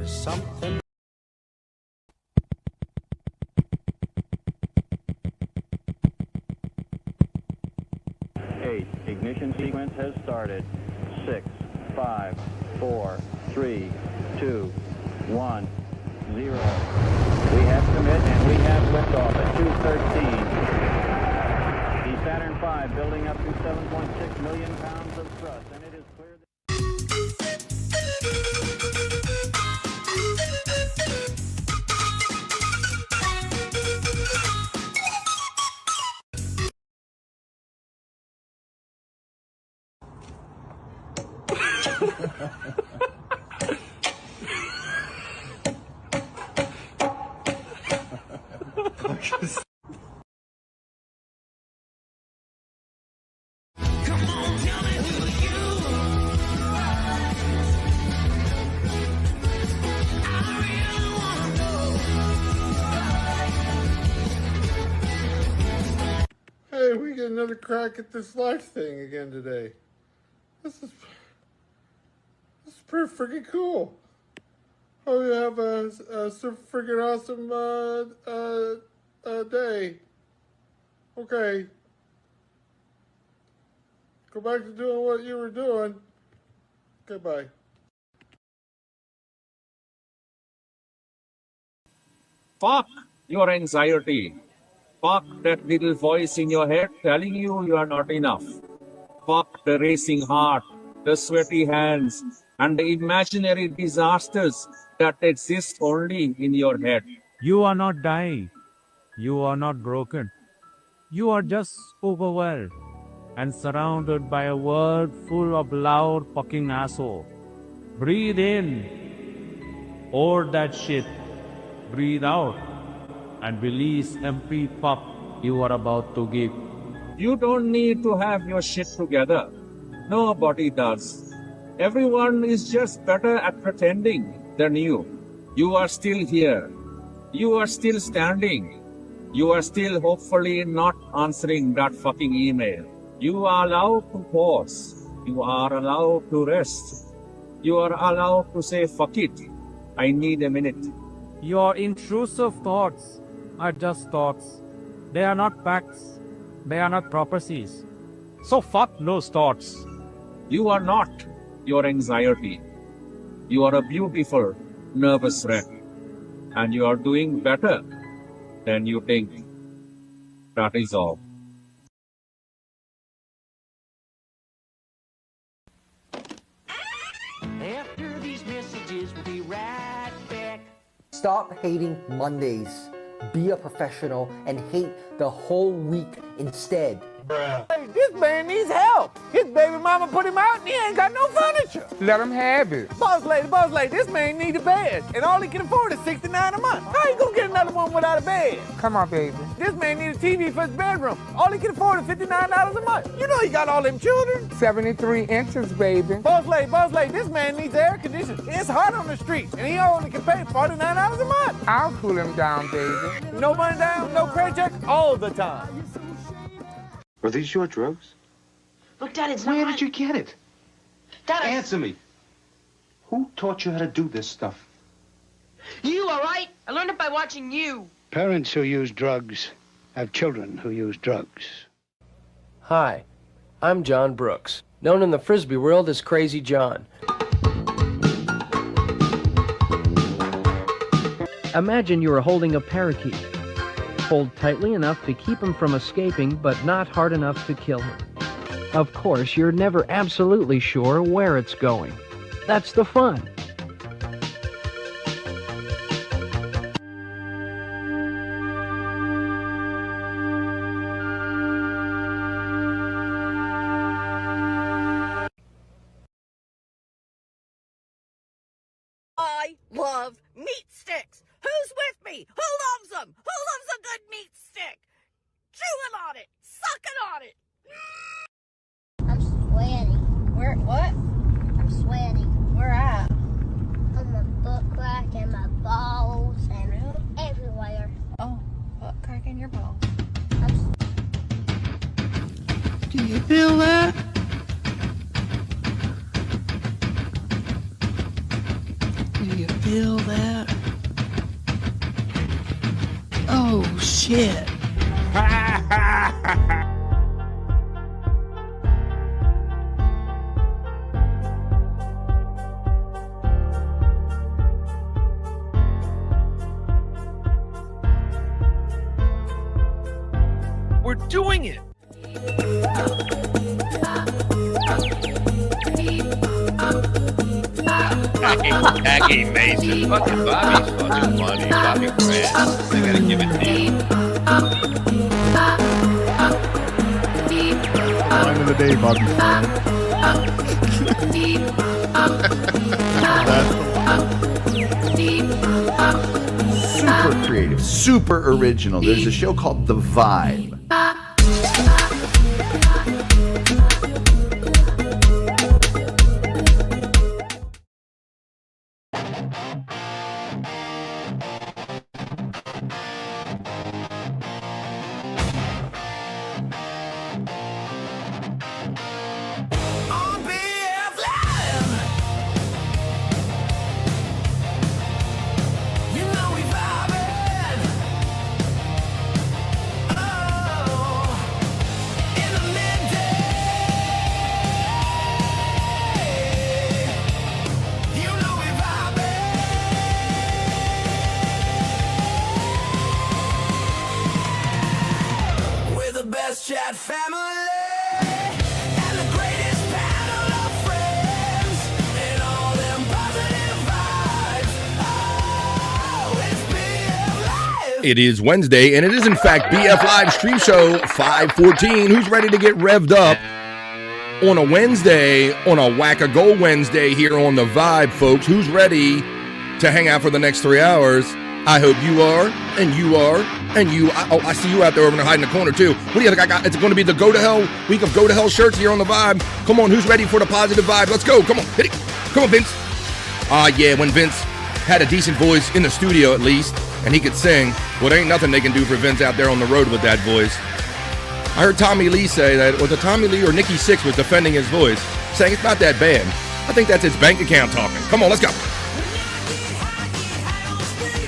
There's something. 8. Ignition sequence has started. 6, 5, 4, 3, 2, 1, 0. We have commit and we have liftoff at 2:13. The Saturn V building up to 7.6 million pounds of thrust, and it is clear that... Hey, we get another crack at this life thing again today. This is pretty freaking cool. Oh, you have a super freaking awesome day. Okay. Go back to doing what you were doing. Goodbye. Fuck your anxiety. Fuck that little voice in your head telling you are not enough. Fuck the racing heart, the sweaty hands, and the imaginary disasters that exist only in your head. You are not dying. You are not broken. You are just overwhelmed and surrounded by a world full of loud fucking asshole. Breathe in. Hold that shit. Breathe out. And release empty pup you are about to give. You don't need to have your shit together. Nobody does. Everyone is just better at pretending than you. You are still here. You are still standing. You are still hopefully not answering that fucking email. You are allowed to pause. You are allowed to rest. You are allowed to say, fuck it. I need a minute. Your intrusive thoughts are just thoughts. They are not facts. They are not prophecies. So fuck those thoughts. You are not your anxiety. You are a beautiful, nervous wreck. And you are doing better than you think. That is all. After these messages, we'll be right back. Stop hating Mondays. Be a professional and hate the whole week instead. Hey, this man needs help. His baby mama put him out and he ain't got no furniture. Let him have it. Boss lady, this man needs a bed. And all he can afford is $69 a month. How you gonna get another one without a bed? Come on, baby. This man needs a TV for his bedroom. All he can afford is $59 a month. You know he got all them children. 73 inches, baby. Boss lady, this man needs air conditioning. It's hot on the street and he only can pay $49 a month. I'll cool him down, baby. No money down, no credit check, all the time. Are these your drugs? Look, Dad, it's Where not did you get it? Dad, Answer me. Who taught you how to do this stuff? You, all right? I learned it by watching you. Parents who use drugs have children who use drugs. Hi, I'm John Brooks, known in the Frisbee world as Crazy John. Imagine you are holding a parakeet. Hold tightly enough to keep him from escaping, but not hard enough to kill him. Of course, you're never absolutely sure where it's going. That's the fun. I love meat sticks. Who's with me? Who loves them? Who loves a good meat stick? Chewing on it, sucking on it. I'm sweaty. Where? What? I'm sweaty. Where at? On my butt crack and my balls and everywhere. Oh, butt crack in your balls. Do you feel that? Do you feel that? Oh, shit. We're doing it. Jackie Mason. Fucking Bobby's fucking funny. Bobby Grant. I gotta give it to you. Line of the day, Bobby Super creative, super original. There's a show called The Vibe. Chat family and the greatest panel of friends and all them positive vibes. Oh, it's BF Live. It is Wednesday, and it is in fact BF Live Stream Show 514. Who's ready to get revved up on a Wednesday, on a Whack-A-Goal Wednesday here on The Vibe, folks? Who's ready to hang out for the next 3 hours? I hope you are, and you are, and you. I see you out there over there hiding in the corner, too. What do you think I got? It's going to be the Go to Hell week of Go to Hell shirts here on The Vibe. Come on, who's ready for the positive vibe? Let's go. Come on, hit it. Come on, Vince. Yeah, when Vince had a decent voice in the studio, at least, and he could sing, well, there ain't nothing they can do for Vince out there on the road with that voice. I heard Tommy Lee say that, was it Tommy Lee or Nikki Sixx was defending his voice, saying it's not that bad. I think that's his bank account talking. Come on, let's go.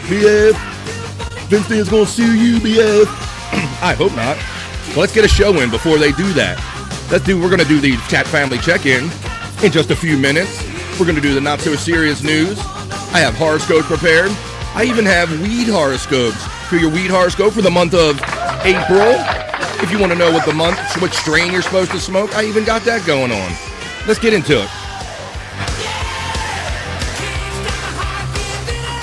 BF, Vince is gonna sue you, BF. I hope not. Well, let's get a show in before they do that. We're gonna do the chat family check-in in just a few minutes. We're gonna do the not so serious news. I have horoscopes prepared. I even have weed horoscopes for your weed horoscope for the month of April. If you want to know what strain you're supposed to smoke, I even got that going on. Let's get into it.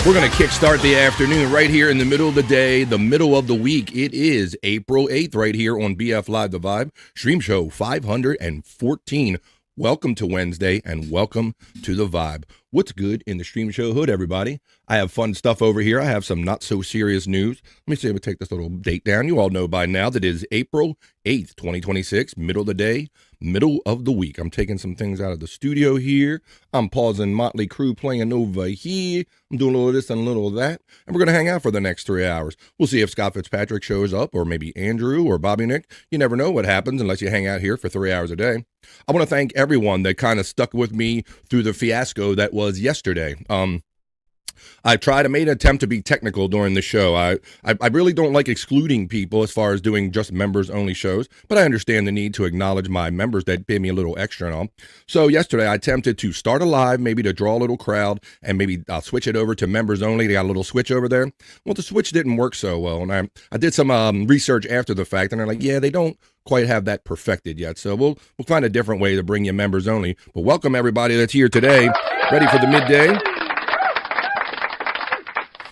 We're going to kickstart the afternoon right here in the middle of the day, the middle of the week. It is April 8th right here on BF Live The Vibe, Stream Show 514. Welcome to Wednesday and welcome to The Vibe. What's good in the Stream Show hood, everybody? I have fun stuff over here. I have some not so serious news. Let me see if I take this little date down. You all know by now that it is April 8th, 2026, middle of the day, middle of the week. I'm taking some things out of the studio here. I'm pausing Motley Crue playing over here. I'm doing a little of this and a little of that. And we're going to hang out for the next 3 hours. We'll see if Scott Fitzpatrick shows up or maybe Andrew or Bobby Nick. You never know what happens unless you hang out here for 3 hours a day. I want to thank everyone that kind of stuck with me through the fiasco that was yesterday. I made an attempt to be technical during the show. I really don't like excluding people as far as doing just members only shows, but I understand the need to acknowledge my members that pay me a little extra and all. So yesterday I attempted to start a live, maybe to draw a little crowd, and maybe I'll switch it over to members only. They got a little switch over there. Well, the switch didn't work so well, and I did some research after the fact, and they're like, yeah, they don't quite have that perfected yet. So we'll find a different way to bring you members only. But welcome everybody that's here today, ready for the midday.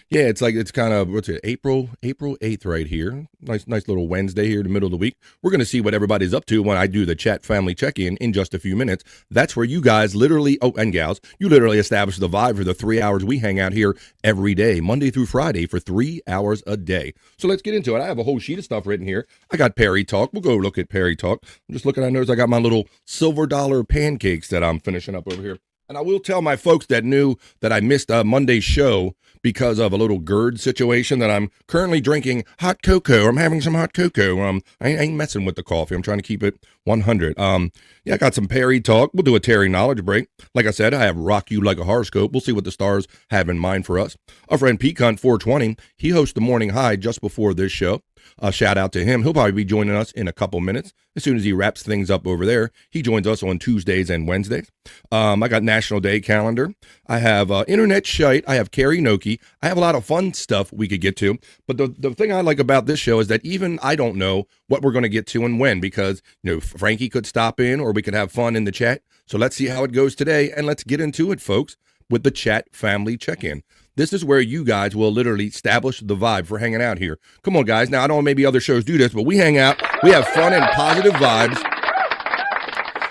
Yeah, it's kind of, what's it, April 8th right here. Nice little Wednesday here in the middle of the week. We're going to see what everybody's up to when I do the chat family check-in in just a few minutes. That's where you guys literally, and gals, you literally establish the vibe for the 3 hours we hang out here every day, Monday through Friday for 3 hours a day. So let's get into it. I have a whole sheet of stuff written here. I got Perry Talk. We'll go look at Perry Talk. I'm just looking, I notice I got my little silver dollar pancakes that I'm finishing up over here. And I will tell my folks that knew that I missed Monday's show because of a little GERD situation that I'm currently drinking hot cocoa. I'm having some hot cocoa. I ain't messing with the coffee. I'm trying to keep it 100. Yeah, I got some Perry talk. We'll do a Terry knowledge break. Like I said, I have Rock You Like a Horoscope. We'll see what the stars have in mind for us. Our friend Pecan 420, he hosts the Morning High just before this show. A shout out to him. He'll probably be joining us in a couple minutes. As soon as he wraps things up over there, he joins us on Tuesdays and Wednesdays. I got National Day calendar. I have Internet Shyt. I have karaoke. I have a lot of fun stuff we could get to. But the thing I like about this show is that even I don't know what we're going to get to and when, because Frankie could stop in or we could have fun in the chat. So let's see how it goes today, and let's get into it, folks, with the chat family check-in. This is where you guys will literally establish the vibe for hanging out here. Come on, guys. Now, I don't know, maybe other shows do this, but we hang out. We have fun and positive vibes.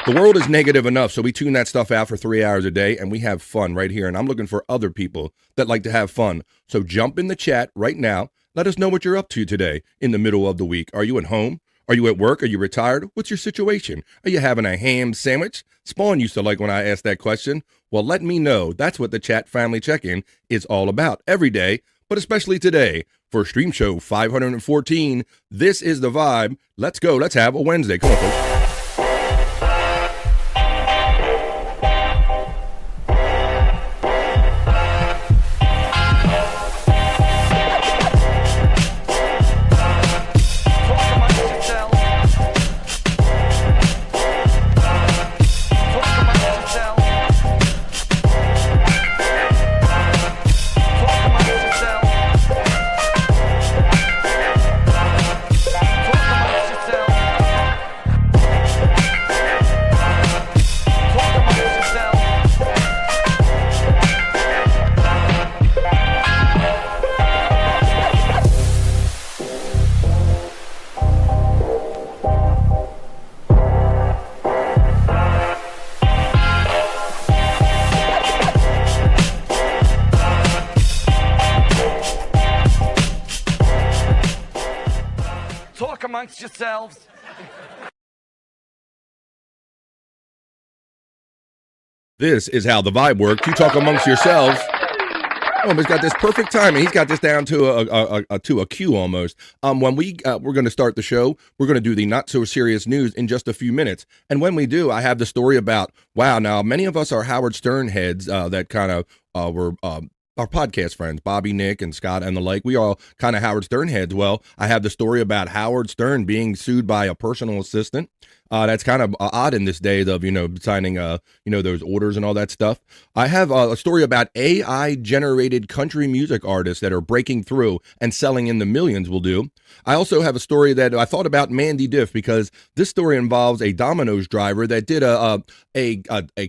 The world is negative enough, so we tune that stuff out for 3 hours a day, and we have fun right here. And I'm looking for other people that like to have fun. So jump in the chat right now. Let us know what you're up to today in the middle of the week. Are you at home? Are you at work? Are you retired? What's your situation? Are you having a ham sandwich? Spawn used to like when I asked that question. Well, let me know. That's what the chat family check-in is all about every day, but especially today for Stream Show 514. This is the vibe. Let's go. Let's have a Wednesday. Come on, folks. Yourselves. This is how the vibe works. You talk amongst yourselves. Oh, he's got this perfect timing. He's got this down to a cue almost. When we're going to start the show, we're going to do the not so serious news in just a few minutes. And when we do, I have the story about, wow, now many of us are Howard Stern heads that kind of were our podcast friends, Bobby, Nick, and Scott, and the like. We all kind of Howard Stern heads. Well, I have the story about Howard Stern being sued by a personal assistant. That's kind of odd in this day of, signing, those orders and all that stuff. I have a story about AI-generated country music artists that are breaking through and selling in the millions will do. I also have a story that I thought about Mandy Diff, because this story involves a Domino's driver that did a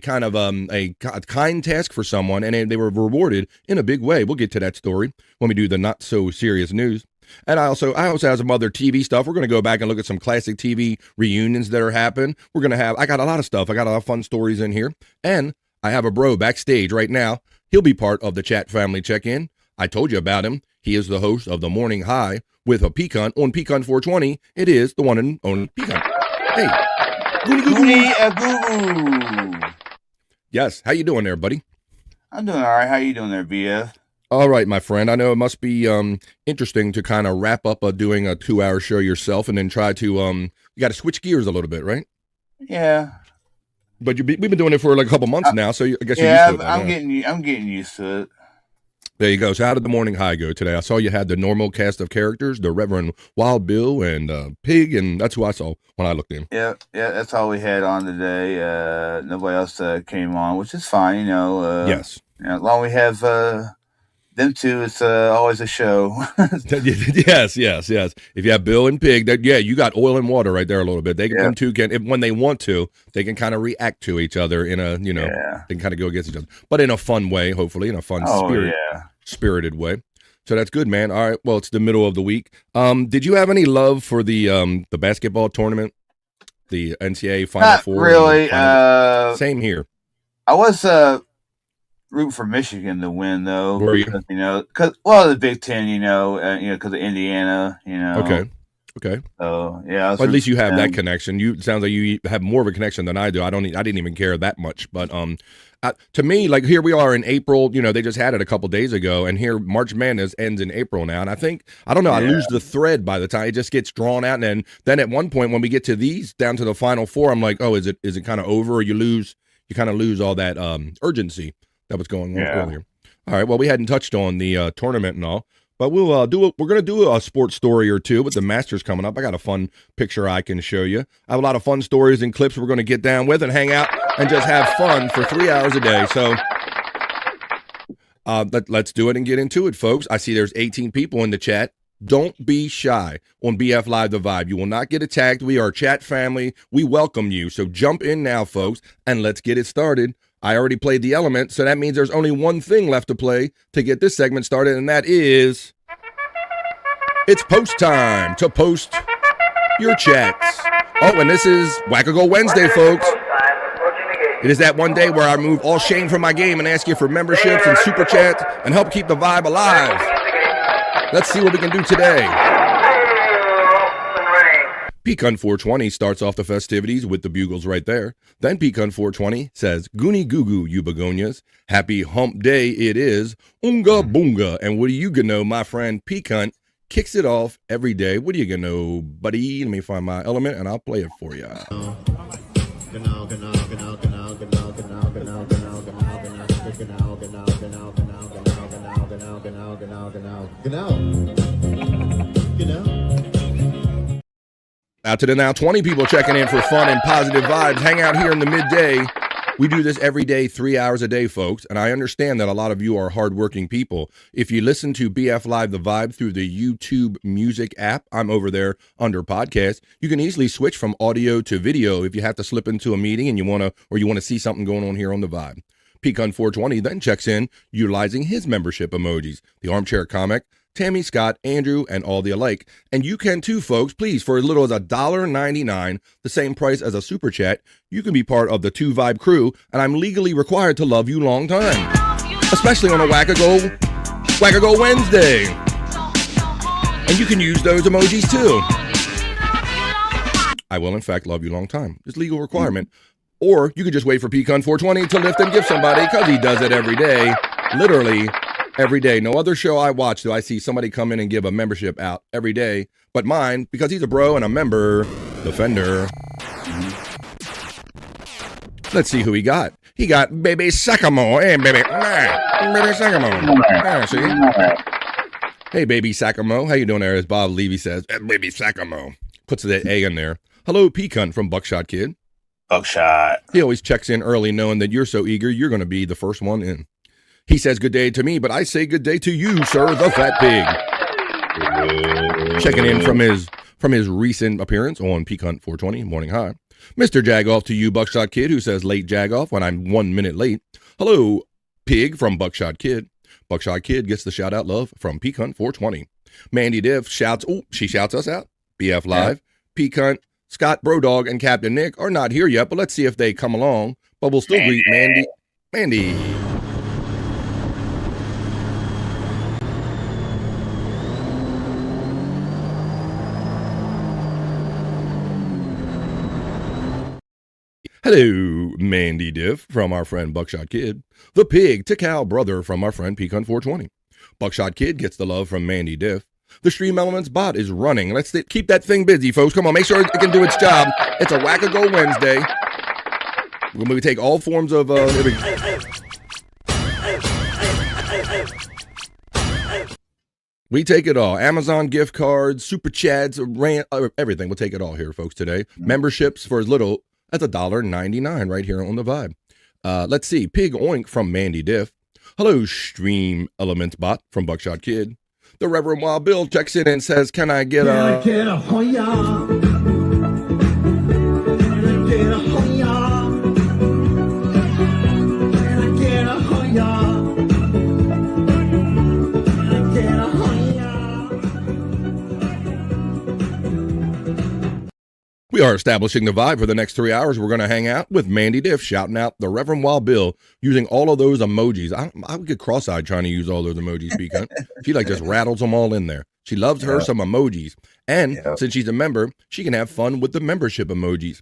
kind of a kind task for someone, and they were rewarded in a big way. We'll get to that story when we do the not so serious news. And I also have some other TV stuff. We're going to go back and look at some classic TV reunions that are happening. I got a lot of stuff. I got a lot of fun stories in here. And I have a bro backstage right now. He'll be part of the chat family check-in. I told you about him. He is the host of the Morning High with a Pecan on Pecan 420. It is the one and only Pecan. Hey. Goody-a-goo-goo. Yes. How you doing there, buddy? I'm doing all right. How you doing there, BF? All right, my friend. I know it must be interesting to kind of wrap up doing a 2-hour show yourself and then try to you got to switch gears a little bit, right? Yeah. But we've been doing it for like a couple months now, so I guess you're yeah, used to it. I'm getting used to it. There you go. So how did the Morning High go today? I saw you had the normal cast of characters, the Reverend Wild Bill and Pig, and that's who I saw when I looked in. Yeah, that's all we had on today. Nobody else came on, which is fine, Yes. As long as we have them two, it's always a show. Yes. If you have Bill and Pig, you got oil and water right there a little bit. Them two can, when they want to, they can kind of react to each other in a, they can kind of go against each other, but in a fun way, hopefully, in a fun spirited way. So that's good, man. All right. Well, it's the middle of the week. Did you have any love for the basketball tournament, the NCAA Final Four? Not really. Same here. I was root for Michigan to win, though. Were you? Because the Big Ten, because of Indiana, Okay. Okay. So yeah. Well, at least you have that connection. Sounds like you have more of a connection than I do. I didn't even care that much. But to me, like here we are in April. You know, they just had it a couple days ago, and here March Madness ends in April now. And I think I don't know. I lose the thread by the time it just gets drawn out. And then at one point when we get to these down to the final four, I'm like, oh, is it kind of over? Or you kind of lose all that urgency that was going on earlier. All right. Well, we hadn't touched on the tournament and all. But we're going to do a sports story or two with the Masters coming up. I got a fun picture I can show you. I have a lot of fun stories and clips we're going to get down with and hang out and just have fun for 3 hours a day. So let's do it and get into it, folks. I see there's 18 people in the chat. Don't be shy on BF Live The Vibe. You will not get attacked. We are a chat family. We welcome you. So jump in now, folks, and let's get it started. I already played the element, so that means there's only one thing left to play to get this segment started, and that is it's post time to post your chats. Oh, and this is Wackago Wednesday, folks. It is that one day where I remove all shame from my game and ask you for memberships and super chats and help keep the vibe alive. Let's see what we can do today. Pecan 420 starts off the festivities with the bugles right there. Then Pecan 420 says, Goonie Goo Goo, you begonias. Happy hump day it is. Unga boonga. And what do you gonna know, my friend Pecan kicks it off every day. What do you gonna know, buddy? Let me find my element and I'll play it for you. Out to the now 20 people checking in for fun and positive vibes. Hang out here in the midday. We do this every day, 3 hours a day, folks. And I understand that a lot of you are hardworking people. If you listen to BF Live The Vibe through the YouTube Music app, I'm over there under podcast. You can easily switch from audio to video if you have to slip into a meeting and you want to see something going on here on The Vibe. Pecan 420 then checks in utilizing his membership emojis. The Armchair Comic, Tammy, Scott, Andrew, and all the alike. And you can too, folks. Please, for as little as $1.99, the same price as a super chat, you can be part of the 2 Vibe crew, and I'm legally required to love you long time. Especially on a Wackago Wednesday. And you can use those emojis too. I will, in fact, love you long time. It's legal requirement. Or you could just wait for Pecan 420 to lift and give somebody, because he does it every day. Literally every day. No other show I watch do I see somebody come in and give a membership out every day, but mine, because he's a bro and a member, Defender. Let's see who he got. He got Baby Sacamo. Hey, baby. Baby Sacamo. See? Hey, Baby Sacamo. How you doing there? As Bob Levy says, Baby Sacamo. Puts that A in there. Hello, Pecan from Buckshot Kid. Buckshot. He always checks in early knowing that you're so eager, you're going to be the first one in. He says good day to me, but I say good day to you, sir, the fat pig. Checking in from his recent appearance on Pecan 420 Morning High. Mr. Jagoff to you, Buckshot Kid, who says late Jagoff when I'm 1 minute late. Hello, pig from Buckshot Kid. Buckshot Kid gets the shout out love from Pecan 420. Mandy Diff shouts us out. BF Live. Pecan, Scott, Brodog, and Captain Nick are not here yet, but let's see if they come along. But we'll still greet Mandy. Hello, Mandy Diff from our friend Buckshot Kid. The pig to cow brother from our friend Pecan 420. Buckshot Kid gets the love from Mandy Diff. The Stream Elements bot is running. Let's keep that thing busy, folks. Come on, make sure it can do its job. It's a Wackago Wednesday. We take all forms of... we take it all. Amazon gift cards, super chats, everything. We'll take it all here, folks, today. Memberships for as little... That's $1.99 right here on the Vibe. Let's see. Pig Oink from Mandy Diff. Hello, Stream Elements bot from Buckshot Kid. The Reverend Wild Bill checks in and says, can I get a hoya? We are establishing the vibe for the next 3 hours. We're going to hang out with Mandy Diff, shouting out the Reverend Wild Bill, using all of those emojis. I would get cross-eyed trying to use all those emojis, Pecan. She just rattles them all in there. She loves her some emojis. And since she's a member, she can have fun with the membership emojis.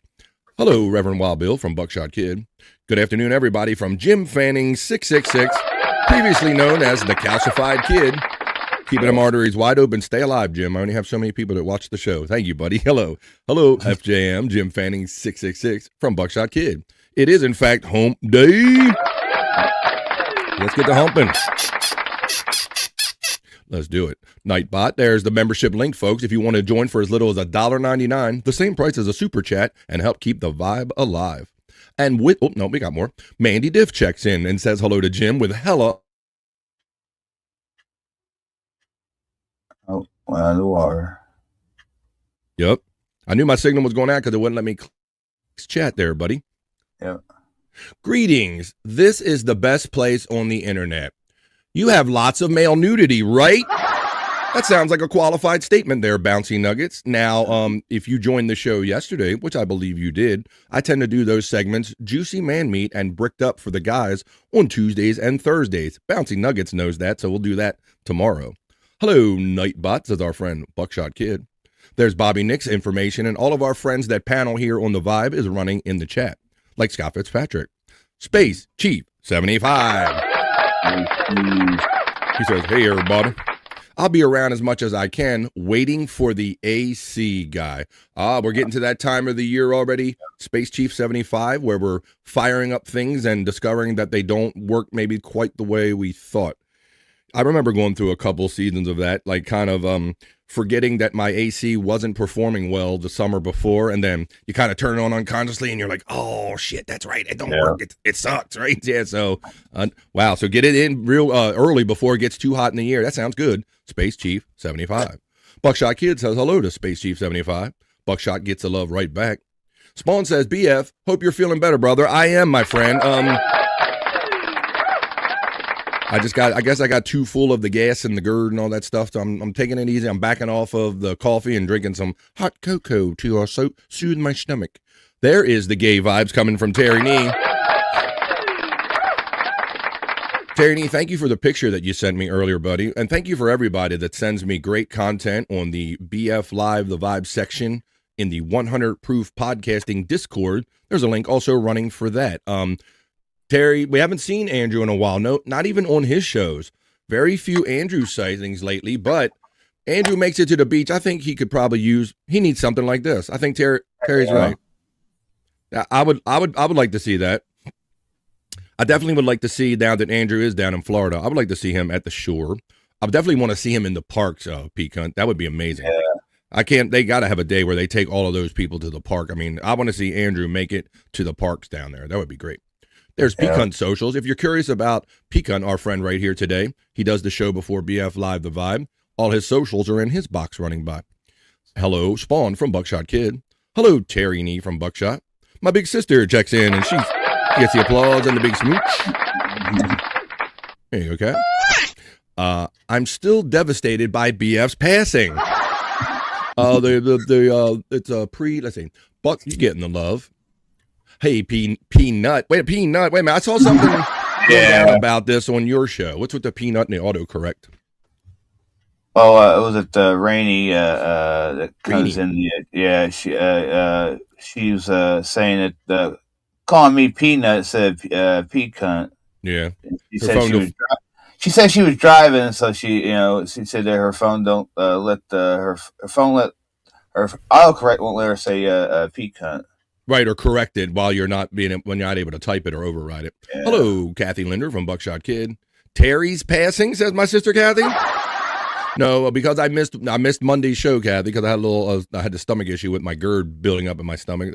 Hello, Reverend Wild Bill from Buckshot Kid. Good afternoon, everybody, from Jim Fanning 666, previously known as the Calcified Kid. Keeping them arteries wide open. Stay alive, Jim. I only have so many people that watch the show. Thank you, buddy. Hello, FJM, Jim Fanning 666 from Buckshot Kid. It is, in fact, hump day. Let's get to humping. Let's do it. Nightbot, there's the membership link, folks. If you want to join for as little as $1.99, the same price as a super chat, and help keep the vibe alive. And with, we got more. Mandy Diff checks in and says hello to Jim with hella. Oh, well, the water. Yep. I knew my signal was going out because it wouldn't let me chat there, buddy. Yep. Greetings. This is the best place on the internet. You have lots of male nudity, right? That sounds like a qualified statement there, Bouncy Nuggets. Now, if you joined the show yesterday, which I believe you did, I tend to do those segments, Juicy Man Meat and Bricked Up for the guys, on Tuesdays and Thursdays. Bouncy Nuggets knows that, so we'll do that tomorrow. Hello, Nightbot, says our friend Buckshot Kid. There's Bobby Nick's information, and all of our friends that panel here on The Vibe is running in the chat, like Scott Fitzpatrick. Space Chief 75. He says, hey, everybody. I'll be around as much as I can, waiting for the AC guy. We're getting to that time of the year already, Space Chief 75, where we're firing up things and discovering that they don't work maybe quite the way we thought. I remember going through a couple seasons of that, like kind of forgetting that my AC wasn't performing well the summer before, and then you kind of turn it on unconsciously, and you're like, oh, shit, that's right, it don't work, it sucks, right? Yeah, so, wow, so get it in real early before it gets too hot in the year. That sounds good. Space Chief 75. Buckshot Kid says hello to Space Chief 75. Buckshot gets the love right back. Spawn says, BF, hope you're feeling better, brother. I am, my friend. I guess I got too full of the gas and the GERD and all that stuff, so I'm taking it easy. I'm backing off of the coffee and drinking some hot cocoa to soothe my stomach. There is the gay vibes coming from Terry Nee. Terry Nee, thank you for the picture that you sent me earlier, buddy, and thank you for everybody that sends me great content on the BF Live The Vibe section in the 100 Proof Podcasting Discord. There's a link also running for that. Terry, we haven't seen Andrew in a while. No, not even on his shows. Very few Andrew sightings lately, but Andrew makes it to the beach. I think he could probably he needs something like this. I think Terry's right. I would like to see that. I definitely would like to see, now that Andrew is down in Florida, I would like to see him at the shore. I definitely want to see him in the parks, Pete Cunt. That would be amazing. Yeah. They got to have a day where they take all of those people to the park. I mean, I want to see Andrew make it to the parks down there. That would be great. There's Peacunt Socials. If you're curious about Peacunt, our friend right here today, he does the show before BF Live The Vibe. All his socials are in his box running by. Hello, Spawn from Buckshot Kid. Hello, Terry Nee from Buckshot. My big sister checks in, and she gets the applause and the big smooch. There you go, Kat. I'm still devastated by BF's passing. It's a let's see, Buck, you getting the love. Hey, Peanut. Wait a minute. I saw something about this on your show. What's with the peanut and the autocorrect? Oh, it was at Rainy that comes in. Yeah, she was saying that calling me Peanut instead of Peacunt. Yeah. She said she was driving, so she said that her phone don't let her autocorrect won't let her say Peacunt. Right, or corrected when you're not able to type it or override it. Yeah. Hello, Kathy Linder from Buckshot Kid. Terry's passing, says my sister Kathy. No, because I missed Monday's show, Kathy, because I had the stomach issue with my GERD building up in my stomach.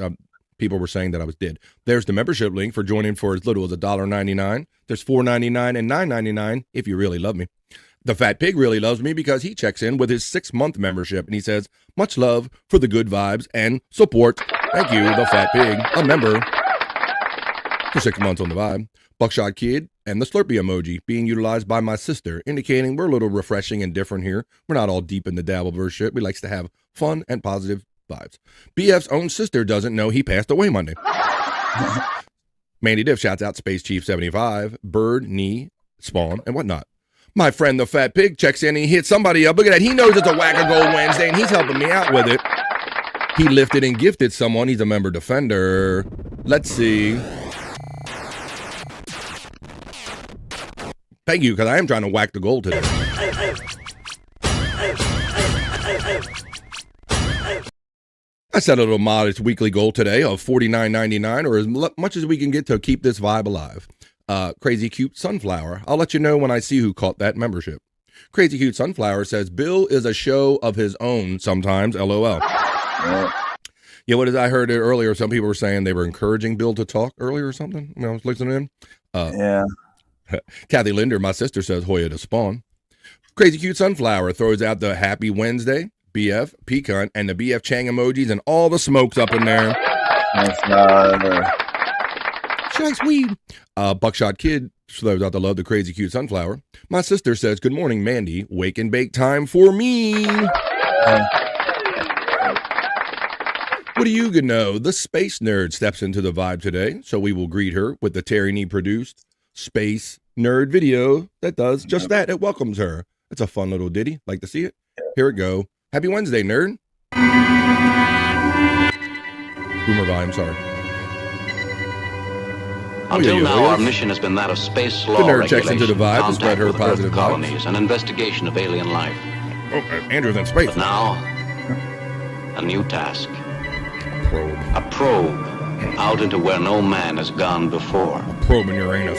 People were saying that I was dead. There's the membership link for joining for as little as $1.99. There's $4.99 and $9.99 if you really love me. The Fat Pig really loves me because he checks in with his 6-month membership, and he says, much love for the good vibes and support. Thank you, the Fat Pig, a member for 6 months on the Vibe. Buckshot Kid and the Slurpee emoji being utilized by my sister, indicating we're a little refreshing and different here. We're not all deep in the Dabbleverse shit. We likes to have fun and positive vibes. BF's own sister doesn't know he passed away Monday. Mandy Diff shouts out Space Chief 75, Bird, Knee, Spawn, and whatnot. My friend the Fat Pig checks in and he hits somebody up. Look at that. He knows it's a Whack-A-Gold Wednesday and he's helping me out with it. He lifted and gifted someone. He's a member defender. Let's see. Thank you, because I am trying to whack the goal today. I set a little modest weekly goal today of $49.99, or as much as we can get to keep this vibe alive. Crazy Cute Sunflower. I'll let you know when I see who caught that membership. Crazy Cute Sunflower says, Bill is a show of his own sometimes, LOL. Yeah, what is I heard it earlier, some people were saying they were encouraging Bill to talk earlier or something when I was listening in. Yeah. Kathy Linder, my sister, says Hoya to spawn. Crazy Cute Sunflower throws out the Happy Wednesday, BF, Pecan, and the BF Chang emojis and all the smokes up in there. She likes weed. Buckshot Kid throws out the love, the Crazy Cute Sunflower. My sister says, good morning, Mandy. Wake and bake time for me. What do you know? The Space Nerd steps into the vibe today, so we will greet her with the Terry Nee produced Space Nerd video that does just that. It welcomes her. It's a fun little ditty. Like to see it? Here it go. Happy Wednesday, nerd. Boomer volume, sorry. Until now, our mission has been that of space law the nerd regulation, checks into the vibe to spread her positive colonies, and investigation of alien life. Oh, Andrew's in space. But now, a new task. A probe out into where no man has gone before. A probe in Uranus.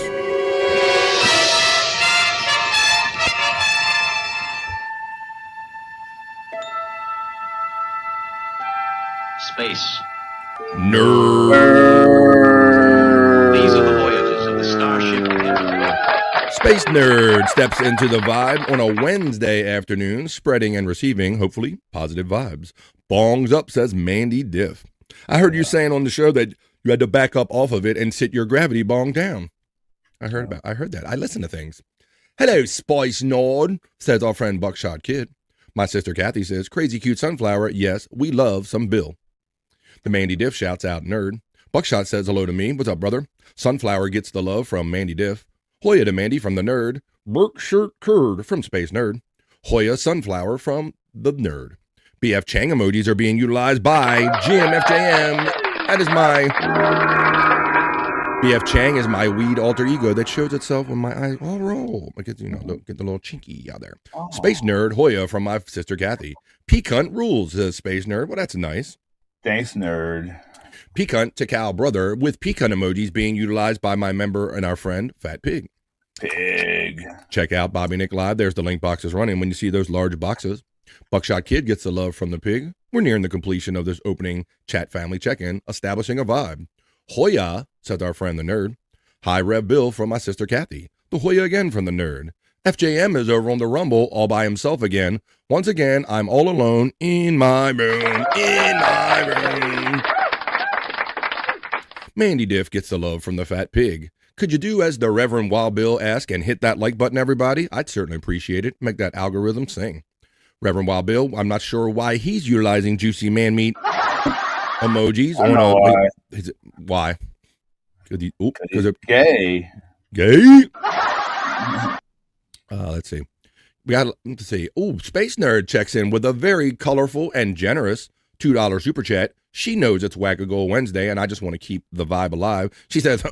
Space. Nerd. These are the voyages of the Starship Enterprise. Space Nerd steps into the vibe on a Wednesday afternoon, spreading and receiving, hopefully, positive vibes. Bongs up, says Mandy Diff. I heard you saying on the show that you had to back up off of it and sit your gravity bong down. I heard that. I listen to things. Hello, Spice Nord, says our friend Buckshot Kid. My sister Kathy says, Crazy Cute Sunflower, yes, we love some Bill. The Mandy Diff shouts out, nerd. Buckshot says hello to me. What's up, brother? Sunflower gets the love from Mandy Diff. Hoya to Mandy from the nerd. Berkshire Curd from Space Nerd. Hoya Sunflower from the nerd. BF Chang emojis are being utilized by GMFJM. That is my... BF Chang is my weed alter ego that shows itself when my eyes all roll. Get the little chinky out there. Oh. Space Nerd, Hoya from my sister Kathy. Pecunt rules, says Space Nerd. Well, that's nice. Thanks, nerd. Pecunt to Cal brother, with pecunt emojis being utilized by my member and our friend, Fat Pig. Pig. Check out Bobby Nick Live. There's the link boxes running when you see those large boxes. Buckshot Kid gets the love from the pig. We're nearing the completion of this opening chat family check-in, establishing a vibe. Hoya, says our friend the nerd. Hi, Rev Bill from my sister Kathy. The Hoya again from the nerd. FJM is over on the Rumble all by himself again. Once again, I'm all alone in my room. Mandy Diff gets the love from the Fat Pig. Could you do as the Reverend Wild Bill asked and hit that like button, everybody? I'd certainly appreciate it. Make that algorithm sing. Reverend Wild Bill, I'm not sure why he's utilizing juicy man meat emojis. I know why. Why? Because he's gay. Gay? Let's see. Let's see. Oh, Space Nerd checks in with a very colorful and generous $2 super chat. She knows it's Whack-A-Gold Wednesday, and I just want to keep the vibe alive. She says,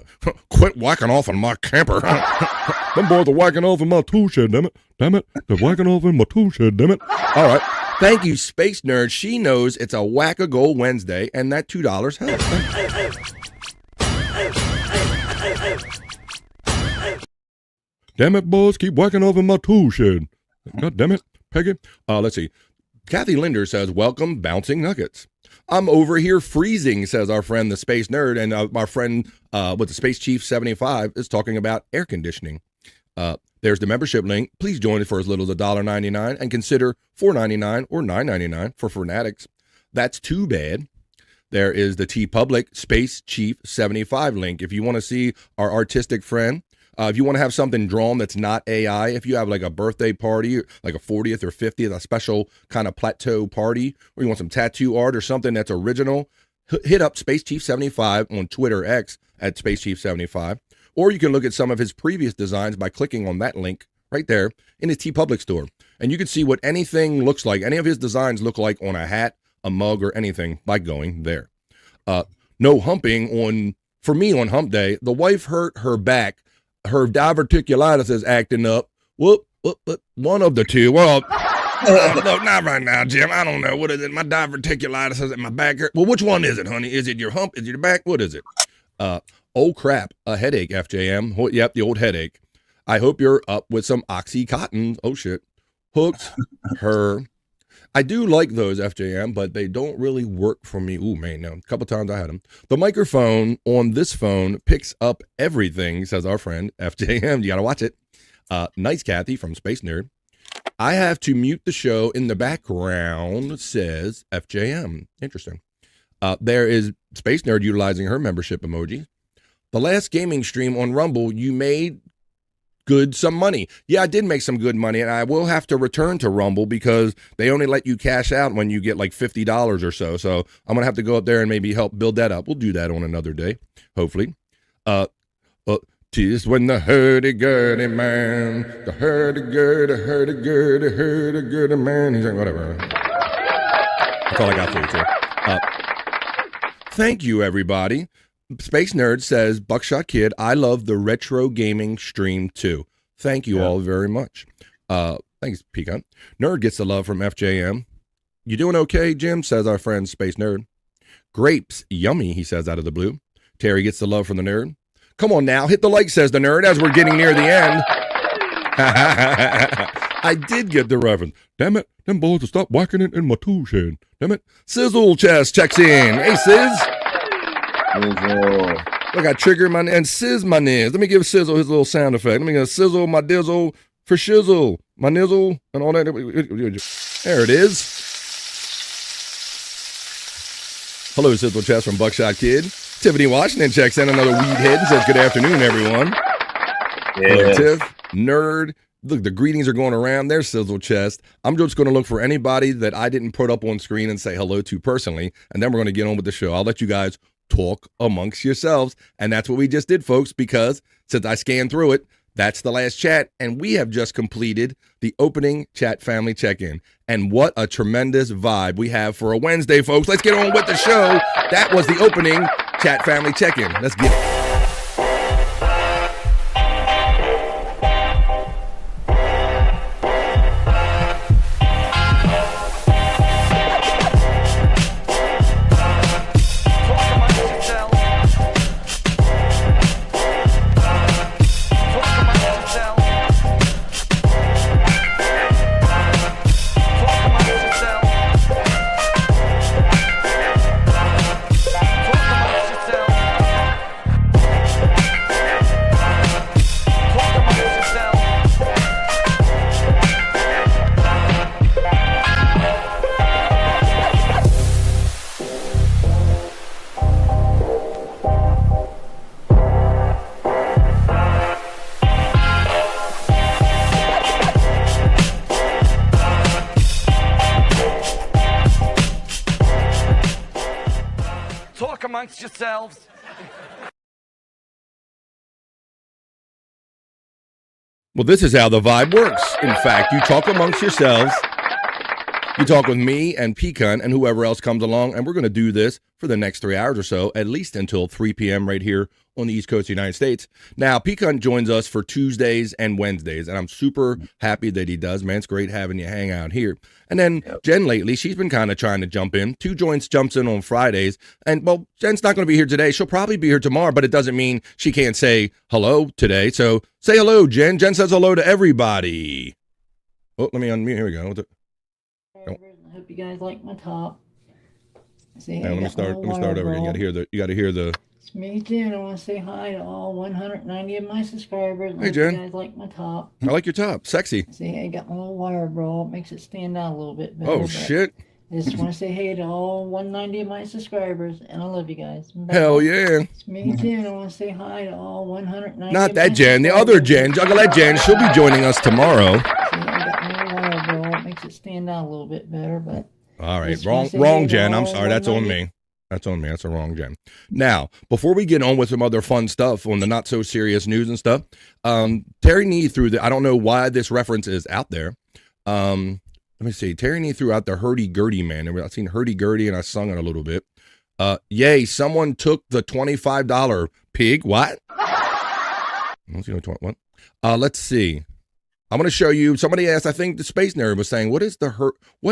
quit whacking off on my camper. Them boys are whacking off in my tool shed, damn it. Damn it. They're whacking off in my tool shed, damn it. All right. Thank you, Space Nerd. She knows it's a Whack-A-Gold Wednesday, and that $2 helps. Damn it, boys. Keep whacking off in my tool shed. God damn it, Peggy. Let's see. Kathy Linder says, welcome, Bouncing Nuggets. I'm over here freezing, says our friend, the Space Nerd, and our friend with the Space Chief 75 is talking about air conditioning. There's the membership link. Please join it for as little as $1.99 and consider $4.99 or $9.99 for fanatics. That's too bad. There is the TeePublic Space Chief 75 link. If you want to see our artistic friend, if you want to have something drawn that's not AI, if you have like a birthday party, like a 40th or 50th, a special kind of plateau party, or you want some tattoo art or something that's original, hit up Space Chief 75 on Twitter X at Space Chief 75. Or you can look at some of his previous designs by clicking on that link right there in his TeePublic store. And you can see what anything looks like, any of his designs look like on a hat, a mug, or anything by going there. No humping for me on hump day. The wife hurt her back. Her diverticulitis is acting up. Whoop, one of the two. Well, no, not right now, Jim. I don't know. What is it? My diverticulitis is in my back. Well, which one is it, honey? Is it your hump? Is it your back? What is it? Oh, crap. A headache, FJM. Yep, the old headache. I hope you're up with some Oxycontin. Oh, shit. Hooked her. I do like those, FJM, but they don't really work for me. Ooh, man, no. A couple times I had them. The microphone on this phone picks up everything, says our friend, FJM. You got to watch it. Nice, Kathy from Space Nerd. I have to mute the show in the background, says FJM. Interesting. There is Space Nerd utilizing her membership emoji. The last gaming stream on Rumble, you made some money. Yeah, I did make some good money, and I will have to return to Rumble because they only let you cash out when you get like $50 or so. So I'm going to have to go up there and maybe help build that up. We'll do that on another day, hopefully. Tis when the hurdy-gurdy man, the hurdy-gurdy man. He's like, whatever. That's all I got for you, too. Thank you, everybody. Space Nerd says, Buckshot Kid, I love the retro gaming stream, too. Thank you all very much. Thanks, Pecan. Nerd gets the love from FJM. You doing okay, Jim? Says our friend Space Nerd. Grapes, yummy, he says out of the blue. Terry gets the love from the nerd. Come on now, hit the like, says the nerd, as we're getting near the end. I did get the reference. Damn it, them boys will stop whacking it in my tool shed. Damn it. Sizzle Chest checks in. Hey, Sizz. Look, I trigger my and sizz my niz. Let me give Sizzle his little sound effect. Let me go sizzle my dizzle for shizzle, my nizzle, and all that. There it is. Hello, Sizzle Chest from Buckshot Kid. Tiffany Washington checks in, another weed head, and says, good afternoon, everyone. Hello, Tiff. Nerd. Look, the greetings are going around. There's Sizzle Chest. I'm just going to look for anybody that I didn't put up on screen and say hello to personally, and then we're going to get on with the show. I'll let you guys talk amongst yourselves, and that's what we just did, folks, because since I scanned through it, that's the last chat, and we have just completed the opening chat family check-in. And what a tremendous vibe we have for a Wednesday, folks. Let's get on with the show. That was the opening chat family check-in. Let's get it. Yourselves. Well, this is how the vibe works. In fact, you talk amongst yourselves. You talk with me and Pecan and whoever else comes along, and we're going to do this for the next 3 hours or so, at least until 3 p.m. right here on the East Coast of the United States. Now, Pecan joins us for Tuesdays and Wednesdays, and I'm super happy that he does, man. It's great having you hang out here. And then Jen lately, she's been kind of trying to jump in. Two Joints jumps in on Fridays, and, well, Jen's not going to be here today. She'll probably be here tomorrow, but it doesn't mean she can't say hello today. So say hello, Jen. Jen says hello to everybody. Oh, let me unmute. Here we go. I hope you guys like my top. See, let me start over again. You gotta hear the It's me, Jen. I want to say hi to all 190 of my subscribers. Hey, Jen. You guys like my top. I like your top. Sexy. See, I got my little wire bra. It makes it stand out a little bit better. Oh, shit. I just want to say hey to all 190 of my subscribers, and I love you guys. Bye. Hell yeah. It's me, Jen. I want to say hi to all 190 Not of that my Jen, the other Jen. Juggalette Jen. She'll be joining us tomorrow. See, I got my little wire bra. It makes it stand out a little bit better, but All right. just wanna say Wrong hey to Jen. I'm all sorry. That's on 190 me. That's on me. That's the wrong Jen. Now, before we get on with some other fun stuff on the not so serious news and stuff, Terry Nee threw I don't know why this reference is out there. Let me see. Terry Nee threw out the hurdy-gurdy man. I've seen hurdy-gurdy and I sung it a little bit. Yay, someone took the $25 pig. What? What? Let's see. I'm going to show you. Somebody asked, I think the Space Nerd was saying, what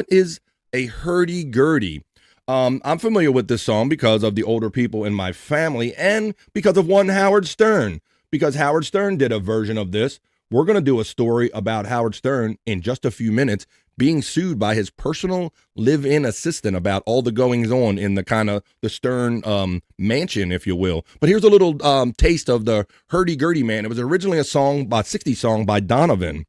is a hurdy-gurdy? I'm familiar with this song because of the older people in my family and because of one Howard Stern. Because Howard Stern did a version of this. We're going to do a story about Howard Stern in just a few minutes being sued by his personal live-in assistant about all the goings-on in the Stern mansion, if you will. But here's a little taste of the hurdy-gurdy man. It was originally a 60s song by Donovan.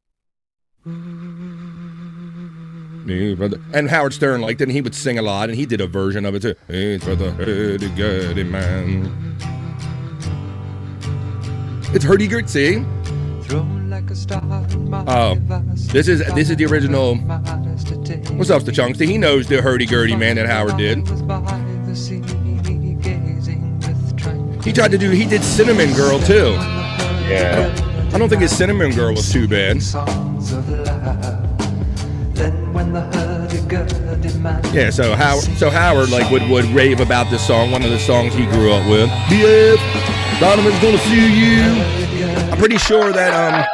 And Howard Stern liked it, and he would sing a lot, and he did a version of it too. It's for the hurdy-gurdy man. It's hurdy-gurdy, see? Oh, this is the original. What's up, Chunksy? He knows the hurdy-gurdy man that Howard did. He did Cinnamon Girl too. Yeah. I don't think his Cinnamon Girl was too bad. Yeah, so Howard would rave about this song, one of the songs he grew up with. BF, Donovan's gonna sue you. I'm pretty sure that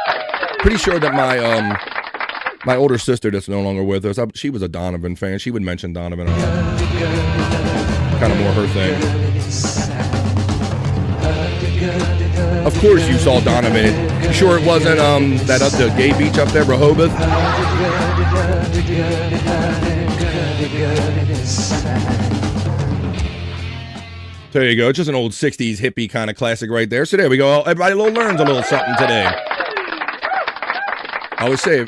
my older sister that's no longer with us, she was a Donovan fan. She would mention Donovan. Kind of more her thing. Of course you saw Donovan. You sure it wasn't the gay beach up there, Rehoboth? There you go. It's just an old 60s hippie kind of classic right there. So there we go. Everybody learns a little something today. I always say,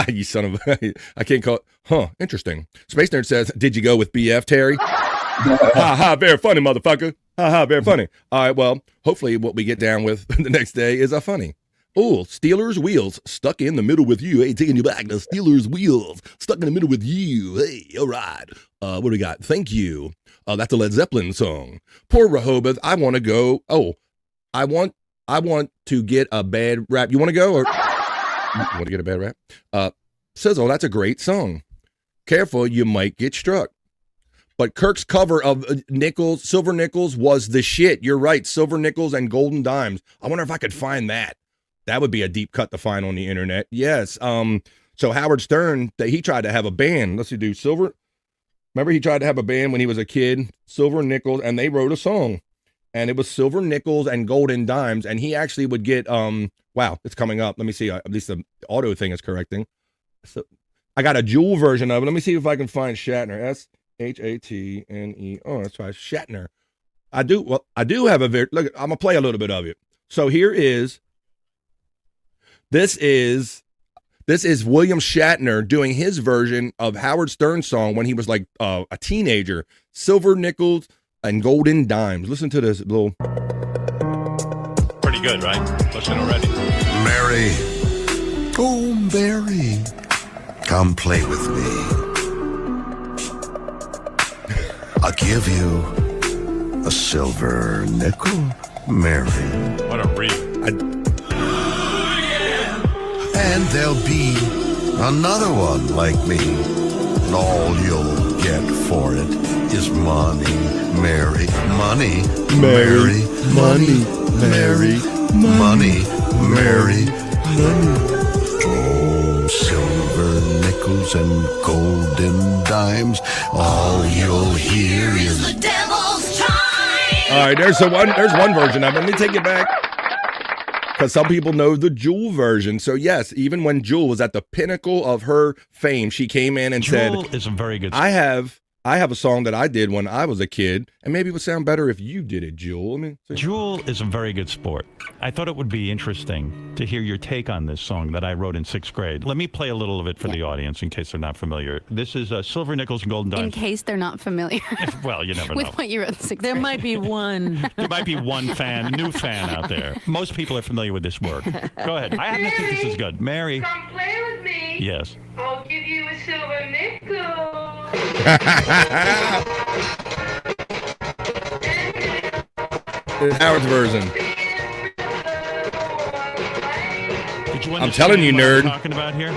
you son of a... I can't call it... Huh, interesting. Space Nerd says, did you go with BF, Terry? Ha ha, very funny, motherfucker. Ha ha, very funny. All right, well, hopefully what we get down with the next day is a funny. Oh, Steelers wheels stuck in the middle with you. Hey, taking you back. The Steelers wheels stuck in the middle with you. Hey, all right. What do we got? Thank you. That's a Led Zeppelin song. Poor Rehoboth. I want to go. Oh, I want to get a bad rap. You want to go? Or you want to get a bad rap? Sizzle, that's a great song. Careful, you might get struck. But Kirk's cover of Silver Nickels was the shit. You're right. Silver Nickels and Golden Dimes. I wonder if I could find that. That would be a deep cut to find on the internet. Yes. So Howard Stern, he tried to have a band. Let's see, do Silver. Remember, he tried to have a band when he was a kid, Silver Nickels, and they wrote a song. And it was Silver Nickels and Golden Dimes. And he actually would get, wow, it's coming up. Let me see. At least the auto thing is correcting. So I got a Jewel version of it. Let me see if I can find Shatner. Shatner. Oh, that's right. Shatner. I do have look, I'm going to play a little bit of it. So here is, this is William Shatner doing his version of Howard Stern's song when he was like a teenager. Silver Nickels and Golden Dimes. Listen to this little. Pretty good, right? Listen already. Mary. Oh, Mary. Come play with me. I'll give you a silver nickel, Mary. What a read. And there'll be another one like me. And all you'll get for it is money, Mary. Money, Mary. Money, Mary. Money, Mary. Money. Oh, silver nickels and golden dimes. All you'll hear is the devil's chime. All right, there's one version of it. Let me take it back. Because some people know the Jewel version. So yes, even when Jewel was at the pinnacle of her fame, she came in and said, Jewel is a very good I have a song that I did when I was a kid, and maybe it would sound better if you did it, Jewel. Jewel is a very good sport. I thought it would be interesting to hear your take on this song that I wrote in 6th grade. Let me play a little of it for the audience in case they're not familiar. This is Silver Nickels and Golden Dimes. In case they're not familiar. Well, you never with know. what you wrote in 6th grade. There might be one. There might be one new fan out there. Most people are familiar with this work. Go ahead. I happen to think this is good. Mary. Come play with me. Yes. I'll give you a silver nickel. Howard's version. I'm telling you, nerd. Talking about here,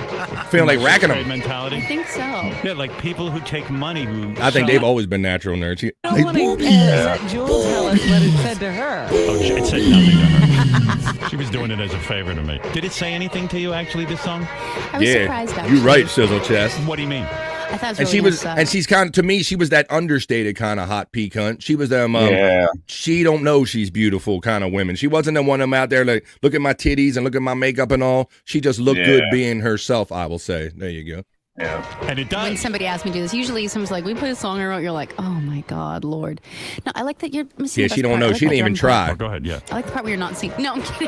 feeling like racking them. Mentality. I think so. Yeah, like people who take money. I think they've always been natural nerds. I want to let Jewel tell us what it said to her. Oh, it said nothing to her. She was doing it as a favor to me. Did it say anything to you, actually, this song? I was surprised, actually. You're right, Sizzle Chest. What do you mean? I thought it was And really she was, nice, and she's kind of, to me, she was that understated kind of hot pea cunt. She was them, Yeah. she don't know she's beautiful kind of women. She wasn't the one of them out there like, look at my titties and look at my makeup and all. She just looked good being herself, I will say. There you go. Yeah. And it does. When somebody asked me to do this, usually someone's like, we put a song I wrote, you're like, oh my God, Lord. No, I like that you're missing Yeah, the she best don't part. know. I like She that didn't even drum part. try. Oh, go ahead, yeah. I like the part where you're not singing. No, I'm kidding.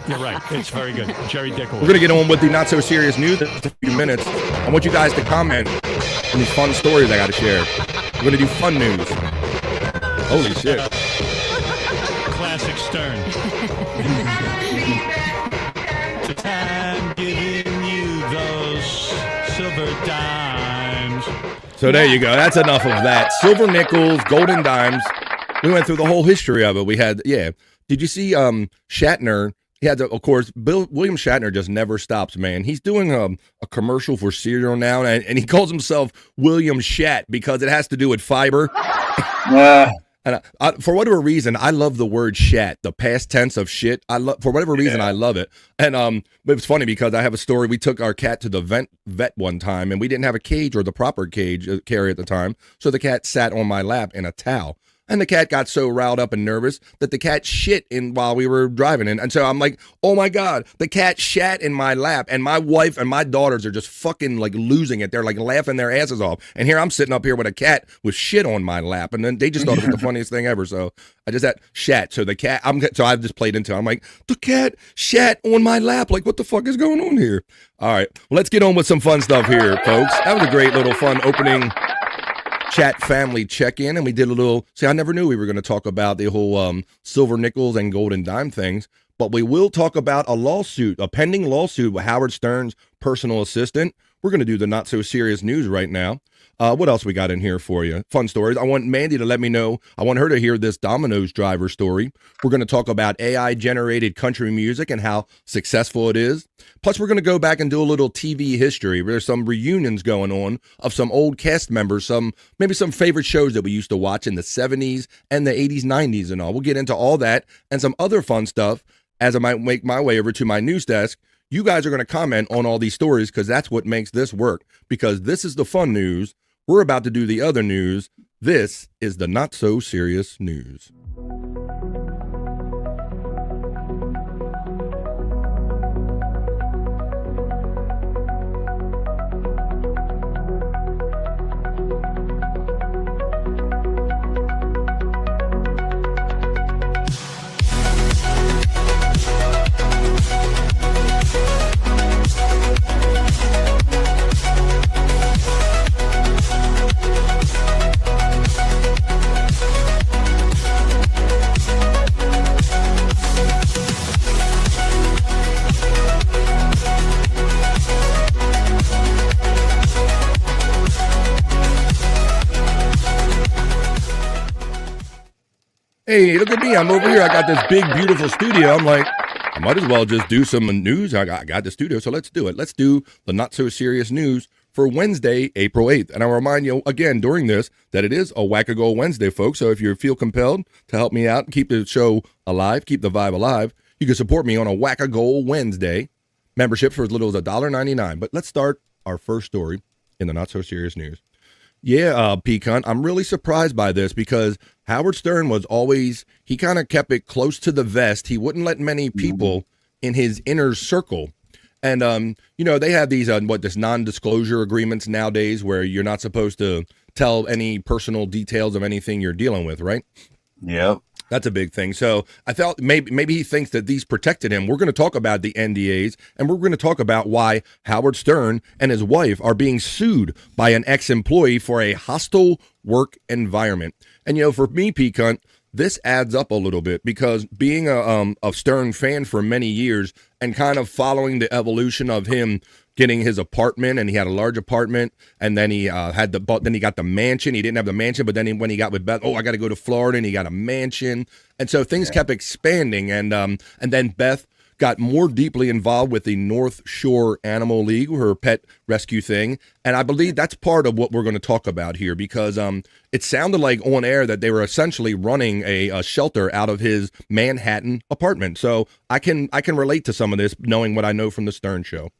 You're right. It's very good. Jerry Dickle. We're going to get on with the not so serious news in just a few minutes. I want you guys to comment on these fun stories I got to share. We're going to do fun news. Holy shit. Classic Stern. I'm giving you those silver dimes. So there you go. That's enough of that. Silver nickels, golden dimes. We went through the whole history of it. We had, Did you see Shatner? He had, of course, William Shatner just never stops, man. He's doing a commercial for cereal now, and he calls himself William Shat because it has to do with fiber. And for whatever reason, I love the word shat, the past tense of shit. For whatever reason, I love it. And it was funny because I have a story. We took our cat to the vet one time, and we didn't have a cage or the proper cage carry at the time. So the cat sat on my lap in a towel. And the cat got so riled up and nervous that the cat shit while we were driving in. And so I'm like, oh my God, the cat shat in my lap. And my wife and my daughters are just fucking like losing it. They're like laughing their asses off. And here I'm sitting up here with a cat with shit on my lap. And then they just thought it was the funniest thing ever. So I just had shat. So the cat, so I've just played into it. I'm like, the cat shat on my lap. Like, what the fuck is going on here? All right, well, let's get on with some fun stuff here, folks. That was a great little fun opening chat family check-in, and we did a little, I never knew we were going to talk about the whole silver nickels and golden dime things, but we will talk about a pending lawsuit with Howard Stern's personal assistant. We're going to do the not so serious news right now. What else we got in here for you? Fun stories. I want Mandy to let me know. I want her to hear this Domino's driver story. We're going to talk about AI-generated country music and how successful it is. Plus, we're going to go back and do a little TV history. There's some reunions going on of some old cast members, maybe some favorite shows that we used to watch in the 70s and the 80s, 90s and all. We'll get into all that and some other fun stuff as I might make my way over to my news desk. You guys are going to comment on all these stories because that's what makes this work, because this is the fun news. We're about to do the other news. This is the not so serious news. Hey, look at me. I'm over here. I got this big, beautiful studio. I'm like, I might as well just do some news. I got the studio, so let's do it. Let's do the not so serious news for Wednesday, April 8th. And I'll remind you again during this that it is a Wackago Wednesday, folks. So if you feel compelled to help me out and keep the show alive, keep the vibe alive, you can support me on a Wackago Wednesday membership for as little as $1.99. But let's start our first story in the not so serious news. Yeah, Pecan, I'm really surprised by this because Howard Stern was always, he kind of kept it close to the vest. He wouldn't let many people in his inner circle. And, they have these, this non-disclosure agreements nowadays where you're not supposed to tell any personal details of anything you're dealing with, right? Yep. That's a big thing. So I felt maybe he thinks that these protected him. We're going to talk about the NDAs, and we're going to talk about why Howard Stern and his wife are being sued by an ex-employee for a hostile work environment. And, for me, P-Cunt, this adds up a little bit because being a Stern fan for many years and kind of following the evolution of him getting his apartment, and he had a large apartment, and then he then he got the mansion. He didn't have the mansion, but then when he got with Beth, I got to go to Florida, and he got a mansion, and so things kept expanding, and then Beth got more deeply involved with the North Shore Animal League, her pet rescue thing. And I believe that's part of what we're going to talk about here, because it sounded like on air that they were essentially running a shelter out of his Manhattan apartment. So I can relate to some of this, knowing what I know from the Stern Show.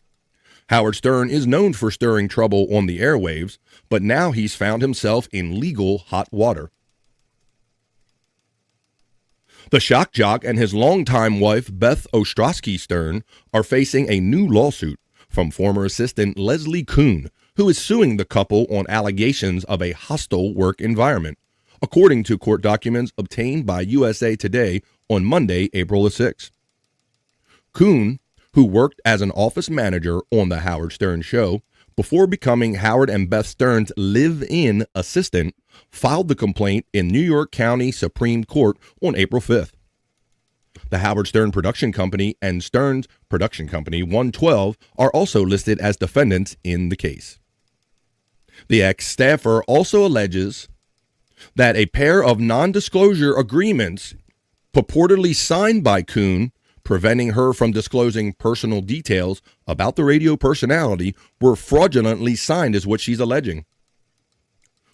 Howard Stern is known for stirring trouble on the airwaves, but now he's found himself in legal hot water. The shock jock and his longtime wife, Beth Ostrowski Stern, are facing a new lawsuit from former assistant Leslie Kuhn, who is suing the couple on allegations of a hostile work environment, according to court documents obtained by USA Today on Monday, April the 6th. Kuhn, who worked as an office manager on The Howard Stern Show before becoming Howard and Beth Stern's live-in assistant, filed the complaint in New York County Supreme Court on April 5th. The Howard Stern Production Company and Stern's Production Company 112 are also listed as defendants in the case. The ex-staffer also alleges that a pair of non-disclosure agreements purportedly signed by Kuhn, preventing her from disclosing personal details about the radio personality, were fraudulently signed, is what she's alleging.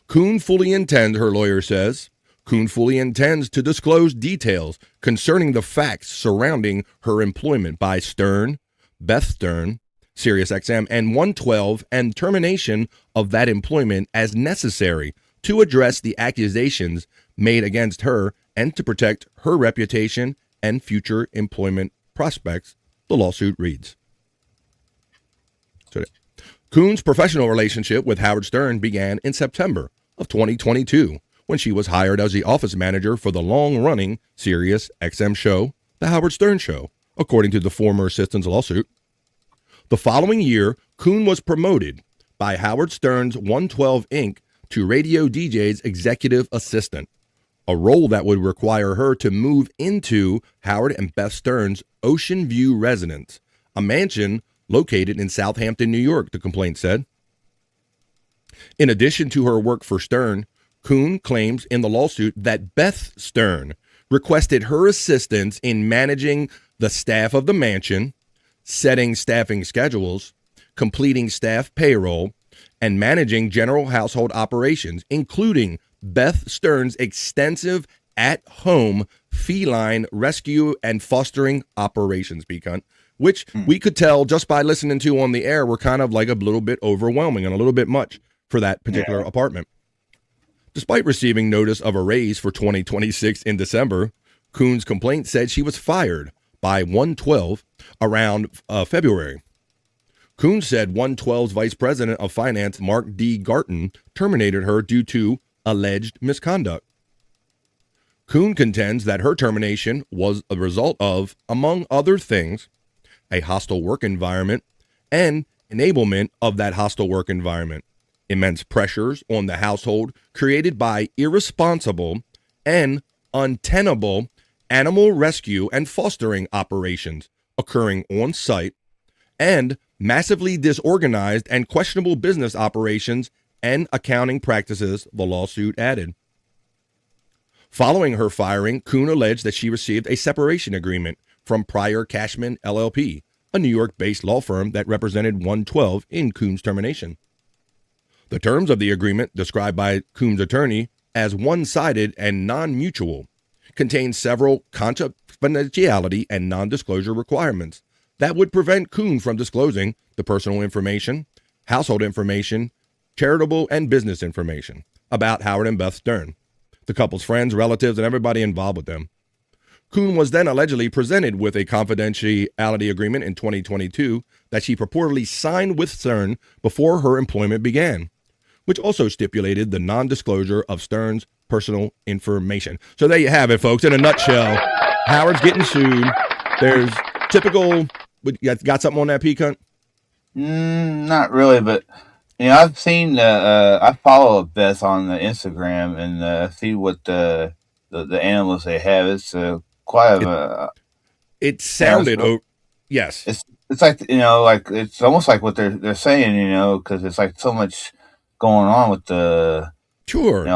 Kuhn fully intends, her lawyer says, Kuhn fully intends to disclose details concerning the facts surrounding her employment by Stern, Beth Stern, SiriusXM, and 112, and termination of that employment as necessary to address the accusations made against her and to protect her reputation and future employment prospects, the lawsuit reads. So, Kuhn's professional relationship with Howard Stern began in September of 2022, when she was hired as the office manager for the long-running Sirius XM show, The Howard Stern Show, according to the former assistant's lawsuit. The following year, Kuhn was promoted by Howard Stern's 112 Inc. to radio DJ's executive assistant, a role that would require her to move into Howard and Beth Stern's Ocean View residence, a mansion located in Southampton, New York, the complaint said. In addition to her work for Stern, Kuhn claims in the lawsuit that Beth Stern requested her assistance in managing the staff of the mansion, setting staffing schedules, completing staff payroll, and managing general household operations, including Beth Stern's extensive at-home feline rescue and fostering operations, which we could tell just by listening to on the air were kind of like a little bit overwhelming and a little bit much for that particular apartment. Despite receiving notice of a raise for 2026 in December, Kuhn's complaint said she was fired by 112 around February. Kuhn said 112's Vice President of Finance, Mark D. Garton, terminated her due to alleged misconduct. Kuhn contends that her termination was a result of, among other things, a hostile work environment and enablement of that hostile work environment, immense pressures on the household created by irresponsible and untenable animal rescue and fostering operations occurring on site, and massively disorganized and questionable business operations and accounting practices, the lawsuit added. Following her firing, Kuhn alleged that she received a separation agreement from Pryor Cashman LLP, a New York-based law firm that represented 112 in Kuhn's termination. The terms of the agreement, described by Kuhn's attorney as one-sided and non-mutual, contain several confidentiality and non-disclosure requirements that would prevent Kuhn from disclosing the personal information, household information, charitable and business information about Howard and Beth Stern, the couple's friends, relatives, and everybody involved with them. Kuhn was then allegedly presented with a confidentiality agreement in 2022 that she purportedly signed with Stern before her employment began, which also stipulated the non-disclosure of Stern's personal information. So there you have it, folks. In a nutshell, Howard's getting sued. There's typical... Got something on that, P-Cunt? Not really, but I've seen. I follow Beth on Instagram and see what the animals they have. It's quite a. It sounded. Yes. It's like like it's almost like what they're saying, because it's like so much going on with the. Sure.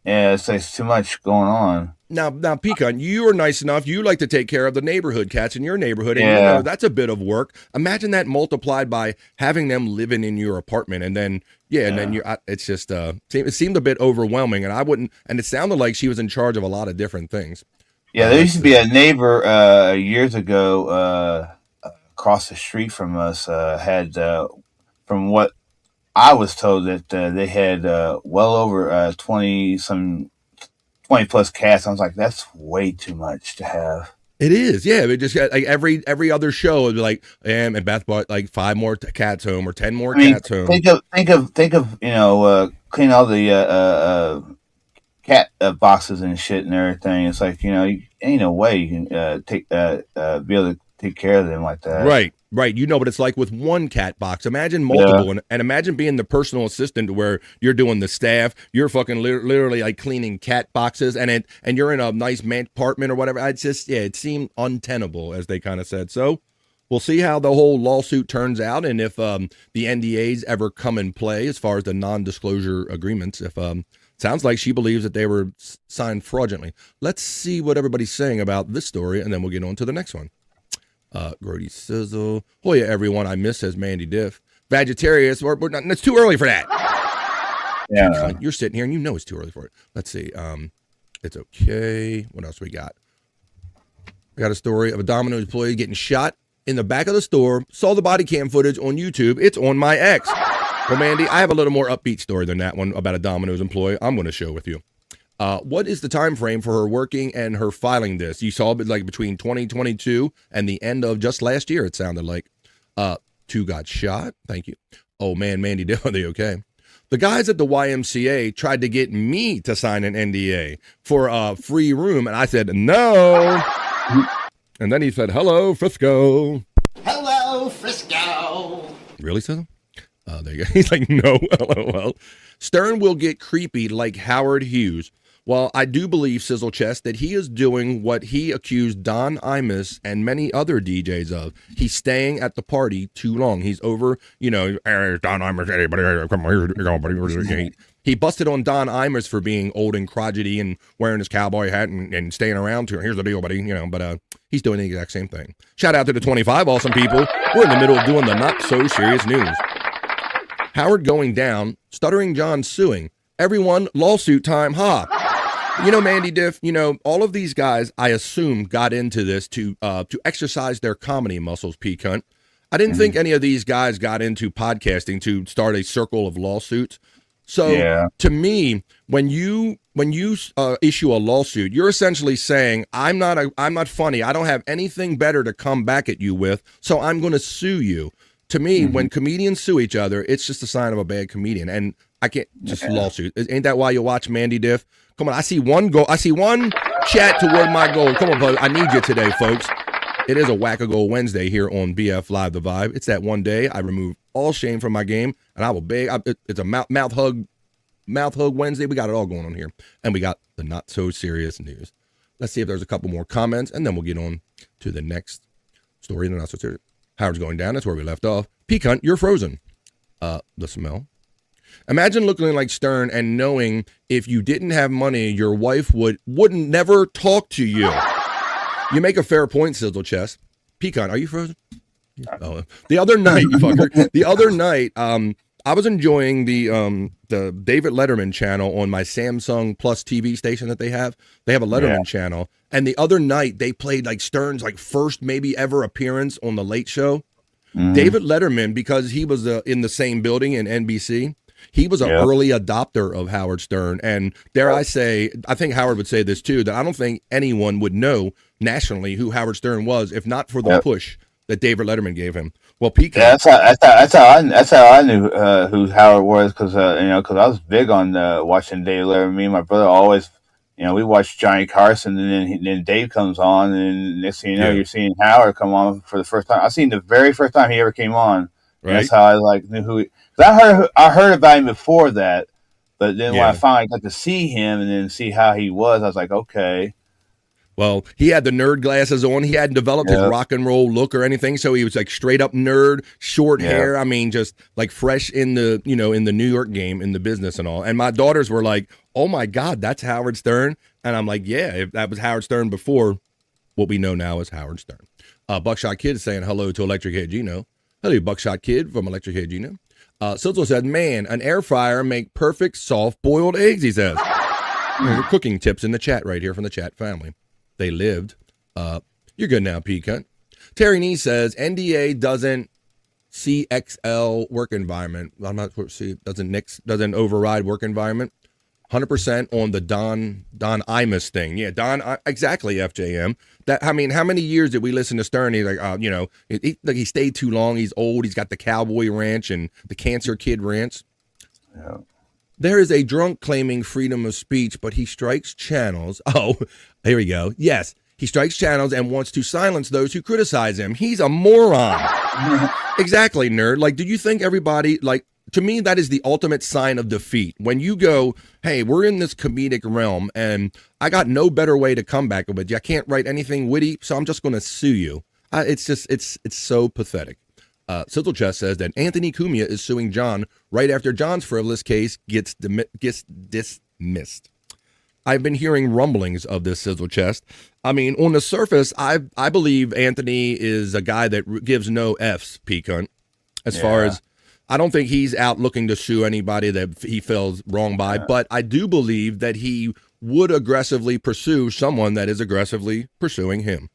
It's too much going on. Now, Pecan, you are nice enough. You like to take care of the neighborhood cats in your neighborhood, and that's a bit of work. Imagine that multiplied by having them living in your apartment, and then and then you. It's just it seemed a bit overwhelming, and I wouldn't. And it sounded like she was in charge of a lot of different things. Yeah, there used to be a neighbor years ago across the street from us had, from what I was told, that they had well over 20 plus cats. I was like, that's way too much to have. It is, yeah. It just like every other show would be like, and Beth brought like 5 more cats home or 10 more cats home. Think of clean all the cat boxes and shit and everything. It's like ain't no way you can be able to take care of them like that. Right. But it's like with one cat box. Imagine multiple, and imagine being the personal assistant where you're doing the staff. You're fucking literally like cleaning cat boxes, and you're in a nice apartment or whatever. It seemed untenable, as they kind of said. So we'll see how the whole lawsuit turns out, and if the NDAs ever come in play as far as the non-disclosure agreements. If sounds like she believes that they were signed fraudulently. Let's see what everybody's saying about this story, and then we'll get on to the next one. Grody Sizzle. Oh yeah, everyone I miss, says Mandy Diff. Vegetarians, it's too early for that. Yeah. You're sitting here and you know it's too early for it. Let's see. It's okay. What else we got? I got a story of a Domino's employee getting shot in the back of the store. Saw the body cam footage on YouTube. It's on my X. Well, Mandy, I have a little more upbeat story than that one about a Domino's employee I'm going to share with you. What is the time frame for her working and her filing this? You saw it like between 2022 and the end of just last year, it sounded like. 2 got shot. Thank you. Oh, man, Mandy, are they okay? The guys at the YMCA tried to get me to sign an NDA for a free room, and I said, no. And then he said, hello, Frisco. Hello, Frisco. Really, Sizzle? There you go. He's like, no, LOL. Stern will get creepy like Howard Hughes. Well, I do believe, Sizzle Chest, that he is doing what he accused Don Imus and many other DJs of. He's staying at the party too long. He's over, hey, Don Imus, anybody, come on, here you go, buddy. He busted on Don Imus for being old and crotchety and wearing his cowboy hat and staying around too. Here's the deal, buddy, but he's doing the exact same thing. Shout out to the 25 awesome people. We're in the middle of doing the not so serious news. Howard going down, Stuttering John suing. Everyone, lawsuit time, ha. Mandy Diff, all of these guys, I assume, got into this to exercise their comedy muscles, P-Cunt. I didn't think any of these guys got into podcasting to start a circle of lawsuits. So to me, when you issue a lawsuit, you're essentially saying, I'm not funny. I don't have anything better to come back at you with, so I'm going to sue you. To me, when comedians sue each other, it's just a sign of a bad comedian. And I can't just lawsuit. Ain't that why you watch Mandy Diff? Come on, I see one goal. I see one chat toward my goal. Come on, bud. I need you today, folks. It is a Whack-A-Goal Wednesday here on BF Live The Vibe. It's that one day I remove all shame from my game, and I will beg. It's a mouth hug Wednesday. We got it all going on here, and we got the not so serious news. Let's see if there's a couple more comments, and then we'll get on to the next story. The not so serious. Howard's going down. That's where we left off. P-Cunt, you're frozen. The smell. Imagine looking like Stern and knowing if you didn't have money, your wife wouldn't never talk to you. You make a fair point, Sizzle Chest. Pecan, are you frozen? Oh, the other night, you fucker. The other night, I was enjoying the David Letterman channel on my Samsung Plus TV station that they have. They have a Letterman channel, and the other night they played like Stern's like first maybe ever appearance on the Late Show. David Letterman, because he was in the same building in NBC. He was an early adopter of Howard Stern. And dare I say, I think Howard would say this too, that I don't think anyone would know nationally who Howard Stern was if not for the push that David Letterman gave him. Well, Pecan. Yeah, that's how I knew who Howard was, because because I was big on watching David Letterman. Me and my brother always, we watched Johnny Carson, and then Dave comes on, and next thing you know, you're seeing Howard come on for the first time. I seen the very first time he ever came on. Right. That's how I knew who. I heard about him before that, But then when I finally got to see him and then see how he was, I was like, okay. Well, he had the nerd glasses on. He hadn't developed his rock and roll look or anything, so he was like straight up nerd, short hair. I mean, just like fresh in the in the New York game, in the business and all. And my daughters were like, "Oh my God, that's Howard Stern!" And I'm like, "Yeah, if that was Howard Stern before what we know now as Howard Stern." Buckshot Kid is saying hello to Electric Head Gino. Hello, Buckshot Kid from Electric Head Gino. Sizzle said, "Man, an air fryer make perfect soft boiled eggs." He says. Cooking tips in the chat right here from the chat family. They lived. You're good now, P-Cunt. Terry Nee says NDA doesn't CXL work environment. I'm not see doesn't override work environment. 100% on the Don Imus thing. Yeah, Don exactly. FJM. That I mean, how many years did we listen to Stern? He's like, he stayed too long. He's old. He's got the Cowboy Ranch and the Cancer Kid Ranch. Yeah. There is a drunk claiming freedom of speech, but he strikes channels. Oh, here we go. Yes, he strikes channels and wants to silence those who criticize him. He's a moron. Exactly, nerd. Like, do you think everybody, like, to me, that is the ultimate sign of defeat. When you go, hey, we're in this comedic realm, and I got no better way to come back with you. I can't write anything witty, so I'm just going to sue you. It's so pathetic. Sizzle Chest says that Anthony Cumia is suing John right after John's frivolous case gets dismissed. I've been hearing rumblings of this, Sizzle Chest. I mean, on the surface, I believe Anthony is a guy that gives no F's, P-Cunt. As far as, I don't think he's out looking to sue anybody that he feels wrong by, but I do believe that he would aggressively pursue someone that is aggressively pursuing him.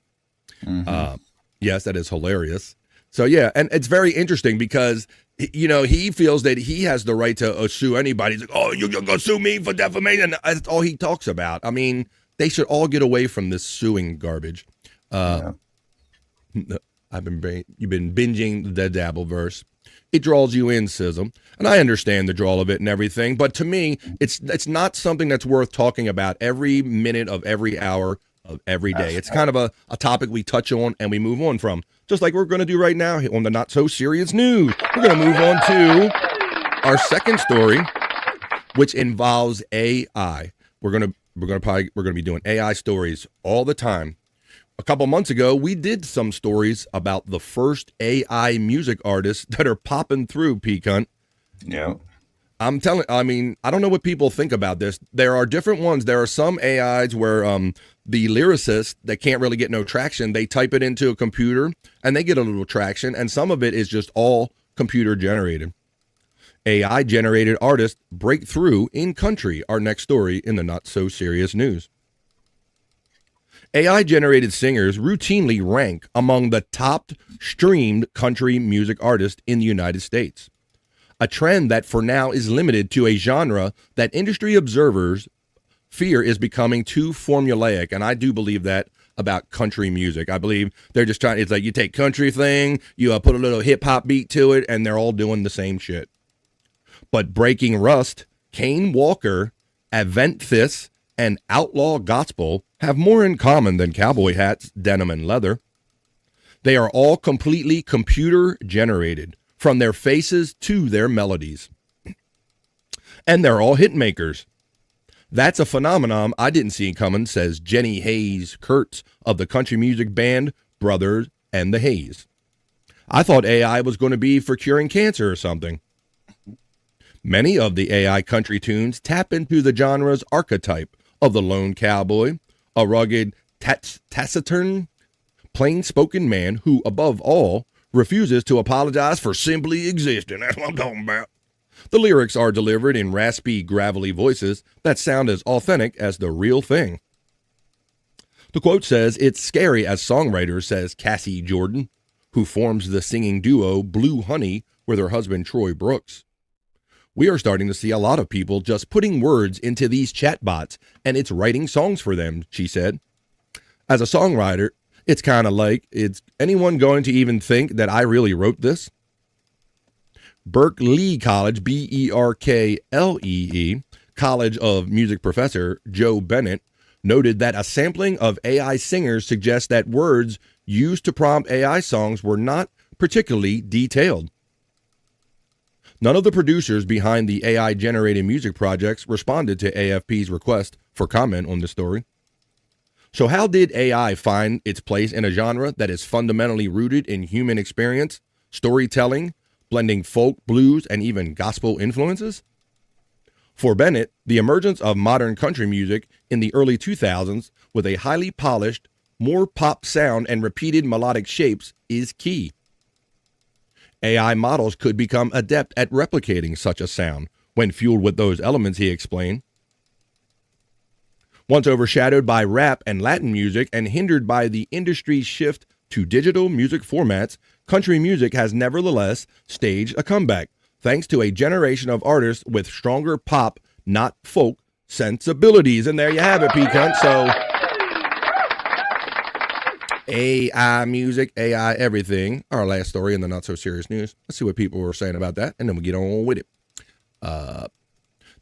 Yes, that is hilarious. So, yeah, and it's very interesting because, he feels that he has the right to sue anybody. He's like, oh, you're going to sue me for defamation. That's all he talks about. I mean, they should all get away from this suing garbage. You've been binging the Dabbleverse. It draws you in, Sizzle. And I understand the draw of it and everything. But to me, it's not something that's worth talking about every minute of every hour of every day. It's kind of a topic we touch on and we move on from. Just like we're going to do right now on the Not So Serious News. We're going to move on to our second story, which involves AI. We're going to be doing AI stories all the time. A couple months ago, we did some stories about the first AI music artists that are popping through, P-Cunt. Yeah. I don't know what people think about this. There are different ones. There are some AIs where the lyricist that can't really get no traction, they type it into a computer and they get a little traction. And some of it is just all computer generated. AI generated artists break through in country. Our next story in the Not So Serious News. AI generated singers routinely rank among the top streamed country music artists in the United States. A trend that for now is limited to a genre that industry observers fear is becoming too formulaic. And I do believe that about country music. I believe they're just it's like you take country thing, you put a little hip hop beat to it, and they're all doing the same shit. But Breaking Rust, Kane Walker, Adventhis, and Outlaw Gospel have more in common than cowboy hats, denim, and leather. They are all completely computer generated, from their faces to their melodies. And they're all hit makers. That's a phenomenon I didn't see coming, says Jenny Hayes Kurtz of the country music band Brothers and the Hayes. I thought AI was going to be for curing cancer or something. Many of the AI country tunes tap into the genre's archetype of the lone cowboy, a rugged, taciturn, plain-spoken man who, above all, refuses to apologize for simply existing. That's what I'm talking about. The lyrics are delivered in raspy, gravelly voices that sound as authentic as the real thing. The quote says, "It's scary as songwriter," says Cassie Jordan, who forms the singing duo Blue Honey with her husband Troy Brooks. "We are starting to see a lot of people just putting words into these chatbots, and it's writing songs for them," she said. "As a songwriter, it's kind of like, is anyone going to even think that I really wrote this?" Berkeley College, Berklee, College of Music professor Joe Bennett noted that a sampling of AI singers suggests that words used to prompt AI songs were not particularly detailed. None of the producers behind the AI-generated music projects responded to AFP's request for comment on the story. So how did AI find its place in a genre that is fundamentally rooted in human experience, storytelling, blending folk, blues, and even gospel influences? For Bennett, the emergence of modern country music in the early 2000s with a highly polished, more pop sound and repeated melodic shapes is key. AI models could become adept at replicating such a sound when fueled with those elements, he explained. Once overshadowed by rap and Latin music and hindered by the industry's shift to digital music formats, country music has nevertheless staged a comeback, thanks to a generation of artists with stronger pop, not folk, sensibilities. And there you have it, P-Cunt. So, AI music, AI everything. Our last story in the not-so-serious news. Let's see what people were saying about that, and then we'll get on with it.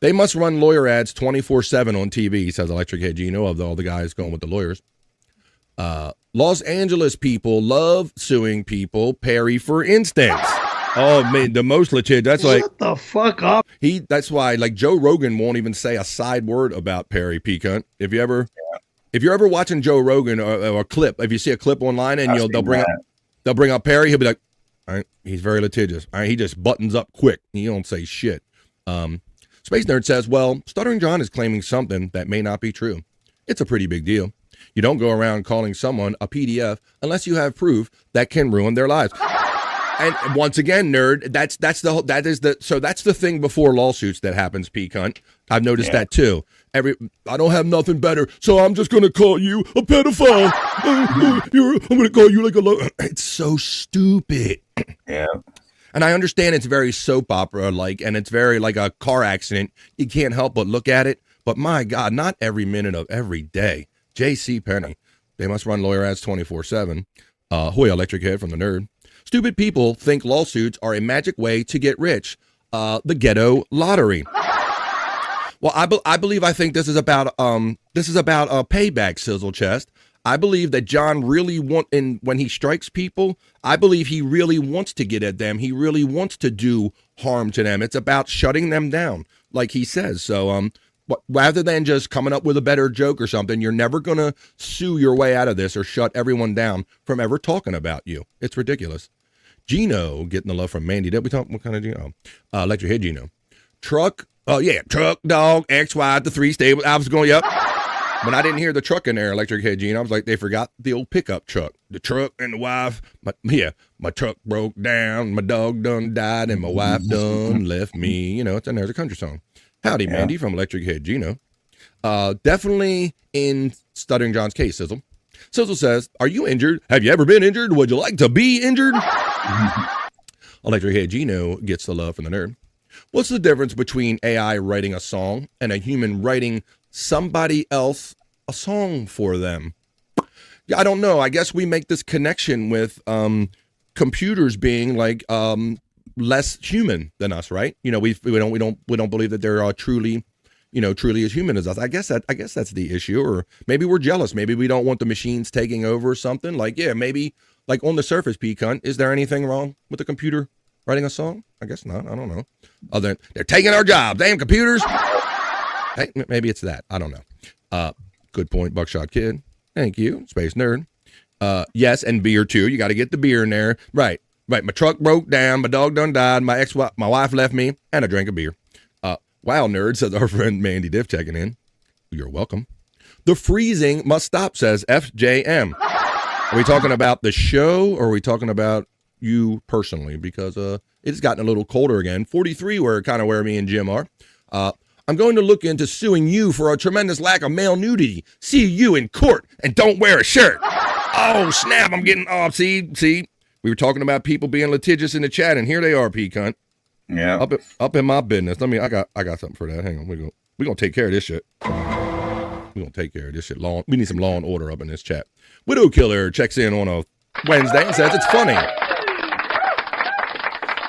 They must run lawyer ads 24/7 on TV, says Electric Head Gino, of all the guys going with the lawyers. Los Angeles people love suing people. Perry, for instance. Oh, man, the most legit. That's like, shut the fuck up. That's why, like, Joe Rogan won't even say a side word about Perry, P-Cunt. If you're ever watching Joe Rogan or a clip, if you see a clip online and they'll bring up Perry, he'll be like, all right, he's very litigious. All right, he just buttons up quick. He don't say shit. Space Nerd says, well, Stuttering John is claiming something that may not be true. It's a pretty big deal. You don't go around calling someone a PDF unless you have proof that can ruin their lives. And once again, nerd, that's the thing before lawsuits that happens, P-Cunt. I've noticed that too. I don't have nothing better, so I'm just going to call you a pedophile. I'm going to call you like it's so stupid. Yeah. And I understand it's very soap opera-like, and it's very like a car accident. You can't help but look at it. But my God, not every minute of every day. J.C. Penney. They must run lawyer ads 24/7. Hoy Electric Head from the Nerd. Stupid people think lawsuits are a magic way to get rich. The ghetto lottery. Well, I think this is about a payback, Sizzle Chest. I believe that John really when he strikes people, I believe he really wants to get at them. He really wants to do harm to them. It's about shutting them down, like he says. So, rather than just coming up with a better joke or something, you're never going to sue your way out of this or shut everyone down from ever talking about you. It's ridiculous. Gino, getting the love from Mandy. Did we talk? What kind of Gino? Electric Head Gino. Truck, dog, XY, the 3 stable. I was going, yep. When I didn't hear the truck in there, Electric Head Gene, I was like, they forgot the old pickup truck. The truck and the wife. My truck broke down, my dog done died, and my wife done left me. It's and there's a country song. Howdy, Mandy from Electric Head Gino. Definitely in Stuttering John's case, Sizzle. Sizzle says, are you injured? Have you ever been injured? Would you like to be injured? Electric Head Gino gets the love from the nerd. What's the difference between AI writing a song and a human writing somebody else a song for them? Yeah, I don't know. I guess we make this connection with computers being like less human than us, right? We don't believe that they're truly as human as us. I guess that's the issue. Or maybe we're jealous. Maybe we don't want the machines taking over or something. Like, yeah, maybe like on the surface, P-Cunt, is there anything wrong with the computer writing a song? I guess not. I don't know. Other than they're taking our jobs. Damn computers. Hey, maybe it's that. I don't know. Good point, Buckshot Kid. Thank you, Space Nerd. Yes, and beer too. You got to get the beer in there. Right. My truck broke down. My dog done died. My wife left me, and I drank a beer. Wow, nerd, says our friend Mandy Diff checking in. You're welcome. The freezing must stop, says FJM. Are we talking about the show, or are we talking about you personally? Because it's gotten a little colder again. 43, where me and Jim are. I'm going to look into suing you for a tremendous lack of male nudity. See you in court, and don't wear a shirt. Oh, snap, I'm getting off. See, we were talking about people being litigious in the chat, and here they are, P-Cunt. Yeah. Up in my business. I got something for that. Hang on, we're gonna take care of this shit. We're gonna take care of this shit. We need some law and order up in this chat. Widow Killer checks in on a Wednesday and says it's funny.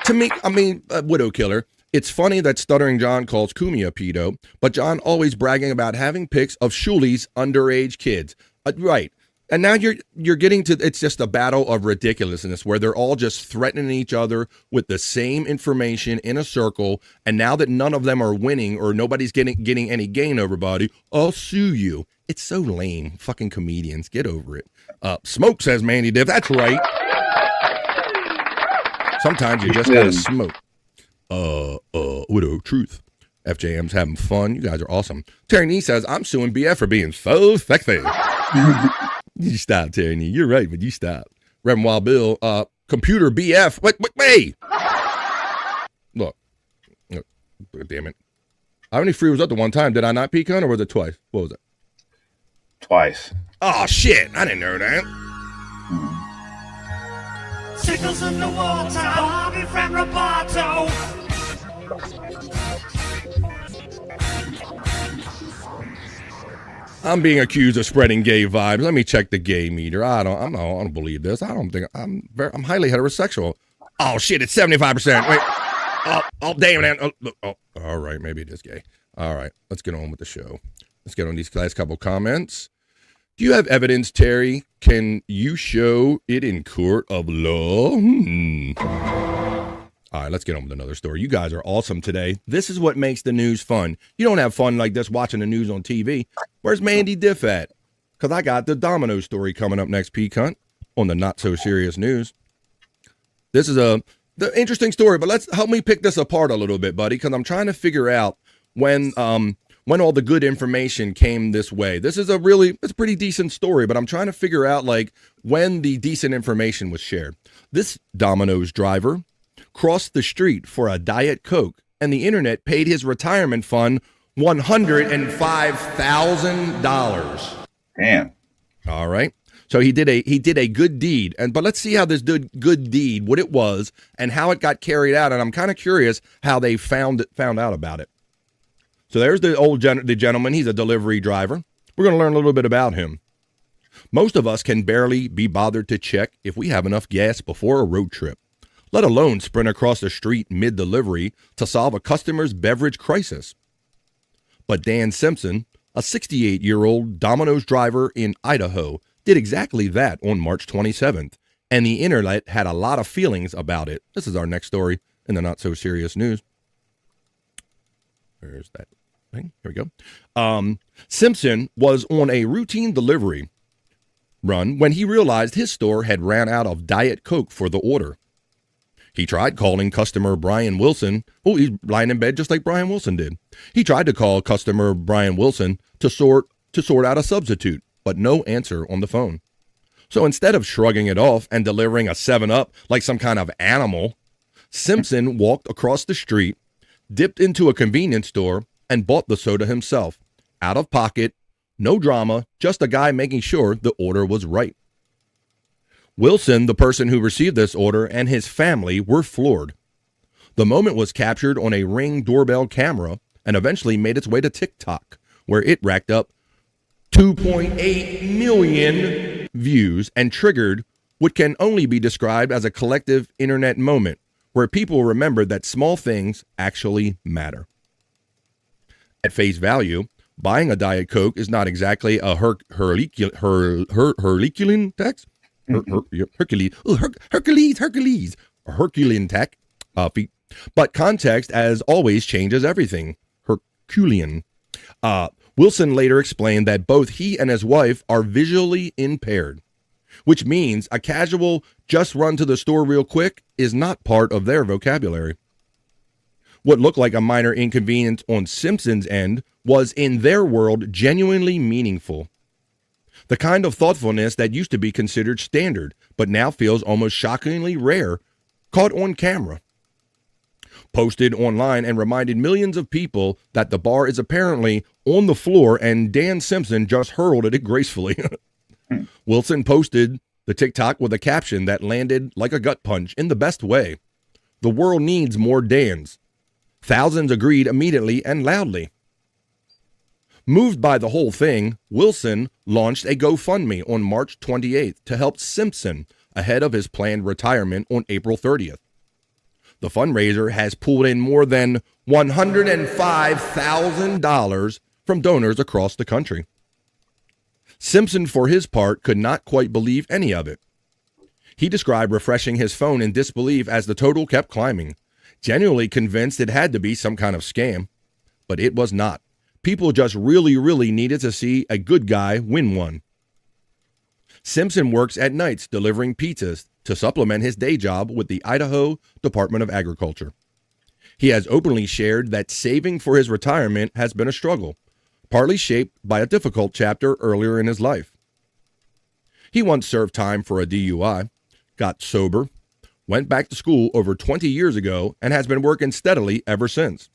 To me, Widow Killer, it's funny that Stuttering John calls Kumi a pedo, but John always bragging about having pics of Shuli's underage kids. Right. And now you're getting to, it's just a battle of ridiculousness where they're all just threatening each other with the same information in a circle. And now that none of them are winning or nobody's getting any gain over body, I'll sue you. It's so lame. Fucking comedians. Get over it. Smoke, says Mandy Diff. That's right. Sometimes you just gotta smoke. Widow Truth. FJM's having fun. You guys are awesome. Terry Nee says, I'm suing BF for being so sexy. You stop, Terry Nee. You're right, but you stop. Reverend Wild Bill, computer BF. Wait. Look. Damn it. How many free was up the one time? Did I not peek on, or was it twice? What was it? Twice. Oh, shit. I didn't know that. Signals in the water, Bobby from Roboto. I'm being accused of spreading gay vibes. Let me check the gay meter. I don't believe this. I don't think I'm highly heterosexual. Oh shit, it's 75%. Wait. Oh damn it. Oh, all right, maybe it is gay. All right, let's get on with the show. Let's get on these last couple comments. Do you have evidence, Terry? Can you show it in court of law? All right, let's get on with another story. You guys are awesome today. This is what makes the news fun. You don't have fun like this watching the news on TV. Where's Mandy Diff at? Because I got the domino story coming up next, P. Cunt, on the Not So Serious News. This is the interesting story, but let's help me pick this apart a little bit, buddy, because I'm trying to figure out when all the good information came this way. This is it's a pretty decent story, but I'm trying to figure out like when the decent information was shared. This Domino's driver crossed the street for a Diet Coke, and the internet paid his retirement fund $105,000. Damn. All right. So he did a good deed, but let's see how this good deed, what it was, and how it got carried out. And I'm kind of curious how they found out about it. So there's the gentleman. He's a delivery driver. We're going to learn a little bit about him. Most of us can barely be bothered to check if we have enough gas before a road trip, let alone sprint across the street mid-delivery to solve a customer's beverage crisis. But Dan Simpson, a 68-year-old Domino's driver in Idaho, did exactly that on March 27th, and the internet had a lot of feelings about it. This is our next story in the Not So Serious News. Where's that thing? Here we go. Simpson was on a routine delivery run when he realized his store had ran out of Diet Coke for the order. He tried calling customer Brian Wilson. Oh, he's lying in bed just like Brian Wilson did. He tried to call customer Brian Wilson to sort out a substitute, but no answer on the phone. So instead of shrugging it off and delivering a 7-Up like some kind of animal, Simpson walked across the street, dipped into a convenience store, and bought the soda himself. Out of pocket, no drama, just a guy making sure the order was right. Wilson, the person who received this order, and his family were floored. The moment was captured on a Ring doorbell camera and eventually made its way to TikTok, where it racked up 2.8 million views and triggered what can only be described as a collective internet moment where people remembered that small things actually matter. At face value, buying a Diet Coke is not exactly a Herculean task. Herculean tech feat. But context, as always, changes everything. Herculean. Wilson later explained that both he and his wife are visually impaired, which means a casual just run to the store real quick is not part of their vocabulary. What looked like a minor inconvenience on Simpson's end was, in their world, genuinely meaningful. The kind of thoughtfulness that used to be considered standard, but now feels almost shockingly rare, caught on camera. Posted online and reminded millions of people that the bar is apparently on the floor and Dan Simpson just hurled at it gracefully. Wilson posted the TikTok with a caption that landed like a gut punch in the best way. The world needs more Dans. Thousands agreed immediately and loudly. Moved by the whole thing, Wilson launched a GoFundMe on March 28th to help Simpson ahead of his planned retirement on April 30th. The fundraiser has pulled in more than $105,000 from donors across the country. Simpson, for his part, could not quite believe any of it. He described refreshing his phone in disbelief as the total kept climbing, genuinely convinced it had to be some kind of scam. But it was not. People just really, really needed to see a good guy win one. Simpson works at nights delivering pizzas to supplement his day job with the Idaho Department of Agriculture. He has openly shared that saving for his retirement has been a struggle, partly shaped by a difficult chapter earlier in his life. He once served time for a DUI, got sober, went back to school over 20 years ago, and has been working steadily ever since.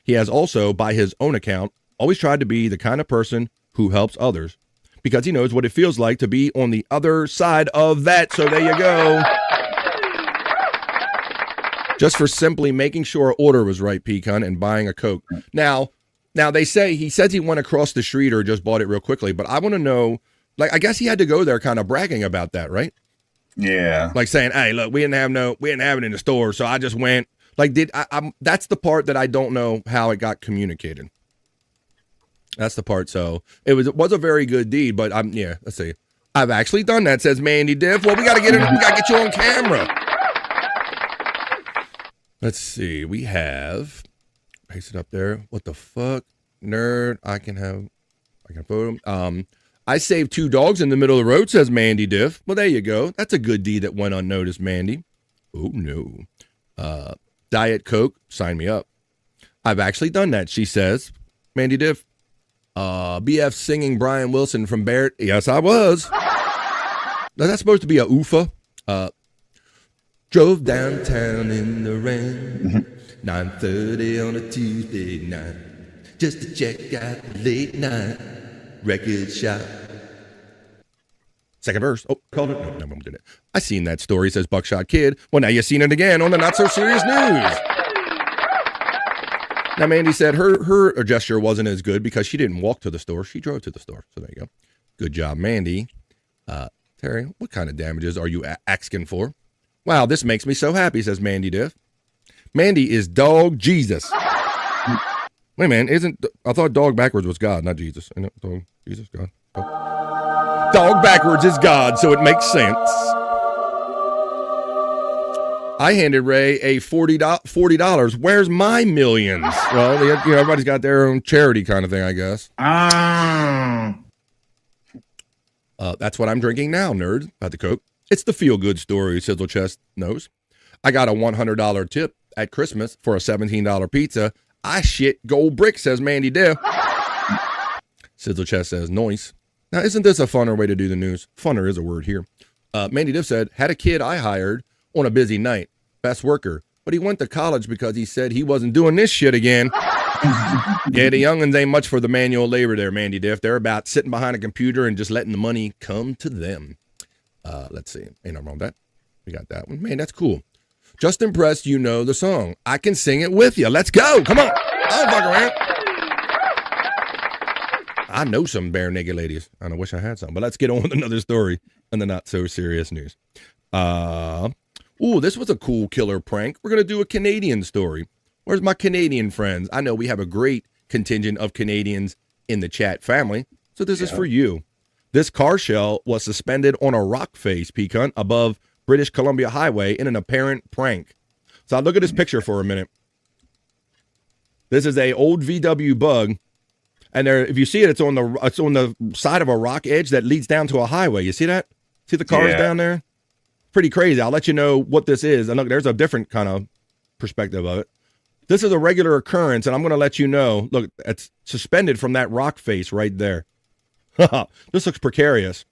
He has also, by his own account, always tried to be the kind of person who helps others because he knows what it feels like to be on the other side of that. So there you go. Just for simply making sure our order was right, Pecan, and buying a Coke. Now they say he says he went across the street or just bought it real quickly, but I want to know, like, I guess he had to go there kind of bragging about that, right? Yeah. Like saying, hey, look, we didn't have it in the store, so I just went. Like, that's the part that I don't know how it got communicated. That's the part. So it was a very good deed, but let's see. I've actually done that, says Mandy Diff. Well, we gotta get you on camera. Let's see. We have paste it up there. What the fuck? Nerd. I can photo him. I saved 2 dogs in the middle of the road, says Mandy Diff. Well, there you go. That's a good deed that went unnoticed, Mandy. Oh no. Diet Coke, sign me up. I've actually done that, she says. Mandy Diff. BF singing Brian Wilson from Barrett. Yes, I was. That's supposed to be a oofa. Drove downtown in the rain, 9:30 on a Tuesday night, just to check out the late night record shop. Second verse. Oh, called it. No, did it. I seen that story, says Buckshot Kid. Well, now you've seen it again on the Not So Serious News. Now, Mandy said her gesture wasn't as good because she didn't walk to the store. She drove to the store. So there you go. Good job, Mandy. Terry, what kind of damages are you asking for? Wow, this makes me so happy, says Mandy Diff. Mandy is dog Jesus. Wait, man, I thought dog backwards was God, not Jesus. I know, dog, Jesus, God. Dog backwards is God, so it makes sense. I handed Ray a $40. Where's my millions? Well, everybody's got their own charity kind of thing, I guess. That's what I'm drinking now, nerd. About the Coke. It's the feel-good story, Sizzle Chest knows. I got a $100 tip at Christmas for a $17 pizza. I shit gold brick, says Mandy Diff. Sizzle Chest says, noise. Now, isn't this a funner way to do the news? Funner is a word here. Mandy Diff said, had a kid I hired on a busy night. Best worker. But he went to college because he said he wasn't doing this shit again. Yeah, the young'uns ain't much for the manual labor there, Mandy Diff. They're about sitting behind a computer and just letting the money come to them. Let's see. Ain't nothing wrong with that. We got that one. Man, that's cool. Just impressed you know the song. I can sing it with you. Let's go. Come on. I don't fuck around. I know some bare naked ladies. I wish I had some. But let's get on with another story on the Not So Serious News. This was a cool killer prank. We're going to do a Canadian story. Where's my Canadian friends? I know we have a great contingent of Canadians in the chat family. So this is for you. This car shell was suspended on a rock face, Pecan, above British Columbia Highway in an apparent prank. So I'll look at this picture for a minute. This is a old VW Bug. And there, if you see it, it's on the side of a rock edge that leads down to a highway. You see that? See the cars down there? Pretty crazy. I'll let you know what this is. And look, there's a different kind of perspective of it. This is a regular occurrence, and I'm going to let you know. Look, it's suspended from that rock face right there. This looks precarious.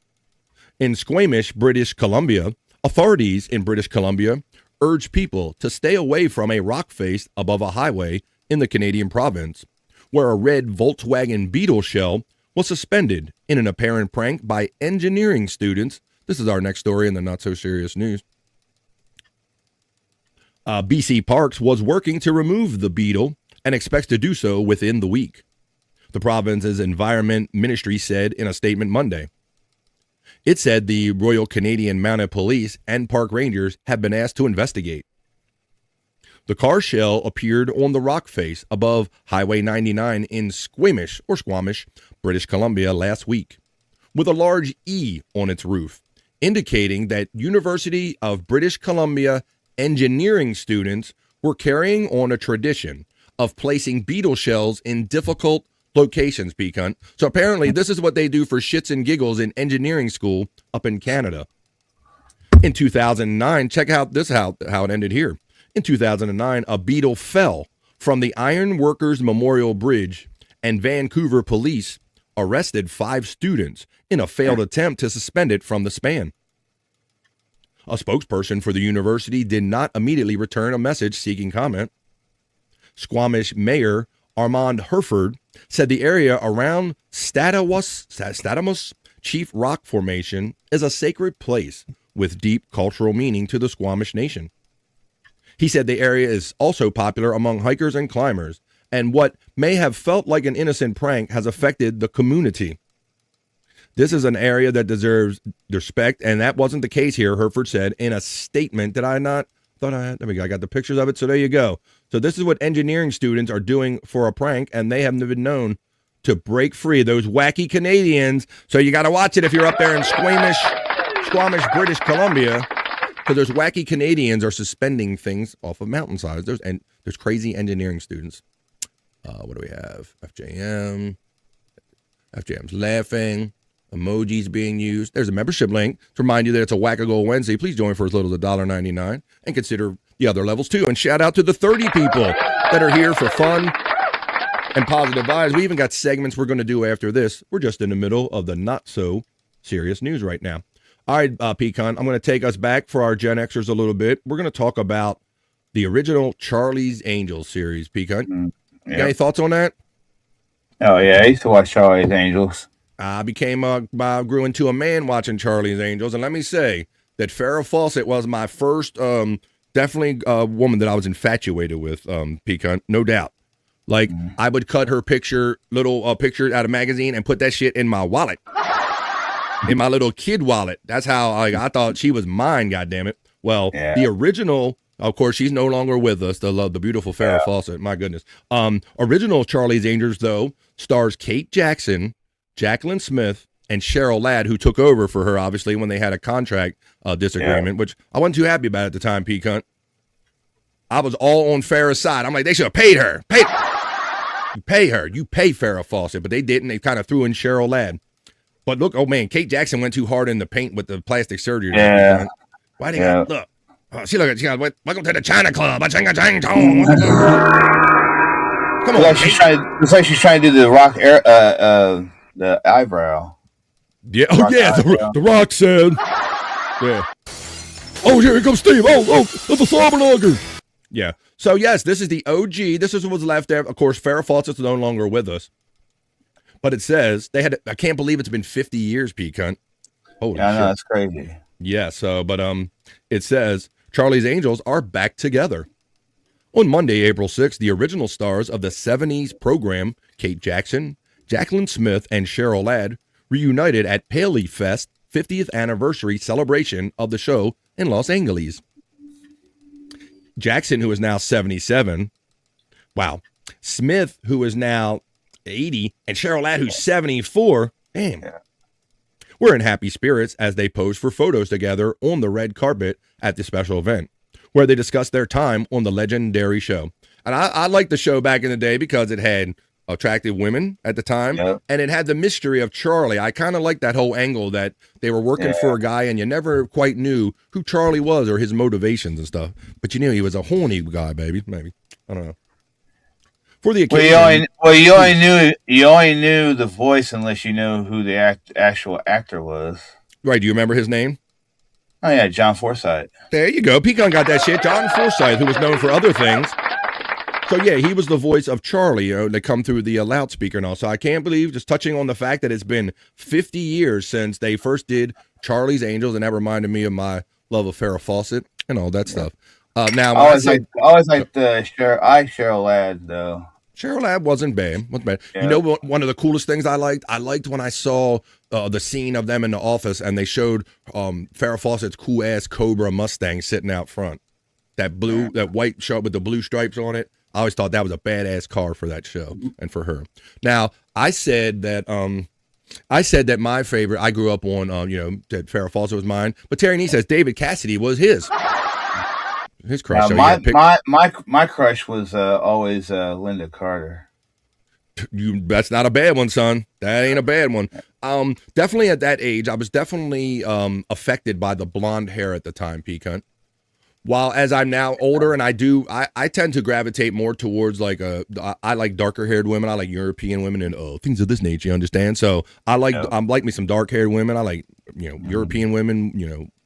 In Squamish, British Columbia, authorities in British Columbia urge people to stay away from a rock face above a highway in the Canadian province, where a red Volkswagen Beetle shell was suspended in an apparent prank by engineering students. This is our next story in the Not So Serious News. BC Parks was working to remove the Beetle and expects to do so within the week, the province's Environment Ministry said in a statement Monday. It said the Royal Canadian Mounted Police and park rangers have been asked to investigate. The car shell appeared on the rock face above Highway 99 in Squamish, British Columbia last week, with a large E on its roof, indicating that University of British Columbia engineering students were carrying on a tradition of placing beetle shells in difficult locations, Pecan. So apparently this is what they do for shits and giggles in engineering school up in Canada. In 2009, check out this how it ended here. In 2009, a beetle fell from the Iron Workers Memorial Bridge, and Vancouver police arrested 5 students in a failed attempt to suspend it from the span. A spokesperson for the university did not immediately return a message seeking comment. Squamish Mayor Armand Herford said the area around Stadamus Chief Rock Formation is a sacred place with deep cultural meaning to the Squamish Nation. He said the area is also popular among hikers and climbers, and what may have felt like an innocent prank has affected the community. This is an area that deserves respect, and that wasn't the case here, Herford said in a statement. Did I not? Thought I had. There we go. I got the pictures of it, so there you go. So this is what engineering students are doing for a prank, and they haven't been known to break free. Those wacky Canadians. So you got to watch it if you're up there in Squamish, British Columbia. Because those wacky Canadians are suspending things off of mountainsides. There's crazy engineering students. What do we have? FJM. FJM's laughing. Emojis being used. There's a membership link to remind you that it's a Wackago Wednesday. Please join for as little as $1.99 and consider the other levels too. And shout out to the 30 people that are here for fun and positive vibes. We even got segments we're going to do after this. We're just in the middle of the not so serious news right now. All right, Pecan, I'm going to take us back for our Gen Xers a little bit. We're going to talk about the original Charlie's Angels series, Pecan. Yep. Got any thoughts on that? Oh, yeah. I used to watch Charlie's Angels. I grew into a man watching Charlie's Angels. And let me say that Farrah Fawcett was my first, definitely woman that I was infatuated with, Pecan, no doubt. Like, I would cut her picture out of magazine and put that shit in my wallet. In my little kid wallet. That's how I thought she was mine, goddammit. Well, The original, of course, she's no longer with us, the beautiful Farrah Fawcett, my goodness. Original Charlie's Angels, though, stars Kate Jackson, Jacqueline Smith, and Cheryl Ladd, who took over for her, obviously, when they had a contract disagreement, which I wasn't too happy about at the time, P-Cunt. I was all on Farrah's side. I'm like, they should have paid her. You pay her. You pay Farrah Fawcett, but they didn't. They kind of threw in Cheryl Ladd. But look, oh man, Kate Jackson went too hard in the paint with the plastic surgery. Yeah. Why do you look? Oh, she got welcome to the China Club. Come on, looks like she's trying to do the rock the eyebrow. Yeah. Oh yeah, the Rock said. Yeah. Oh, here comes Steve. Oh, that's a Sabernager. Yeah. So yes, this is the OG. This is what was left there. Of course, Farrah Fawcett's no longer with us. But it says I can't believe it's been 50 years, P-Cunt. Holy shit. I know, that's crazy. Yeah, so, but it says Charlie's Angels are back together. On Monday, April 6th, the original stars of the 70s program, Kate Jackson, Jacqueline Smith, and Cheryl Ladd, reunited at Paley Fest 50th anniversary celebration of the show in Los Angeles. Jackson, who is now 77. Wow. Smith, who is now 80, and Cheryl Ladd, who's 74. Damn. Yeah. We're in happy spirits as they pose for photos together on the red carpet at the special event, where they discuss their time on the legendary show. And I liked the show back in the day because it had attractive women at the time, and it had the mystery of Charlie. I kind of liked that whole angle that they were working for a guy and you never quite knew who Charlie was or his motivations and stuff. But you knew he was a horny guy, maybe. I don't know. For the occasion, you only knew the voice unless you knew who the actual actor was. Right? Do you remember his name? Oh yeah, John Forsythe. There you go. Pecan got that shit. John Forsythe, who was known for other things. So yeah, he was the voice of Charlie. They come through the loudspeaker and all. So I can't believe, just touching on the fact that it's been 50 years since they first did Charlie's Angels, and that reminded me of my love of Farrah Fawcett and all that stuff. Now, I always liked Cheryl Ladd though. Cheryl Ladd wasn't bad. Yeah. You know, one of the coolest things I liked when I saw the scene of them in the office and they showed Farrah Fawcett's cool ass Cobra Mustang sitting out front. That white shirt with the blue stripes on it. I always thought that was a badass car for that show and for her. Now, I said that I said that my favorite, I grew up on, that Farrah Fawcett was mine. But Terry Nee says David Cassidy was his. His crush. My crush was always Linda Carter. That's not a bad one, son. That ain't a bad one. Definitely at that age, I was definitely affected by the blonde hair at the time, P-Cunt. While as I'm now older, and I tend to gravitate more towards I like darker haired women. I like European women and things of this nature. You understand? So I like me some dark haired women. I like European women,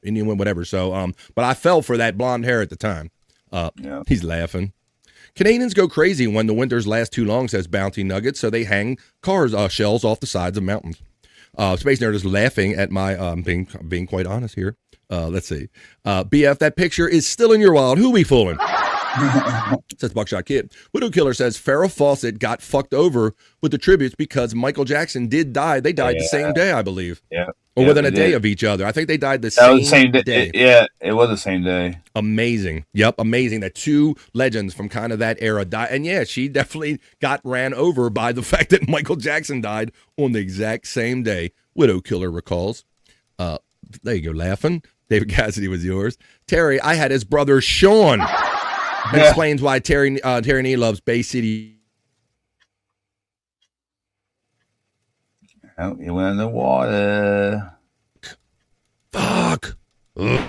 Indian women, whatever. So but I fell for that blonde hair at the time. He's laughing. Canadians go crazy when the winters last too long, says Bounty Nuggets. So they hang cars shells off the sides of mountains. Space Nerd is laughing at my being quite honest here. Let's see. BF, that picture is still in your wallet. Who we fooling? Says Buckshot Kid. Widow Killer says Farrah Fawcett got fucked over with the tributes because Michael Jackson did die. They died the same day, I believe. Yeah. Or within a day of each other. I think they died the same day. It was the same day. Amazing. Yep, amazing that two legends from kind of that era died. And yeah, she definitely got ran over by the fact that Michael Jackson died on the exact same day. Widow Killer recalls. There you go, laughing. David Cassidy was yours. Terry, I had his brother Sean. Explains why Terry Nee loves Bay City. Oh, you went in the water. Fuck. Signals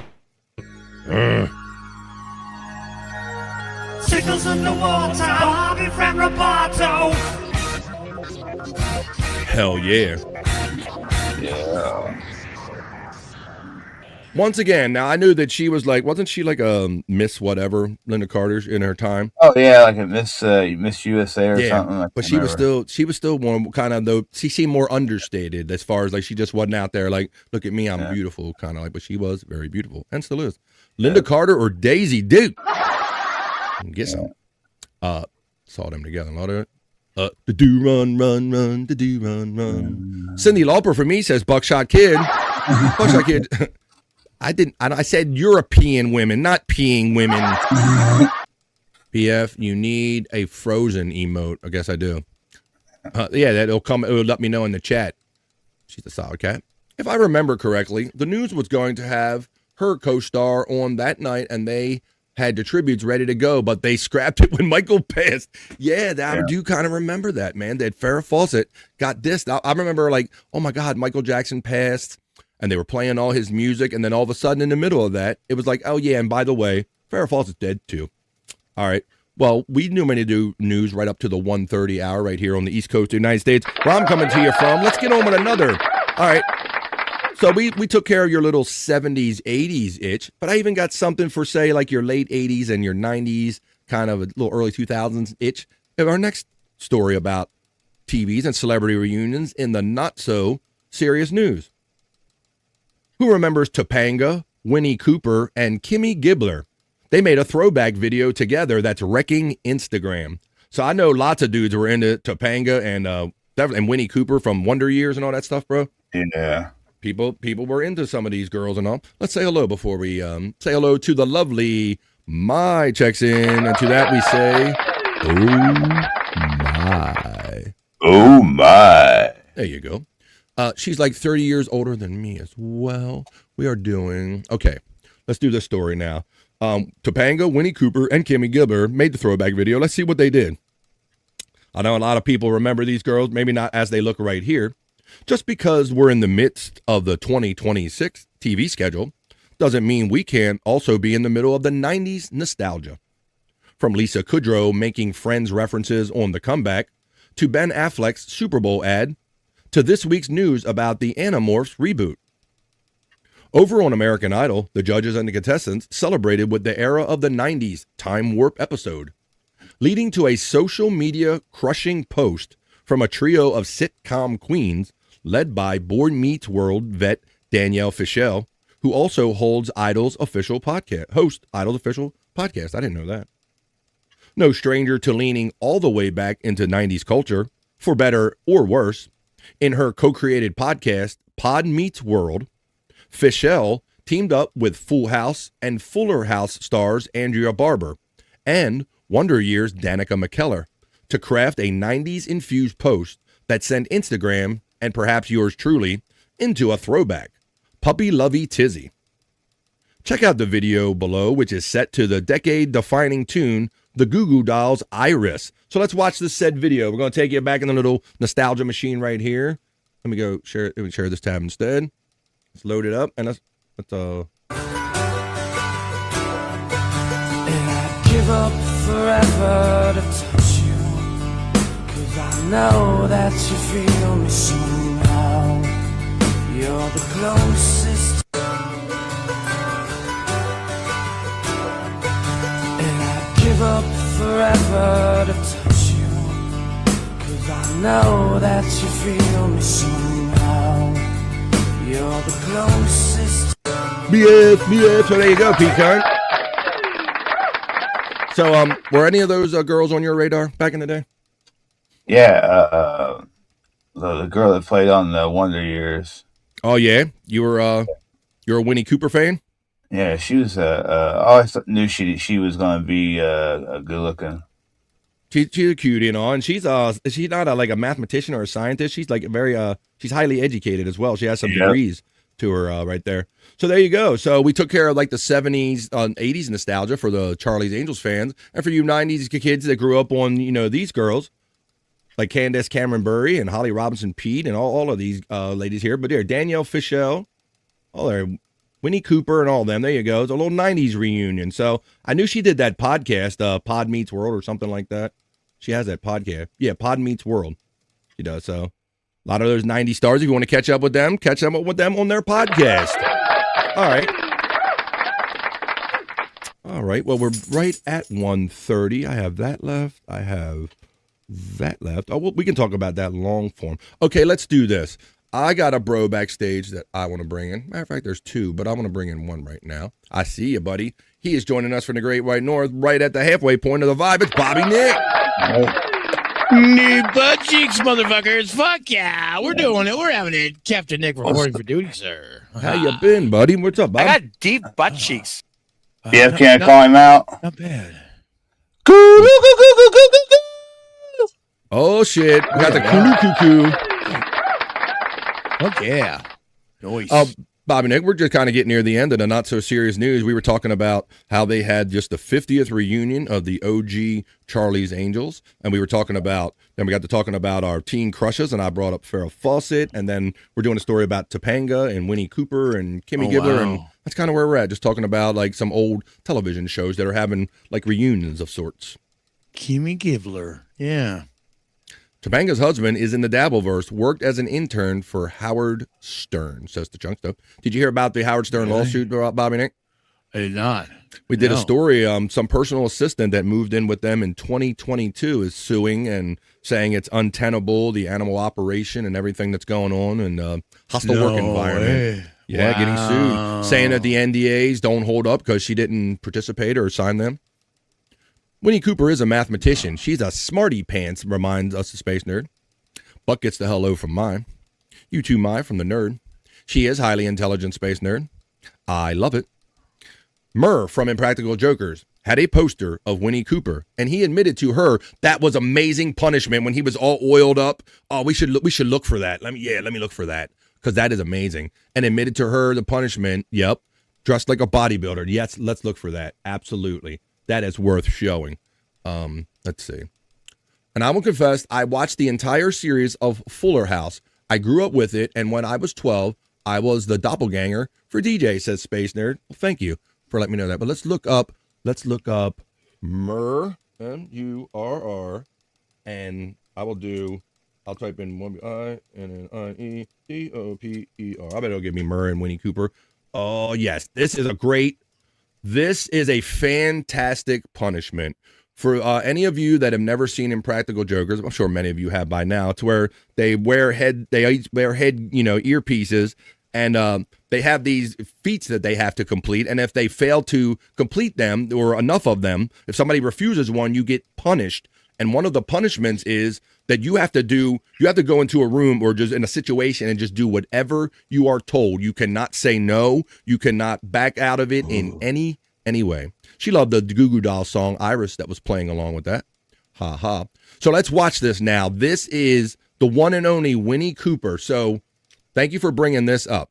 in the water, Bobby from Roboto. Hell yeah. Yeah. Once again, now I knew that she was wasn't she like a Miss whatever, Linda Carter's in her time? Oh yeah, like a Miss USA or something. But she was still more kind of though. She seemed more understated as far as she just wasn't out there like, look at me, I'm beautiful, kind of but she was very beautiful and still is. Linda Carter or Daisy Duke? Get some. Saw them together. A lot of it. The do run, the do run. Cindy Lauper for me, says Buckshot Kid. Buckshot Kid. I said European women, not peeing women. PF, you need a Frozen emote. I guess I do. It'll let me know in the chat. She's a solid cat. If I remember correctly, the news was going to have her co-star on that night, and they had the tributes ready to go, but they scrapped it when Michael passed. I do kind of remember that, man. That Farrah Fawcett got dissed. I remember oh my God, Michael Jackson passed. And they were playing all his music, and then all of a sudden in the middle of that, it was oh yeah, and by the way, Farrah Fawcett's dead too. All right. Well, we normally do news right up to the 1:30 hour right here on the East Coast of the United States, where I'm coming to you from. Let's get on with another. All right. So we took care of your little 70s, 80s itch, but I even got something for, say, your late 80s and your 90s, kind of a little early 2000s itch. Our next story about TVs and celebrity reunions in the not-so-serious news. Who remembers Topanga, Winnie Cooper, and Kimmy Gibbler? They made a throwback video together that's wrecking Instagram. So I know lots of dudes were into Topanga and Winnie Cooper from Wonder Years and all that stuff, bro. Yeah. People were into some of these girls and all. Let's say hello before we say hello to the lovely Mai checks in. And to that we say, oh my. Oh my. There you go. She's 30 years older than me as well. We are doing... Okay, let's do this story now. Topanga, Winnie Cooper, and Kimmy Gibbler made the throwback video. Let's see what they did. I know a lot of people remember these girls, maybe not as they look right here. Just because we're in the midst of the 2026 TV schedule doesn't mean we can't also be in the middle of the 90s nostalgia. From Lisa Kudrow making Friends references on The Comeback, to Ben Affleck's Super Bowl ad, to this week's news about the Animorphs reboot. Over on American Idol, the judges and the contestants celebrated with the era of the 90s Time Warp episode, leading to a social media crushing post from a trio of sitcom queens led by Boy Meets World vet Danielle Fishel, who also holds Idol's official podcast. I didn't know that. No stranger to leaning all the way back into 90s culture, for better or worse. In her co-created podcast, Pod Meets World, Fishel teamed up with Full House and Fuller House stars Andrea Barber and Wonder Years' Danica McKellar to craft a 90s-infused post that sent Instagram and perhaps yours truly, into a throwback. Puppy Lovey Tizzy. Check out the video below, which is set to the decade-defining tune, the Goo Goo Dolls' Iris. So let's watch this said video. We're going to take you back in the little nostalgia machine right here. Let me go share this tab instead. Let's load it up, and let's And I'd give up forever to touch you, 'cause I know that you feel me somehow. You're the closest. And I'd give up forever to touch you, 'cause I know that you feel me somehow. You're the closest. BF. So there you go, Pecan. So, were any of those girls on your radar back in the day? Yeah, the girl that played on the Wonder Years. Oh yeah, you're a Winnie Cooper fan? Yeah, she was. I always knew she was going to be good looking. She's a cutie and all, and she's not like a mathematician or a scientist. She's like she's highly educated as well. She has some degrees to her right there. So there you go. So we took care of like the 70s, 80s nostalgia for the Charlie's Angels fans, and for you 90s kids that grew up on these girls like Candace Cameron Bure and Holly Robinson Pete and all of these ladies here. But there, Danielle Fishel, all there, Winnie Cooper and all of them. There you go. It's a little 90s reunion. So I knew she did that podcast, Pod Meets World or something like that. She has that podcast. Yeah, Pod Meets World. She does. So a lot of those 90s stars, if you want to catch up with them on their podcast. All right. All right. Well, we're right at 1:30. I have that left. I have that left. Oh, well, we can talk about that long form. Okay, let's do this. I got a bro backstage that I want to bring in. Matter of fact, there's two, but I want to bring in one right now. I see you, buddy. He is joining us from the Great White North, right at the halfway point of the vibe. It's Bobby Nick. New butt cheeks, motherfuckers. Fuck yeah. We're doing it. We're having it. Captain Nick reporting for duty, sir. How you been, buddy? What's up, Bob? I got deep butt cheeks. BF can't call him out. Not bad. Oh, shit. We got the cuckoo. Fuck yeah. Noise. Bobby Nick, we're just kind of getting near the end of the not so serious news. We were talking about how they had just the 50th reunion of the OG Charlie's Angels. And we got to talking about our teen crushes, and I brought up Farrah Fawcett, and then we're doing a story about Topanga and Winnie Cooper and Kimmy Gibbler. Wow. And that's kind of where we're at. Just talking about like some old television shows that are having like reunions of sorts. Kimmy Gibbler. Yeah. Topanga's husband is in the Dabbleverse, worked as an intern for Howard Stern, says the Chunk Stuff. Did you hear about the Howard Stern lawsuit, Bobby Nick? I did not. We did a story. Some personal assistant that moved in with them in 2022 is suing and saying it's untenable, the animal operation and everything that's going on, and hostile work environment. Yeah, wow. Getting sued, saying that the NDAs don't hold up because she didn't participate or sign them. Winnie Cooper is a mathematician. She's a smarty pants, reminds us the Space Nerd. Buck gets the hello from Mai. You too, Mai, from the Nerd. She is highly intelligent Space Nerd. I love it. Murr from Impractical Jokers had a poster of Winnie Cooper, and he admitted to her that was amazing punishment when he was all oiled up. Oh, we should look for that. Let me look for that, because that is amazing. And admitted to her the punishment. Yep, dressed like a bodybuilder. Yes, let's look for that. Absolutely. That is worth showing. Let's see. And I will confess, I watched the entire series of Fuller House. I grew up with it, and when I was 12, I was the doppelganger for DJ, says Space Nerd. Well, thank you for letting me know that. But let's look up Murr, M-U-R-R, and I'll type in one I-N-N-I-E-D-O-P-E-R. I bet it'll give me Murr and Winnie Cooper. Oh, yes. This is a fantastic punishment for any of you that have never seen Impractical Jokers. I'm sure many of you have by now, to where they each wear head, earpieces, and they have these feats that they have to complete. And if they fail to complete them, or enough of them, if somebody refuses one, you get punished. And one of the punishments is that you have to go into a room or just in a situation and just do whatever you are told. You cannot say no. You cannot back out of it in any way. She loved the Goo Goo Doll song Iris that was playing along with that. Ha ha. So let's watch this now. This is the one and only Winnie Cooper. So thank you for bringing this up.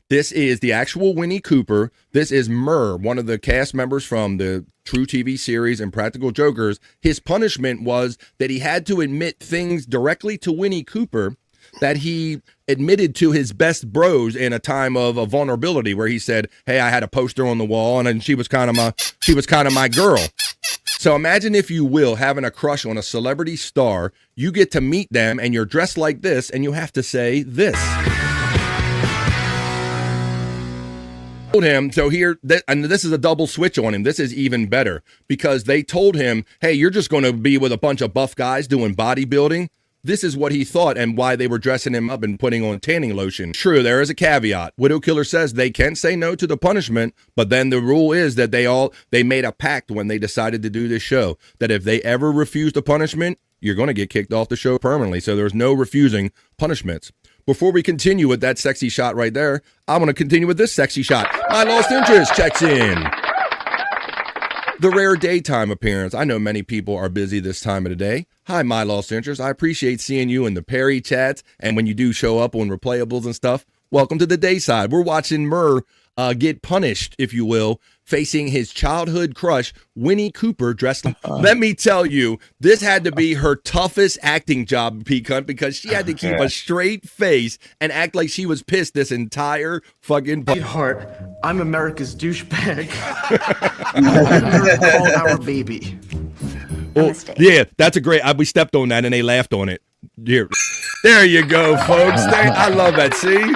This is the actual Winnie Cooper. This is Murr, one of the cast members from the True TV series and Practical Jokers. His punishment was that he had to admit things directly to Winnie Cooper that he admitted to his best bros in a time of a vulnerability, where he said, "Hey, I had a poster on the wall, and she was kind of my girl." So imagine, if you will, having a crush on a celebrity star. You get to meet them, and you're dressed like this, and you have to say this. Him, so here, and this is a double switch on him. This is even better, because they told him, "Hey, you're just going to be with a bunch of buff guys doing bodybuilding." This is what he thought, and why they were dressing him up and putting on tanning lotion. True, there is a caveat. Widow Killer says they can say no to the punishment, but then the rule is that they made a pact when they decided to do this show, that if they ever refuse the punishment, you're going to get kicked off the show permanently. So there's no refusing punishments. Before we continue with that sexy shot right there, I want to continue with this sexy shot. My Lost Interest checks in. The rare daytime appearance. I know many people are busy this time of the day. Hi, My Lost Interest. I appreciate seeing you in the Perry chats, and when you do show up on replayables and stuff. Welcome to the day side. We're watching Murr get punished, if you will, facing his childhood crush, Winnie Cooper, dressed like... Let me tell you, this had to be her toughest acting job, P-Cunt, because she had to keep a straight face and act like she was pissed this entire fucking... Sweetheart, I'm America's douchebag. Call our baby. Well, yeah, that's a great... we stepped on that and they laughed on it. Here. There you go, folks. I love that. See?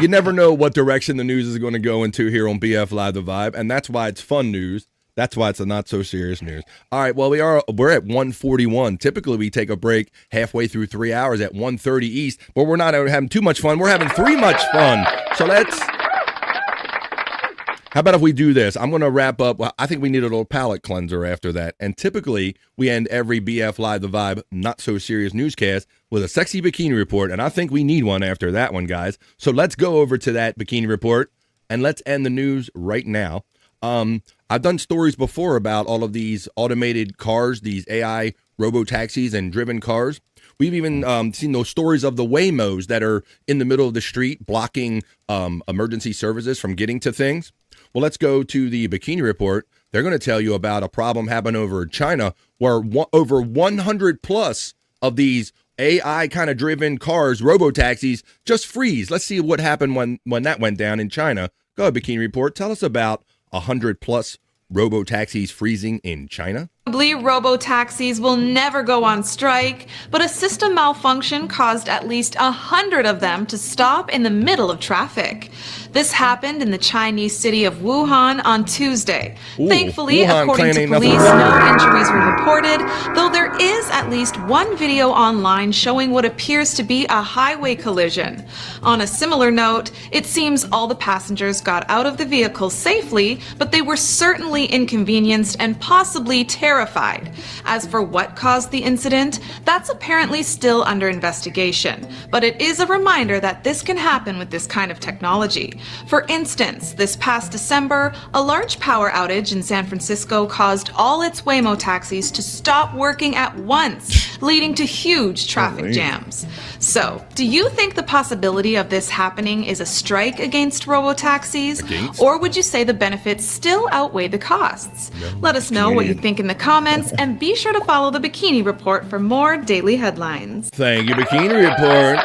You never know what direction the news is going to go into here on BF Live The Vibe, and that's why it's fun news. That's why it's a not so serious news. All right, well, we're at 1:41. Typically, we take a break halfway through 3 hours at 1:30 East, but we're not having too much fun. We're having too much fun. So how about if we do this? I'm going to wrap up. Well, I think we need a little palate cleanser after that. And typically, we end every BF Live The Vibe not so serious newscast with a sexy bikini report. And I think we need one after that one, guys. So let's go over to that bikini report and let's end the news right now. I've done stories before about all of these automated cars, these AI robo-taxis and driven cars. We've even seen those stories of the Waymos that are in the middle of the street blocking emergency services from getting to things. Well, let's go to the bikini report. They're going to tell you about a problem happened over in China where over 100 plus of these AI kind of driven cars, robo-taxis, just freeze. Let's see what happened when that went down in China. Go ahead, Bikini Report. Tell us about 100 plus robo-taxis freezing in China. Probably robo-taxis will never go on strike, but a system malfunction caused at least 100 of them to stop in the middle of traffic. This happened in the Chinese city of Wuhan on Tuesday. Thankfully, Wuhan according to police, no injuries were reported, though there is at least one video online showing what appears to be a highway collision. On a similar note, it seems all the passengers got out of the vehicle safely, but they were certainly inconvenienced and possibly terrified. As for what caused the incident, that's apparently still under investigation. But it is a reminder that this can happen with this kind of technology. For instance, this past December, a large power outage in San Francisco caused all its Waymo taxis to stop working at once, leading to huge traffic jams. So, do you think the possibility of this happening is a strike against robo-taxis? Or would you say the benefits still outweigh the costs? Let us know what you think in the comments, and be sure to follow the Bikini Report for more daily headlines. Thank you, Bikini Report.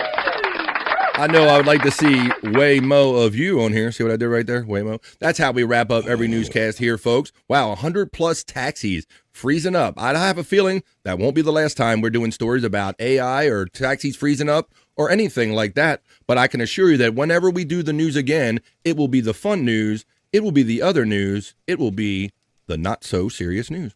I know I would like to see way more of you on here. See what I did right there? Way more. That's how we wrap up every newscast here, folks. Wow, 100 plus taxis freezing up. I have a feeling that won't be the last time we're doing stories about AI or taxis freezing up or anything like that. But I can assure you that whenever we do the news again, it will be the fun news. It will be the other news. It will be the not so serious news.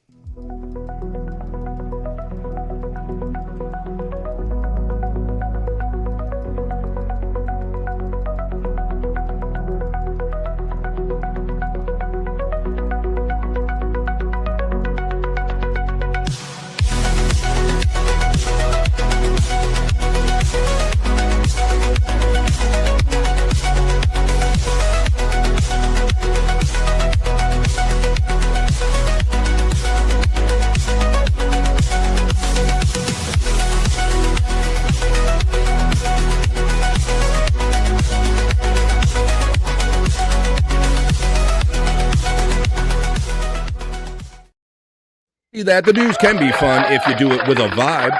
that the news can be fun if you do it with a vibe.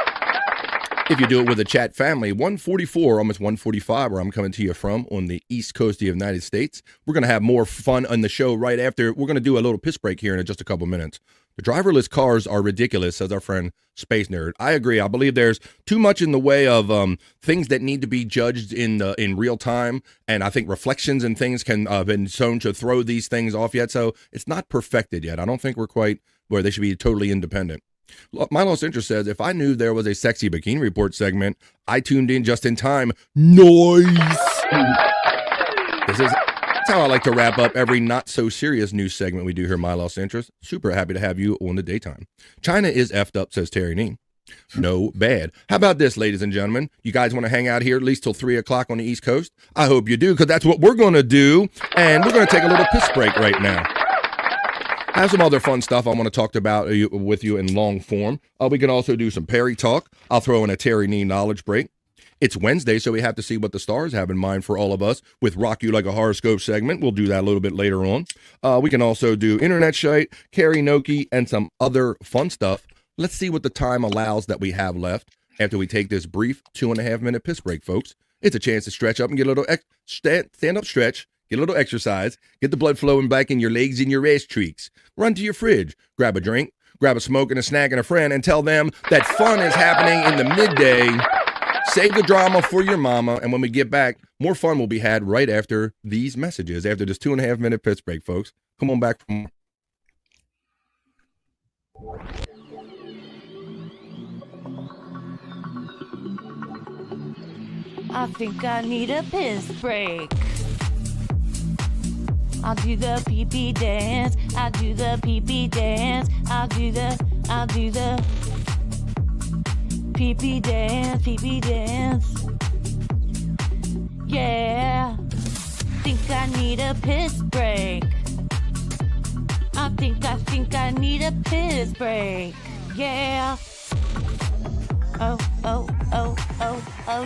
If you do it with a chat family, 144, almost 145, where I'm coming to you from on the East Coast of the United States. We're going to have more fun on the show right after. We're going to do a little piss break here in just a couple minutes. The driverless cars are ridiculous, says our friend Space Nerd. I agree. I believe there's too much in the way of things that need to be judged in real time, and I think reflections and things can have been shown to throw these things off yet, so it's not perfected yet. I don't think we're quite where they should be totally independent. My Lost Interest says, if I knew there was a sexy Bikini Report segment, I tuned in just in time. Nice! That's how I like to wrap up every not-so-serious news segment we do here, My Lost Interest. Super happy to have you on the daytime. China is effed up, says Terry Nee. No bad. How about this, ladies and gentlemen? You guys want to hang out here at least till 3 o'clock on the East Coast? I hope you do, because that's what we're going to do, and we're going to take a little piss break right now. I have some other fun stuff I want to talk about with you in long form. We can also do some Perry talk. I'll throw in a Terry Nee knowledge break. It's Wednesday, so we have to see what the stars have in mind for all of us with Rock You Like a Horoscope segment. We'll do that a little bit later on. We can also do Internet Shyt, karaoke, and some other fun stuff. Let's see what the time allows that we have left after we take this brief 2.5-minute piss break, folks. It's a chance to stretch up and get a little stand-up stretch. Get a little exercise, get the blood flowing back in your legs and your ass cheeks. Run to your fridge, grab a drink, grab a smoke and a snack and a friend, and tell them that fun is happening in the midday. Save the drama for your mama, and when we get back, more fun will be had right after these messages, after this 2.5-minute piss break, folks. Come on back for more. I think I need a piss break. I'll do the pee-pee dance. I'll do the pee-pee dance. I'll do the pee-pee dance, pee-pee dance. Yeah. Think I need a piss break. I think I need a piss break. Yeah. Oh,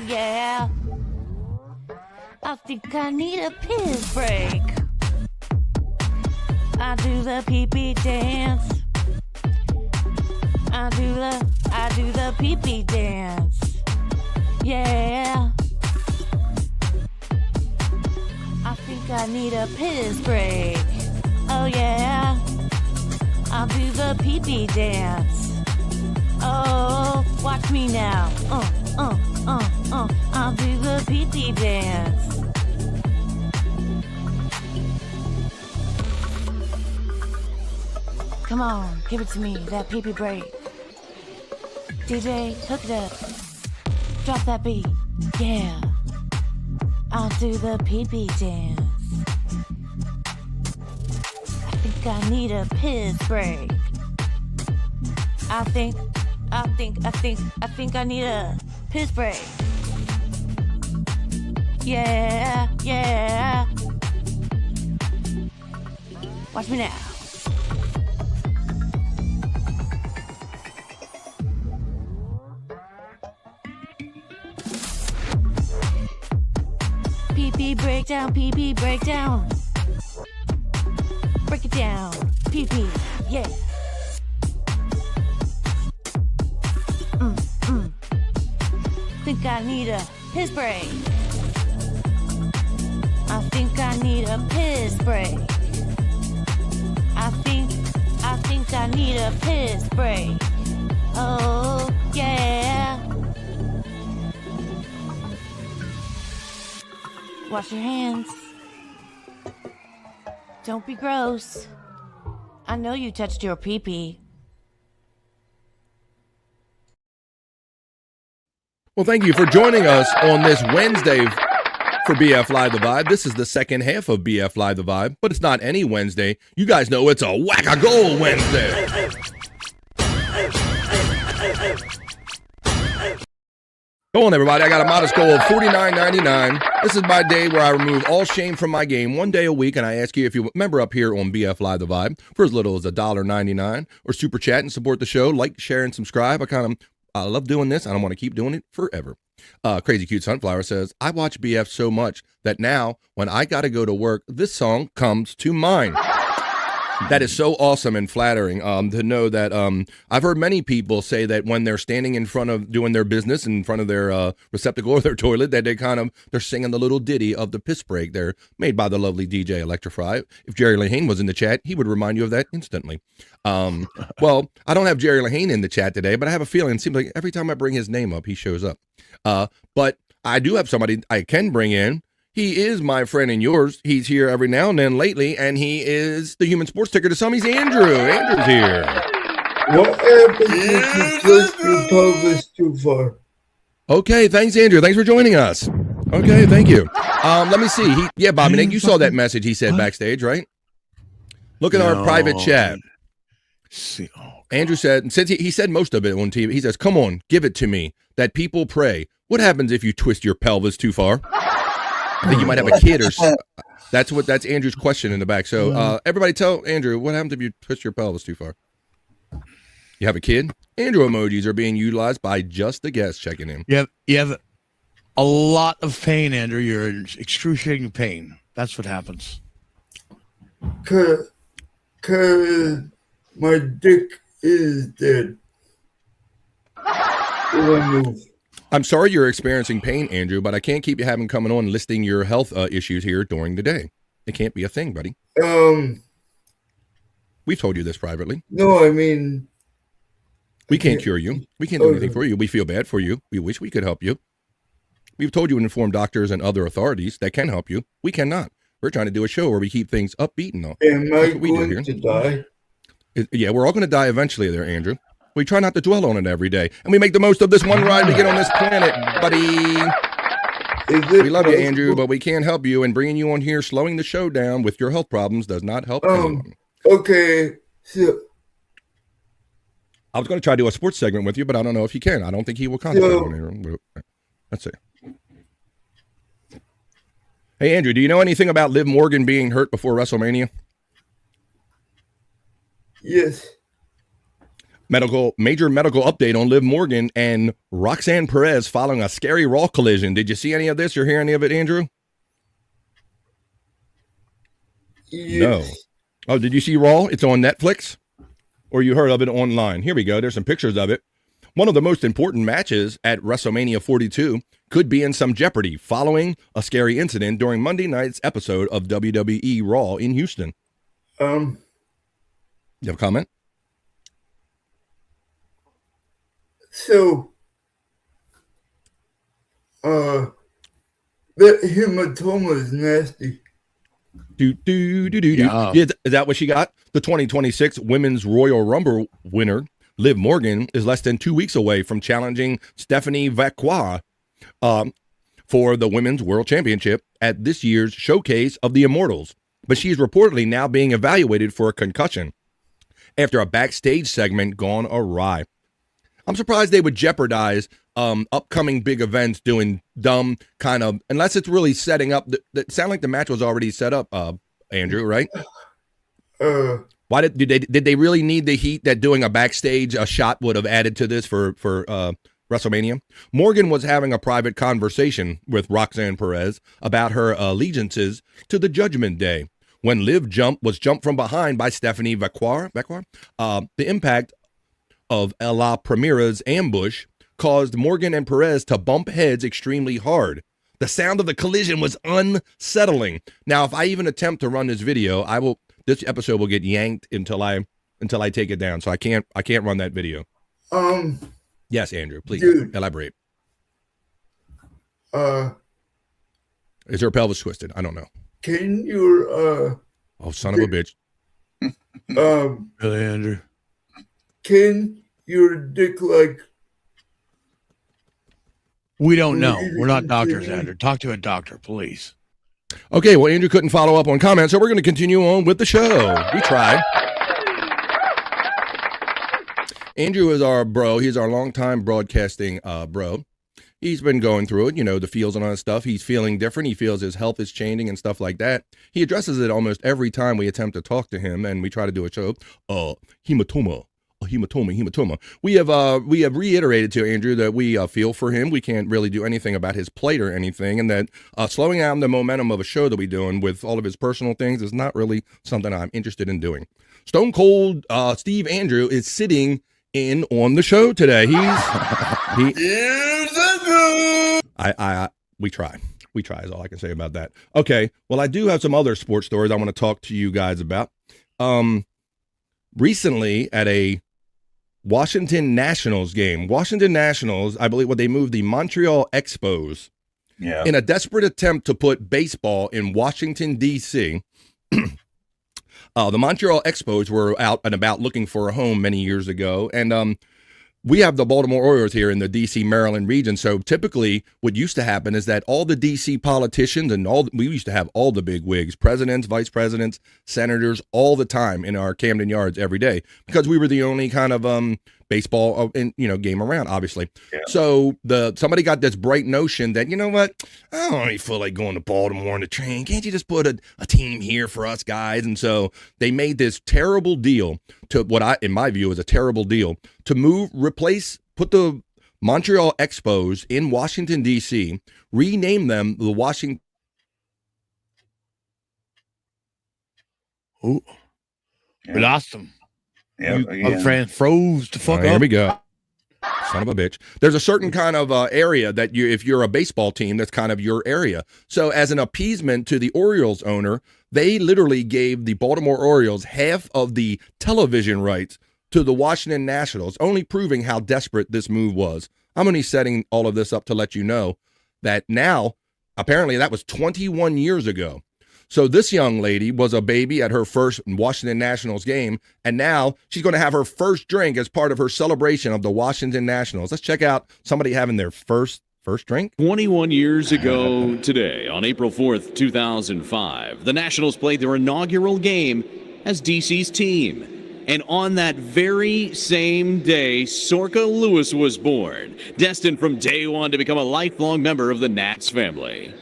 yeah. I think I need a piss break. I do the pee-pee dance. I do the pee-pee dance. Yeah. I think I need a piss break. Oh yeah. I'll do the pee-pee dance. Oh, watch me now. I'll do the pee-pee dance. Come on, give it to me, that pee-pee break. DJ, hook it up. Drop that beat. Yeah. I'll do the pee-pee dance. I think I need a piss break. I think I need a piss break. Yeah. Watch me now. Pee-pee breakdown, pee-pee breakdown. Break it down, pee-pee, yeah. Think I need a piss break. I think I need a piss break. I think I need a piss break. Oh, yeah. Wash your hands. Don't be gross. I know you touched your pee-pee. Well, thank you for joining us on this Wednesday for BF Live The Vibe. This is the second half of BF Live The Vibe, but it's not any Wednesday. You guys know it's a whack-a-goal Wednesday. Go on, everybody. I got a modest goal of $49.99. This is my day where I remove all shame from my game one day a week, and I ask you if you member up here on BF Live The Vibe for as little as $1.99 or super chat and support the show. Like, share, and subscribe. I love doing this, and I want to keep doing it forever. Crazy Cute Sunflower says, I watch BF so much that now when I got to go to work, this song comes to mind. That is so awesome and flattering to know that. I've heard many people say that when they're standing in front of doing their business in front of their receptacle or their toilet, that they're singing the little ditty of the piss break. They're made by the lovely DJ Electrify. If Jerry Lahane was in the chat, he would remind you of that instantly. Well, I don't have Jerry Lahane in the chat today, but I have a feeling it seems like every time I bring his name up, he shows up. But I do have somebody I can bring in. He is my friend and yours. He's here every now and then lately, and he is the human sports ticker to some. He's Andrew. Andrew's here. What happens if you twist your pelvis too far? Okay, thanks, Andrew. Thanks for joining us. Okay, thank you. Let me see. Bobby, you saw that message he said backstage, right? Look at our private chat. Andrew said, since he said most of it on TV, he says, come on, give it to me, that people pray. What happens if you twist your pelvis too far? I think you might have a kid or so. That's Andrew's question in the back. So everybody tell Andrew, what happens if you twist your pelvis too far? You have a kid? Andrew emojis are being utilized by just the guests checking in. You have a lot of pain, Andrew. You're in excruciating pain. That's what happens. Cause my dick is dead. I'm sorry you're experiencing pain, Andrew, but I can't keep you having coming on listing your health issues here during the day. It can't be a thing, buddy. We've told you this privately. No, I mean, we can't cure you. We can't do anything for you. We feel bad for you. We wish we could help you. We've told you to inform doctors and other authorities that can help you. We cannot. We're trying to do a show where we keep things upbeat and all. Am I going to die? Yeah, we're all going to die eventually there, Andrew. We try not to dwell on it every day. And we make the most of this one ride we get on this planet, buddy. We love you, Andrew, but we can't help you. And bringing you on here, slowing the show down with your health problems does not help anyone. Okay. So, I was going to try to do a sports segment with you, but I don't know if you can. I don't think he will contact on here. Let's see. Hey, Andrew, do you know anything about Liv Morgan being hurt before WrestleMania? Yes. Major medical update on Liv Morgan and Roxanne Perez following a scary Raw collision. Did you see any of this or hear any of it, Andrew? Yes. No. Oh, did you see Raw? It's on Netflix? Or you heard of it online? Here we go. There's some pictures of it. One of the most important matches at WrestleMania 42 could be in some jeopardy following a scary incident during Monday night's episode of WWE Raw in Houston. You have a comment? So, that hematoma is nasty. Yeah. Is that what she got? The 2026 Women's Royal Rumble winner, Liv Morgan, is less than 2 weeks away from challenging Stephanie Vacqua for the Women's World Championship at this year's Showcase of the Immortals. But she is reportedly now being evaluated for a concussion after a backstage segment gone awry. I'm surprised they would jeopardize upcoming big events doing dumb kind of, unless it's really setting up. That sound like the match was already set up, Andrew, right? Why did they really need the heat that doing a backstage shot would have added to this for WrestleMania? Morgan was having a private conversation with Roxanne Perez about her allegiances to the Judgment Day when Liv was jumped from behind by Stephanie Vacqua. The impact of La Primera's ambush caused Morgan and Perez to bump heads extremely hard. The sound of the collision was unsettling. Now, if I even attempt to run this video, this episode will get yanked until I take it down. So I can't run that video. Yes, Andrew, please elaborate. Is her pelvis twisted? I don't know. Can you oh, son of a bitch. Really, Andrew? Can your dick We don't know. We're not doctors, Andrew. Talk to a doctor, please. Okay, well, Andrew couldn't follow up on comments, so we're going to continue on with the show. We tried. Andrew is our bro. He's our longtime broadcasting bro. He's been going through it, the feels and all that stuff. He's feeling different. He feels his health is changing and stuff like that. He addresses it almost every time we attempt to talk to him, and we try to do a show. Hematoma. hematoma. We have reiterated to Andrew that we feel for him. We can't really do anything about his plight or anything, and that slowing down the momentum of a show that we're doing with all of his personal things is not really something I'm interested in doing. Stone Cold Steve Andrew is sitting in on the show today. We try. We try is all I can say about that. Okay, well, I do have some other sports stories I want to talk to you guys about. Recently at a Washington Nationals game, Washington Nationals, I believe, they moved the Montreal Expos in a desperate attempt to put baseball in Washington, D.C. The Montreal Expos were out and about looking for a home many years ago, and we have the Baltimore Orioles here in the D.C., Maryland region. So typically what used to happen is that all the D.C. politicians and we used to have all the big wigs, presidents, vice presidents, senators, all the time in our Camden Yards every day, because we were the only kind of baseball game around, obviously. Yeah. So somebody got this bright notion that, you know what, I don't really feel like going to Baltimore on the train. Can't you just put a team here for us guys? And so they made this terrible deal, to what in my view is a terrible deal, to put the Montreal Expos in Washington, D.C., rename them the Washington. Ooh, we lost them. My friend froze the fuck up. Here we go. Son of a bitch. There's a certain kind of area that if you're a baseball team, that's kind of your area. So as an appeasement to the Orioles owner, they literally gave the Baltimore Orioles half of the television rights to the Washington Nationals, only proving how desperate this move was. I'm only setting all of this up to let you know that now, apparently that was 21 years ago. So this young lady was a baby at her first Washington Nationals game, and now she's going to have her first drink as part of her celebration of the Washington Nationals. Let's check out somebody having their first drink. 21 years ago today, on April 4th, 2005, the Nationals played their inaugural game as DC's team. And on that very same day, Sorka Lewis was born, destined from day one to become a lifelong member of the Nats family.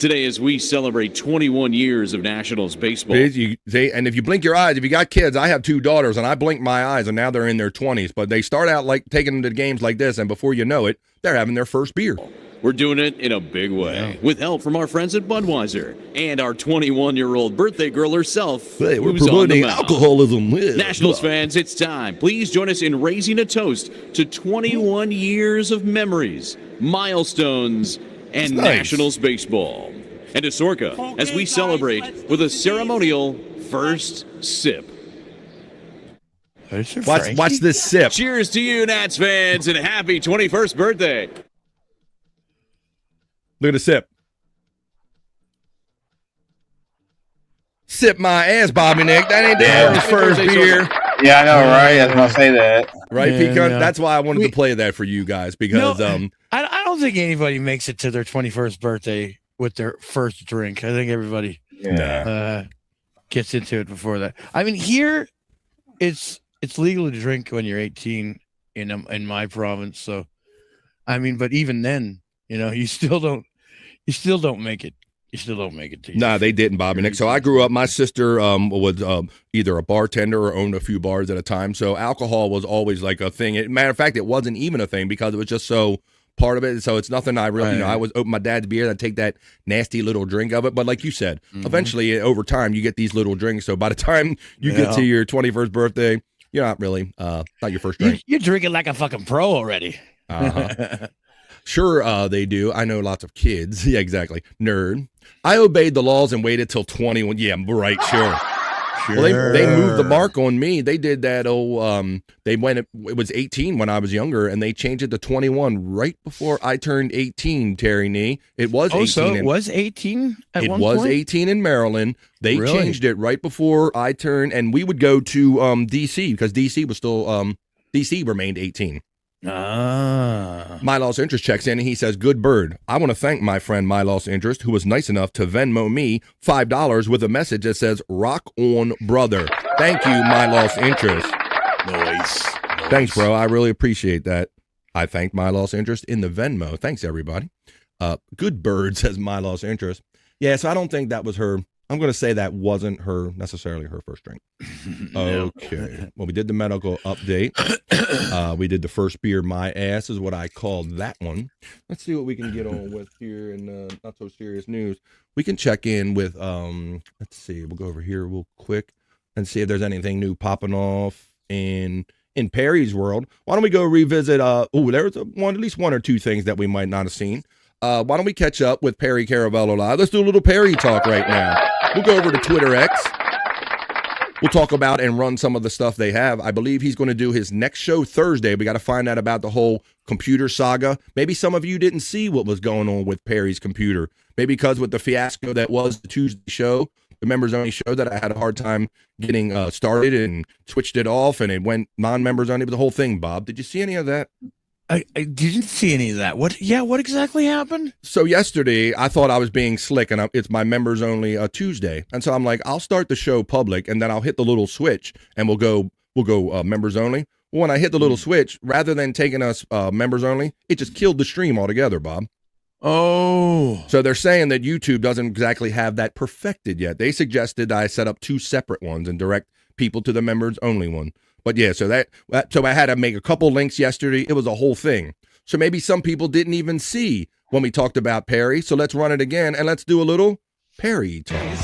Today, as we celebrate 21 years of Nationals baseball. And if you blink your eyes, if you got kids, I have 2 daughters, and I blink my eyes, and now they're in their 20s. But they start out like taking them to games like this, and before you know it, they're having their first beer. We're doing it in a big way, with help from our friends at Budweiser and our 21-year-old birthday girl herself. Hey, we're promoting alcoholism. Nationals fans, it's time. Please join us in raising a toast to 21 years of memories, milestones, and Nationals baseball. And to Sorka, as we celebrate with a ceremonial first sip. Watch this sip. Cheers to you, Nats fans, and happy 21st birthday. Look at the sip. Sip my ass, Bobby Nick. That ain't the first beer. Yeah, I know, right? I was going to say that. Right, Pecan? That's why I wanted to play that for you guys, because I don't think anybody makes it to their 21st birthday with their first drink. I think everybody gets into it before that. I mean, here it's legal to drink when you're 18 in my province. So, I mean, but even then, you still don't make it. You still don't make it to you. Nah, they didn't, Bobby Nick. So I grew up, my sister was either a bartender or owned a few bars at a time. So alcohol was always like a thing. Matter of fact, it wasn't even a thing because it was just so part of it. So it's nothing I really, I was open my dad's beer and I'd take that nasty little drink of it. But like you said, eventually over time you get these little drinks. So by the time you get to your 21st birthday, you're not really, not your first drink. You're drinking like a fucking pro already. Sure, they do. I know lots of kids. Yeah, exactly. Nerd. I obeyed the laws and waited till 21. Yeah, right. Sure. Well, they moved the mark on me. They did that. It was 18 when I was younger, and they changed it to 21 right before I turned 18. Terry Nee. It was 18. So it was 18 at one point? It was 18 in Maryland. They changed it right before I turned, and we would go to D.C. because D.C. was still D.C. remained 18. My Lost Interest checks in and he says, "Good bird. I want to thank my friend My Lost Interest, who was nice enough to Venmo me $5 with a message that says, 'Rock on, brother.' Thank you, My Lost Interest." Nice. Thanks, bro. I really appreciate that. I thanked My Lost Interest in the Venmo. Thanks, everybody. Good bird, says My Lost Interest. Yeah, so I don't think that was her I'm going to say that wasn't necessarily her first drink. Okay. Well, we did the medical update. We did the first beer, my ass is what I called that one. Let's see what we can get on with here in not so serious news. We can check in with, let's see, we'll go over here real quick and see if there's anything new popping off in Perry's world. Why don't we go revisit, there's at least one or two things that we might not have seen. Why don't we catch up with Perry Caravello Live? Let's do a little Perry talk right now. We'll go over to Twitter X. We'll talk about and run some of the stuff they have. I believe he's going to do his next show Thursday. We got to find out about the whole computer saga. Maybe some of you didn't see what was going on with Perry's computer. Maybe because with the fiasco that was the Tuesday show, the members only show, that I had a hard time getting started and switched it off and it went non-members only. It was the whole thing, Bob. Did you see any of that? I didn't see any of that. What exactly happened? So yesterday, I thought I was being slick, and it's my members only Tuesday, and so I'm like, I'll start the show public, and then I'll hit the little switch, and we'll go members only. Well, when I hit the little switch, rather than taking us members only, it just killed the stream altogether, Bob. Oh. So they're saying that YouTube doesn't exactly have that perfected yet. They suggested I set up 2 separate ones and direct people to the members only one. But yeah, so I had to make a couple links yesterday. It was a whole thing. So maybe some people didn't even see when we talked about Perry. So let's run it again and let's do a little Perry talk.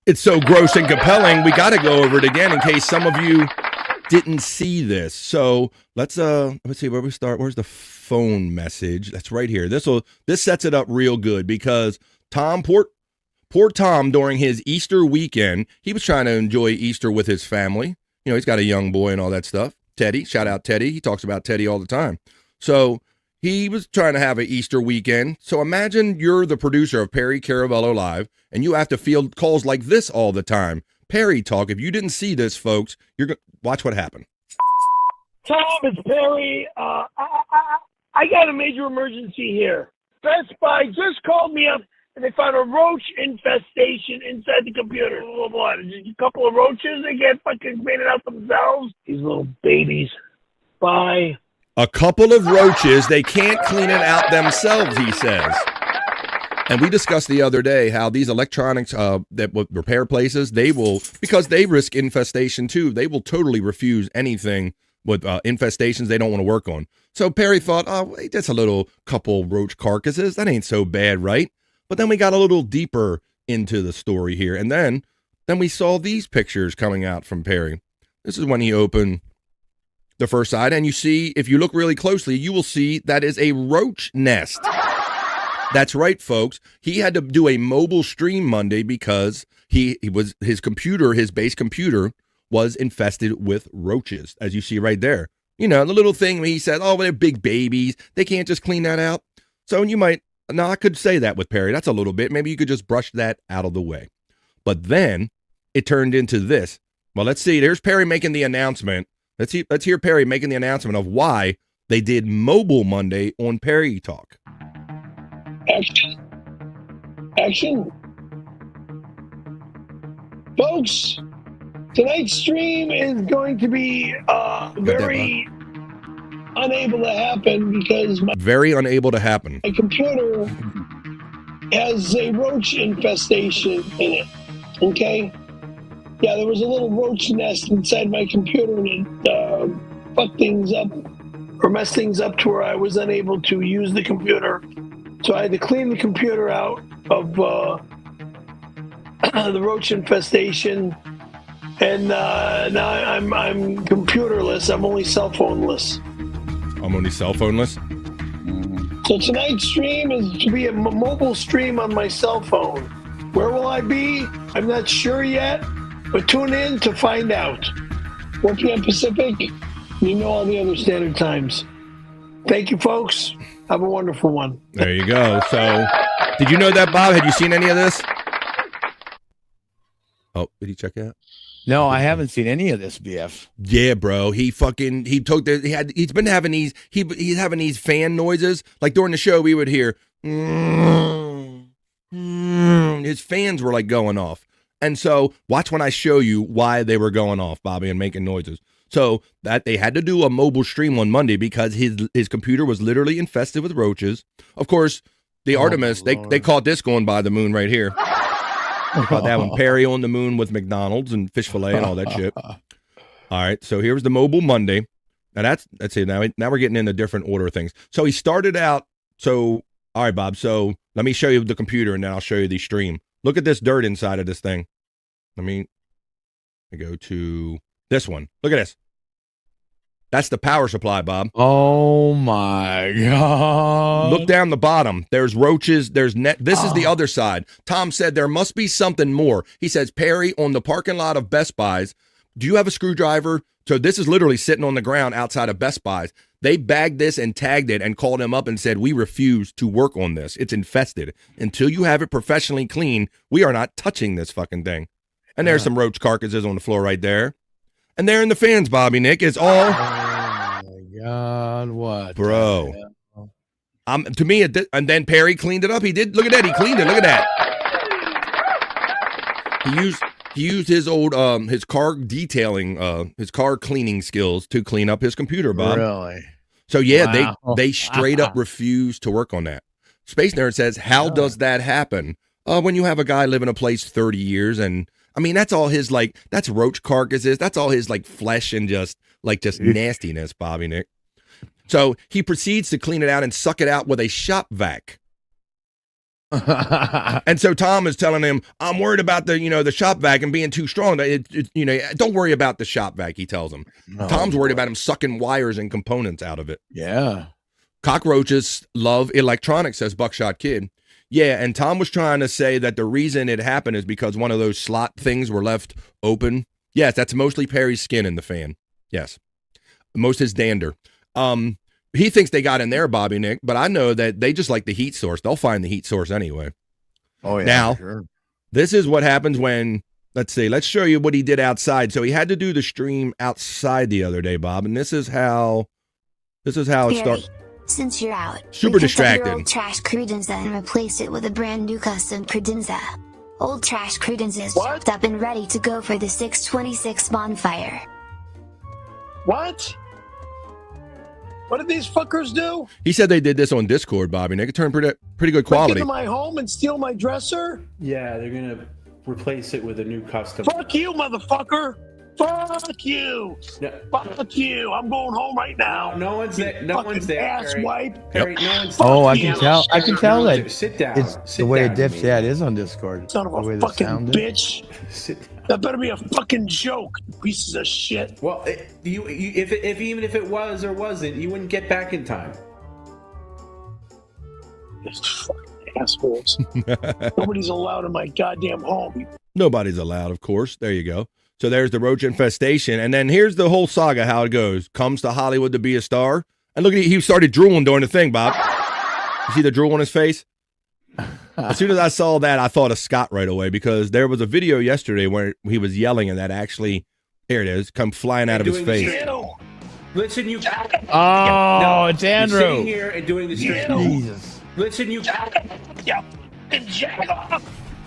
It's so gross and compelling, we got to go over it again in case some of you didn't see this. So let's see where we start. Where's the phone message? That's right here. This sets it up real good because poor Tom, during his Easter weekend, he was trying to enjoy Easter with his family. You know, he's got a young boy and all that stuff. Teddy, shout out Teddy. He talks about Teddy all the time. So he was trying to have an Easter weekend. So imagine you're the producer of Perry Caravello Live, and you have to field calls like this all the time. Perry Talk. If you didn't see this, folks, watch what happened. Tom, it's Perry. I got a major emergency here. Best Buy just called me up, and they found a roach infestation inside the computer. What? A couple of roaches? They get fucking made it out themselves? These little babies. Bye. A couple of roaches, they can't clean it out themselves, he says. And we discussed the other day how these electronics that repair places, they will, because they risk infestation too, they will totally refuse anything with infestations they don't want to work on. So Perry thought, oh, wait, that's a little couple roach carcasses. That ain't so bad, right? But then we got a little deeper into the story here. And then we saw these pictures coming out from Perry. This is when he opened the first side, and you see, if you look really closely, you will see that is a roach nest. That's right, folks. He had to do a mobile stream Monday because his base computer was infested with roaches, as you see right there. You know, the little thing where he said, oh, they're big babies. They can't just clean that out. So I could say that with Perry. That's a little bit. Maybe you could just brush that out of the way. But then it turned into this. Well, let's see. There's Perry making the announcement. Let's hear Perry making the announcement of why they did Mobile Monday on Perry Talk. Action. Folks, tonight's stream is going to be very unable to happen because my computer has a roach infestation in it. Okay? Yeah, there was a little roach nest inside my computer and it fucked things up or messed things up to where I was unable to use the computer. So I had to clean the computer out of the roach infestation. And now I'm computerless. I'm only cell phoneless. So tonight's stream is to be a mobile stream on my cell phone. Where will I be? I'm not sure yet. But tune in to find out. 4 p.m. Pacific, you know all the other standard times. Thank you, folks. Have a wonderful one. There you go. So, did you know that, Bob? Had you seen any of this? Oh, did he check out? No, I haven't seen any of this, BF. Yeah, bro. He's been having these he's having these fan noises. Like during the show we would hear his fans were like going off. And so watch when I show you why they were going off, Bobby, and making noises. So that they had to do a mobile stream on Monday because his computer was literally infested with roaches. Of course, the Artemis, they caught this going by the moon right here. They caught that one. Perry on the moon with McDonald's and fish fillet and all that shit. All right, so here's the mobile Monday. Now that's it. Now we're getting into different order of things. So he started out. So all right, Bob. So let me show you the computer and then I'll show you the stream. Look at this dirt inside of this thing. I go to this one. Look at this. That's the power supply, Bob. Oh my God. Look down the bottom. There's roaches. There's net. This is the other side. Tom said there must be something more. He says, Perry, on the parking lot of Best Buy's, do you have a screwdriver? So this is literally sitting on the ground outside of Best Buy's. They bagged this and tagged it and called him up and said, we refuse to work on this. It's infested. Until you have it professionally clean, we are not touching this fucking thing. And there's some roach carcasses on the floor right there. And there in the fans, Bobby Nick, is all. Oh my God, what, bro? To me, and then Perry cleaned it up. He did. Look at that. He cleaned it. Look at that. He used his old his car detailing, his car cleaning skills to clean up his computer, Bob. Really? So yeah, they straight up refuse to work on that. Space Nerd says, how does that happen? When you have a guy live in a place 30 years and. That's all his, that's roach carcasses. That's all his, flesh and just nastiness, Bobby Nick. So he proceeds to clean it out and suck it out with a shop vac. And so Tom is telling him, I'm worried about the shop vac and being too strong. Don't worry about the shop vac, he tells him. Tom's worried about him sucking wires and components out of it. Yeah. Cockroaches love electronics, says Buckshot Kid. Yeah, and Tom was trying to say that the reason it happened is because one of those slot things were left open. Yes, that's mostly Perry's skin in the fan. Yes. Most his dander. He thinks they got in there, Bobby Nick, but I know that they just like the heat source. They'll find the heat source anyway. Oh, yeah. Now, sure. This is what happens when, let's show you what he did outside. So he had to do the stream outside the other day, Bob, and this is how it starts. Since you're out, Super we picked up your distracted. old trash credenza and replaced it with a brand new custom credenza. Old trash credenza is chopped up and ready to go for the 626 bonfire. What? What did these fuckers do? He said they did this on Discord, Bobby. And they could turn pretty good Break quality. into my home and steal my dresser? Yeah, they're gonna replace it with a new custom. Fuck you, motherfucker! Fuck you! No. Fuck you! I'm going home right now. No one's there. No one's there. Ass Perry. wipe. Perry, no one's Oh, I there. can tell. I can tell No one's that. there. Sit down. It's Sit the way down, it dips. man. Yeah, it is on Discord. Son of The way a the fucking sound is. bitch. Sit down. That better be a fucking joke, pieces of shit. Well, if even if it was or wasn't, you wouldn't get back in time. These fucking assholes. Nobody's allowed in my goddamn home. Nobody's allowed, of course. There you go. So there's the roach infestation. And then here's the whole saga, how it goes. Comes to Hollywood to be a star. And look at he started drooling during the thing, Bob. You see the drool on his face? As soon as I saw that, I thought of Scott right away because there was a video yesterday where he was yelling and that actually, here it is, come flying out of his face. Listen, you. Oh, it's Andrew. You're sitting here and doing the stream. Jesus. Listen, you.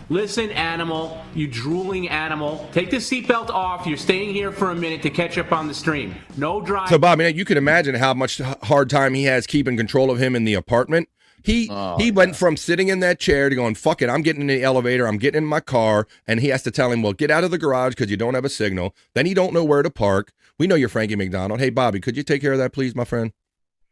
Listen, animal, you drooling animal. Take the seatbelt off. You're staying here for a minute to catch up on the stream. No drive. So, Bob, man, you can imagine how much hard time he has keeping control of him in the apartment. He went from sitting in that chair to going, fuck it, I'm getting in the elevator, I'm getting in my car, and he has to tell him, well, get out of the garage because you don't have a signal. Then he don't know where to park. We know you're Frankie McDonald. Hey, Bobby, could you take care of that, please, my friend?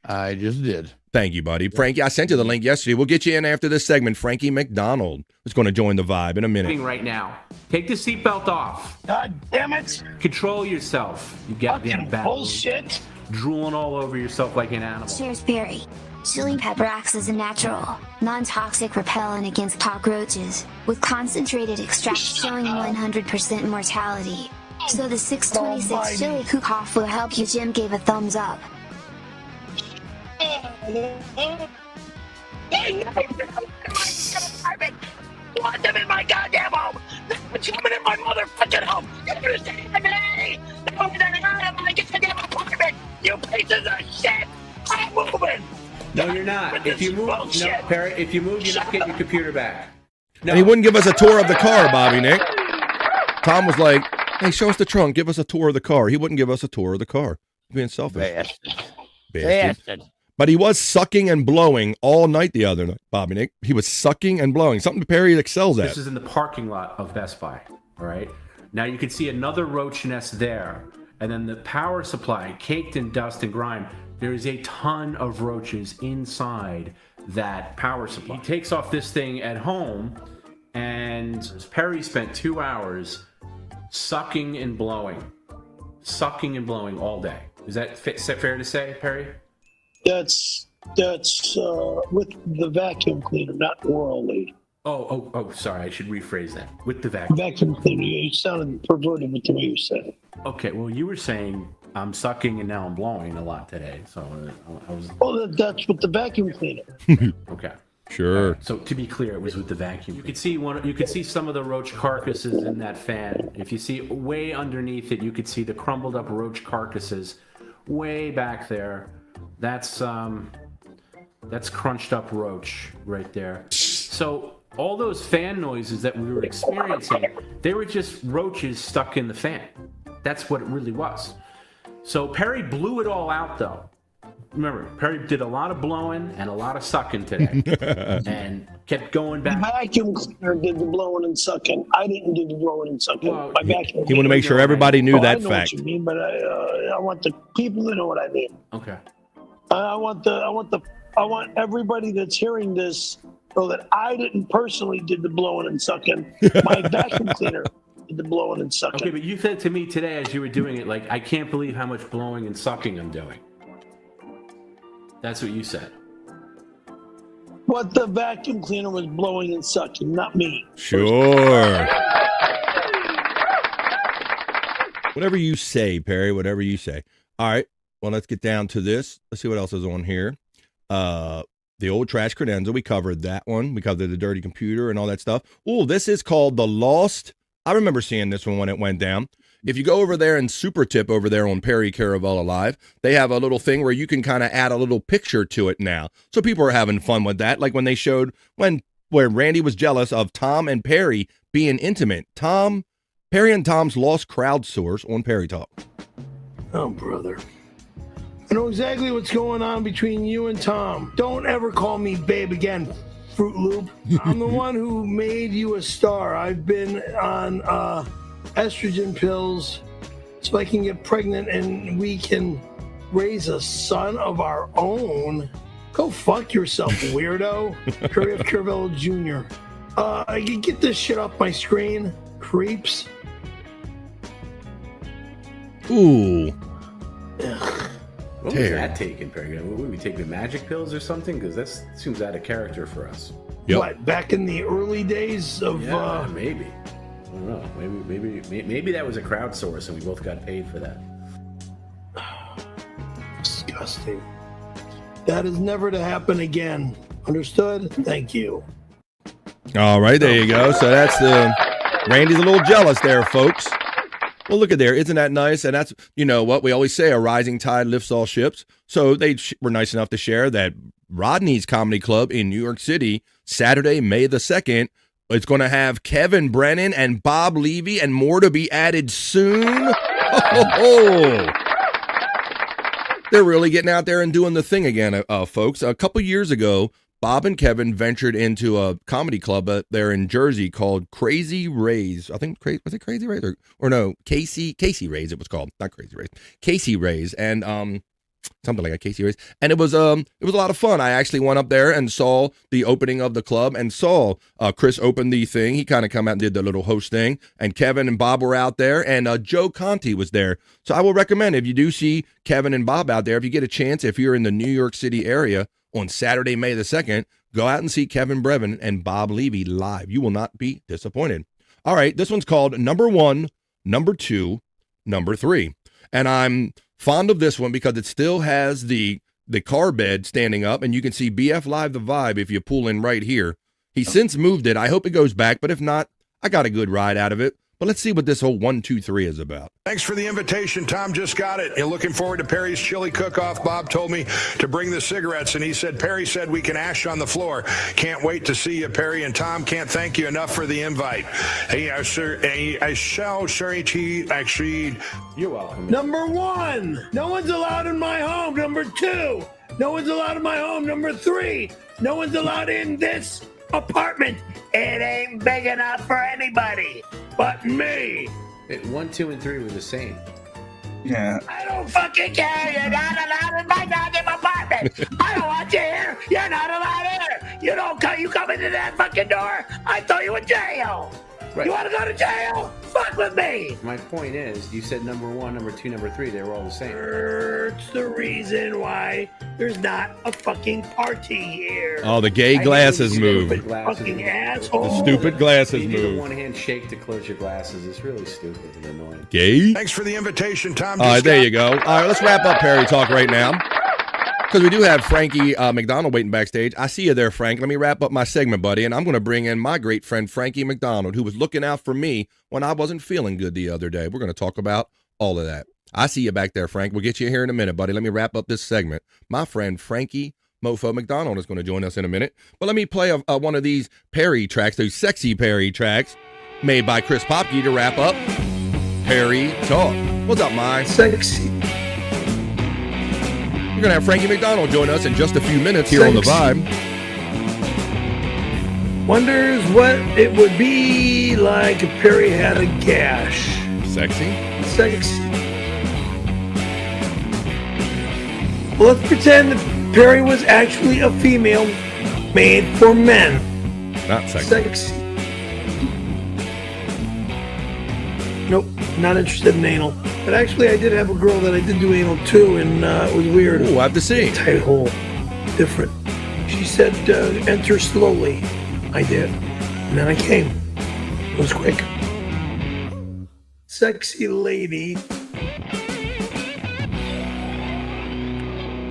I just did. Thank you, buddy. Frankie, I sent you the link yesterday. We'll get you in after this segment. Frankie McDonald is going to join the vibe in a minute. Right now. Take the seatbelt off. God damn it. Control yourself. You goddamn bad bullshit. Drooling all over yourself like an animal. Cheers, Perry. Chili pepper acts as a natural, non-toxic repellent against cockroaches, with concentrated extract showing 100% mortality. So the 626 chili cook-off will help you. Jim gave a thumbs up. Want them in my goddamn home! It's coming in my motherfucking home. You understand me? No, get out of my goddamn apartment. You pieces of shit. I'm moving. No, you're not. If you move, no, Perry, if you move, you're not getting your computer back. No. And he wouldn't give us a tour of the car, Bobby Nick. Tom was like, hey, show us the trunk. Give us a tour of the car. He wouldn't give us a tour of the car. Being selfish. Bastard. But he was sucking and blowing all night the other night, Bobby Nick. He was sucking and blowing. Something Perry excels at. This is in the parking lot of Best Buy, all right? Now you can see another roach nest there. And then the power supply, caked in dust and grime. There is a ton of roaches inside that power supply. He takes off this thing at home, and Perry spent 2 hours sucking and blowing all day. Is that fair to say, Perry? That's with the vacuum cleaner, not orally. Oh, sorry. I should rephrase that. With the vacuum. Vacuum cleaner. You sounded perverted with the way you said it. Okay, well, you were saying I'm sucking and now I'm blowing a lot today, so I was. Well, that's with the vacuum cleaner. Okay. Sure. So to be clear, it was with the vacuum. You could see some of the roach carcasses in that fan. If you see way underneath it, you could see the crumbled up roach carcasses way back there. That's crunched up roach right there. So all those fan noises that we were experiencing, they were just roaches stuck in the fan. That's what it really was. So Perry blew it all out, though. Remember, Perry did a lot of blowing and a lot of sucking today, and kept going back. The vacuum cleaner did the blowing and sucking. I didn't do the blowing and sucking. Well, My vacuum He wanted to make sure everybody knew that I know fact. what you mean, but I want the people to know what I mean. Okay. I want everybody that's hearing this know that I didn't personally did the blowing and sucking. My vacuum cleaner did the blowing and sucking. Okay, but you said to me today as you were doing it, like, I can't believe how much blowing and sucking I'm doing. That's what you said. But the vacuum cleaner was blowing and sucking, not me. Sure. Whatever you say, Perry, whatever you say. All right. Well, let's get down to this. Let's see what else is on here. The old trash credenza. We covered that one. We covered the dirty computer and all that stuff. Oh, this is called The Lost. I remember seeing this one when it went down. If you go over there and Super Tip over there on Perry Caravella Live, they have a little thing where you can kind of add a little picture to it now. So people are having fun with that. Like when they showed where Randy was jealous of Tom and Perry being intimate. Perry and Tom's lost crowd source on Perry Talk. Oh, brother. I know exactly what's going on between you and Tom. Don't ever call me babe again, Fruit Loop. I'm the one who made you a star. I've been on estrogen pills so I can get pregnant and we can raise a son of our own. Go fuck yourself, weirdo. Curry F. Caravello Jr. I can get this shit off my screen. Creeps. Ooh. What was that taking, Perry? Would we take the magic pills or something? Because that seems out of character for us. Yep. What, back in the early days of... Yeah, maybe. I don't know. Maybe that was a crowdsource and we both got paid for that. Disgusting. That is never to happen again. Understood? Thank you. All right, there you go. So that's Randy's a little jealous there, folks. Well, look at there. Isn't that nice? And that's, you know what, we always say a rising tide lifts all ships. So they were nice enough to share that Rodney's Comedy Club in New York City, Saturday, May the 2nd, it's going to have Kevin Brennan and Bob Levy and more to be added soon. Oh. They're really getting out there and doing the thing again, folks. A couple years ago, Bob and Kevin ventured into a comedy club there in Jersey called Crazy Rays. I think, was it Crazy Rays? Or no, Casey Rays it was called. Not Crazy Rays. Casey Rays. And something like a Casey Rays. And it was a lot of fun. I actually went up there and saw the opening of the club and saw Chris open the thing. He kind of come out and did the little host thing. And Kevin and Bob were out there. And Joe Conti was there. So I will recommend, if you do see Kevin and Bob out there, if you get a chance, if you're in the New York City area, on Saturday, May the 2nd, go out and see Kevin Brevin and Bob Levy live. You will not be disappointed. All right, this one's called Number 1, Number 2, Number 3. And I'm fond of this one because it still has the car bed standing up, and you can see BF Live The Vibe if you pull in right here. He since moved it. I hope it goes back, but if not, I got a good ride out of it. But let's see what this whole 1, 2, 3 is about. Thanks for the invitation, Tom. Just got it. You're looking forward to Perry's chili cook-off. Bob told me to bring the cigarettes, and Perry said we can ash on the floor. Can't wait to see you, Perry. And Tom, can't thank you enough for the invite. I shall actually. You're welcome. Number 1, no one's allowed in my home. Number 2, no one's allowed in my home. Number 3, no one's allowed in this apartment. It ain't big enough for anybody but me. 1, 2, and 3 were the same. Yeah. I don't fucking care. You're not allowed in my goddamn apartment. I don't want you here. You're not allowed here. You don't come. You come into that fucking door, I throw you in jail. Right. You want to go to jail? Fuck with me. My point is, you said number 1, number 2, number 3. They were all the same. It's the reason why there's not a fucking party here. Oh, the gay glasses move. Fucking asshole. The stupid glasses You do move. the one-hand shake to close your glasses. It's really stupid and annoying. Gay? Thanks for the invitation, Tom. All right, there you go. All right, let's wrap up Perry Talk right now. Because we do have Frankie McDonald waiting backstage. I see you there, Frank. Let me wrap up my segment, buddy. And I'm going to bring in my great friend, Frankie McDonald, who was looking out for me when I wasn't feeling good the other day. We're going to talk about all of that. I see you back there, Frank. We'll get you here in a minute, buddy. Let me wrap up this segment. My friend, Frankie Mofo McDonald, is going to join us in a minute. But let me play one of these Perry tracks, those sexy Perry tracks made by Chris Popke to wrap up Perry Talk. What's up, my sexy? We're going to have Frankie McDonald join us in just a few minutes here on The Vibe. Wonders what it would be like if Perry had a gash. Sexy? Sexy. Well, let's pretend that Perry was actually a female made for men. Not sexy. Sexy. Nope, not interested in anal. But actually, I did have a girl that I did do anal to, and it was weird. Ooh, I have to see. Tight hole. Different. She said, enter slowly. I did. And then I came. It was quick. Sexy lady.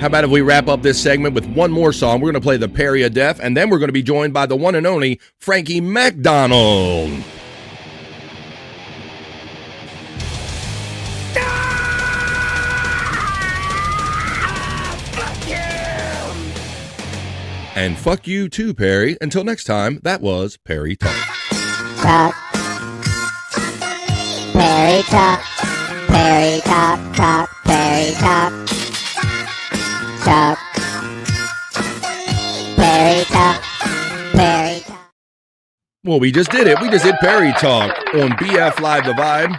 How about if we wrap up this segment with one more song? We're going to play the Perry of Death, and then we're going to be joined by the one and only Frankie McDonald. And fuck you too, Perry. Until next time, that was Perry Talk. Talk. Perry Talk. Perry Talk. Talk. Perry Talk. Talk. Perry Talk. Perry Talk. Well, we just did it. We just did Perry Talk on BF Live The Vibe.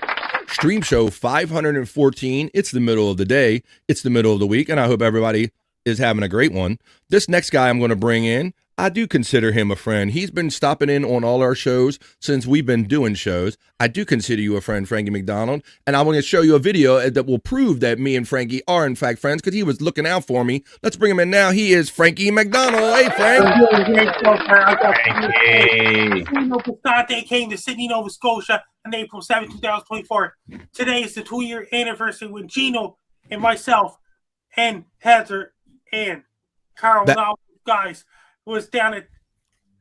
Stream show 514. It's the middle of the day. It's the middle of the week. And I hope everybody is having a great one. This next guy I'm going to bring in, I do consider him a friend. He's been stopping in on all our shows since we've been doing shows. I do consider you a friend, Frankie McDonald, and I'm going to show you a video that will prove that me and Frankie are in fact friends because he was looking out for me. Let's bring him in now. He is Frankie McDonald. Hey, Frank. Hey. Gino Piscante came to Sydney, Nova Scotia on April 7, 2024. Today is the 2-year anniversary when Gino and myself and Heather and Carl and all those guys was down at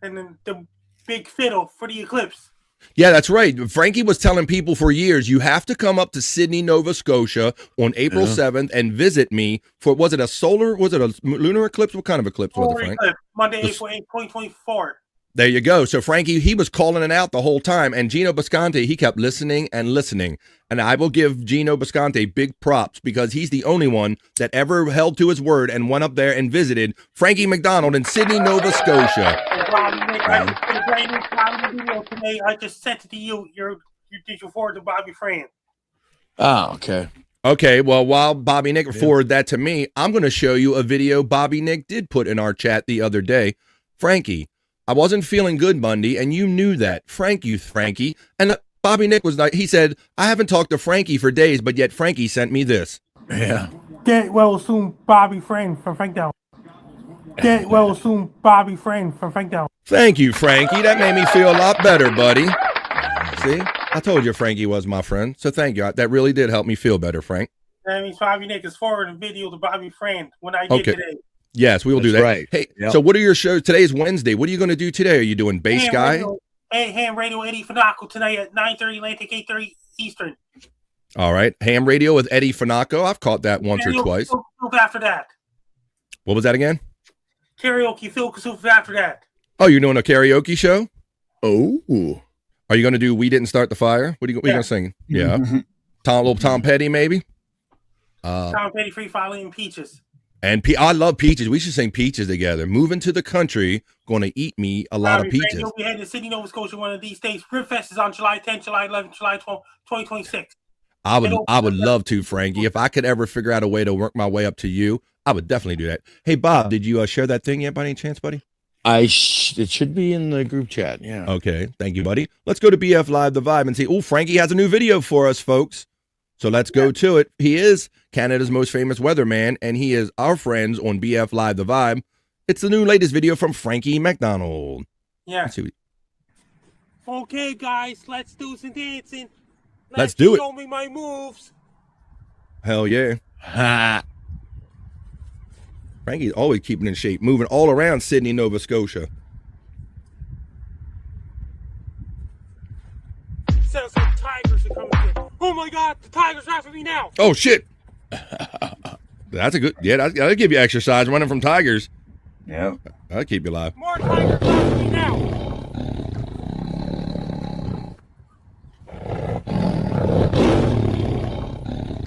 and the big fiddle for the eclipse. Yeah, that's right. Frankie was telling people for years, you have to come up to Sydney, Nova Scotia on April 7th and visit me for, was it a lunar eclipse? What kind of eclipse was it, Frank? Eclipse, Monday, April 8, 2024. There you go. So Frankie, he was calling it out the whole time. And Gino Bisconte, he kept listening and listening. And I will give Gino Bisconte big props because he's the only one that ever held to his word and went up there and visited Frankie McDonald in Sydney, Nova Scotia. I just sent it to you. You did your forward to Bobby Fran. Oh, okay. Okay, well, while Bobby Nick forwarded that to me, I'm going to show you a video Bobby Nick did put in our chat the other day. Frankie, I wasn't feeling good Monday, and you knew that. Frankie. And Bobby Nick was like, he said, I haven't talked to Frankie for days, but yet Frankie sent me this. Yeah. Get well soon, Bobby Fran from Frank Down. Get well soon, Bobby Fran from Frank Down. Thank you, Frankie. That made me feel a lot better, buddy. See? I told you Frankie was my friend, so thank you. That really did help me feel better, Frank. That means Bobby Nick is forwarding video to Bobby Fran when I did today. Yes, we will do that. Right. Hey, Yep. So what are your shows? Today is Wednesday. What are you going to do today? Are you doing Bass Guy? Ham Radio Eddie Fanaco tonight at 9:30 Atlantic, 8:30 Eastern. All right. Ham Radio with Eddie Fanaco. I've caught that once or twice. After that. What was that again? Karaoke Phil Kasuf after that. Oh, you're doing a karaoke show? Oh. Are you going to do We Didn't Start the Fire? What are you going to sing? Yeah. Little Tom Petty, maybe? Tom Petty, Free Falling, and Peaches. And I love Peaches. We should sing Peaches together. Moving to the country, going to eat me a lot of peaches. We'll be heading to Sydney, Nova Scotia one of these days. Ribfest is on July 10th, July 11th, July 12th, 2026. I would love to, Frankie. If I could ever figure out a way to work my way up to you, I would definitely do that. Hey, Bob, did you share that thing yet by any chance, buddy? It should be in the group chat, yeah. Okay, thank you, buddy. Let's go to BF Live The Vibe and see. Oh, Frankie has a new video for us, folks. So let's go to it. He is Canada's most famous weatherman, and he is our friends on BF Live The Vibe. It's the new latest video from Frankie McDonald. Yeah. Let's see. Okay, guys, let's do some dancing. Let's do it. Show me my moves. Hell yeah. Frankie's always keeping in shape, moving all around Sydney, Nova Scotia. Sounds like tigers are coming in. Oh my God, the tigers are after me now. Oh shit. That's a good, that'll give you exercise running from tigers. Yeah. That'll keep you alive. More tigers after me now.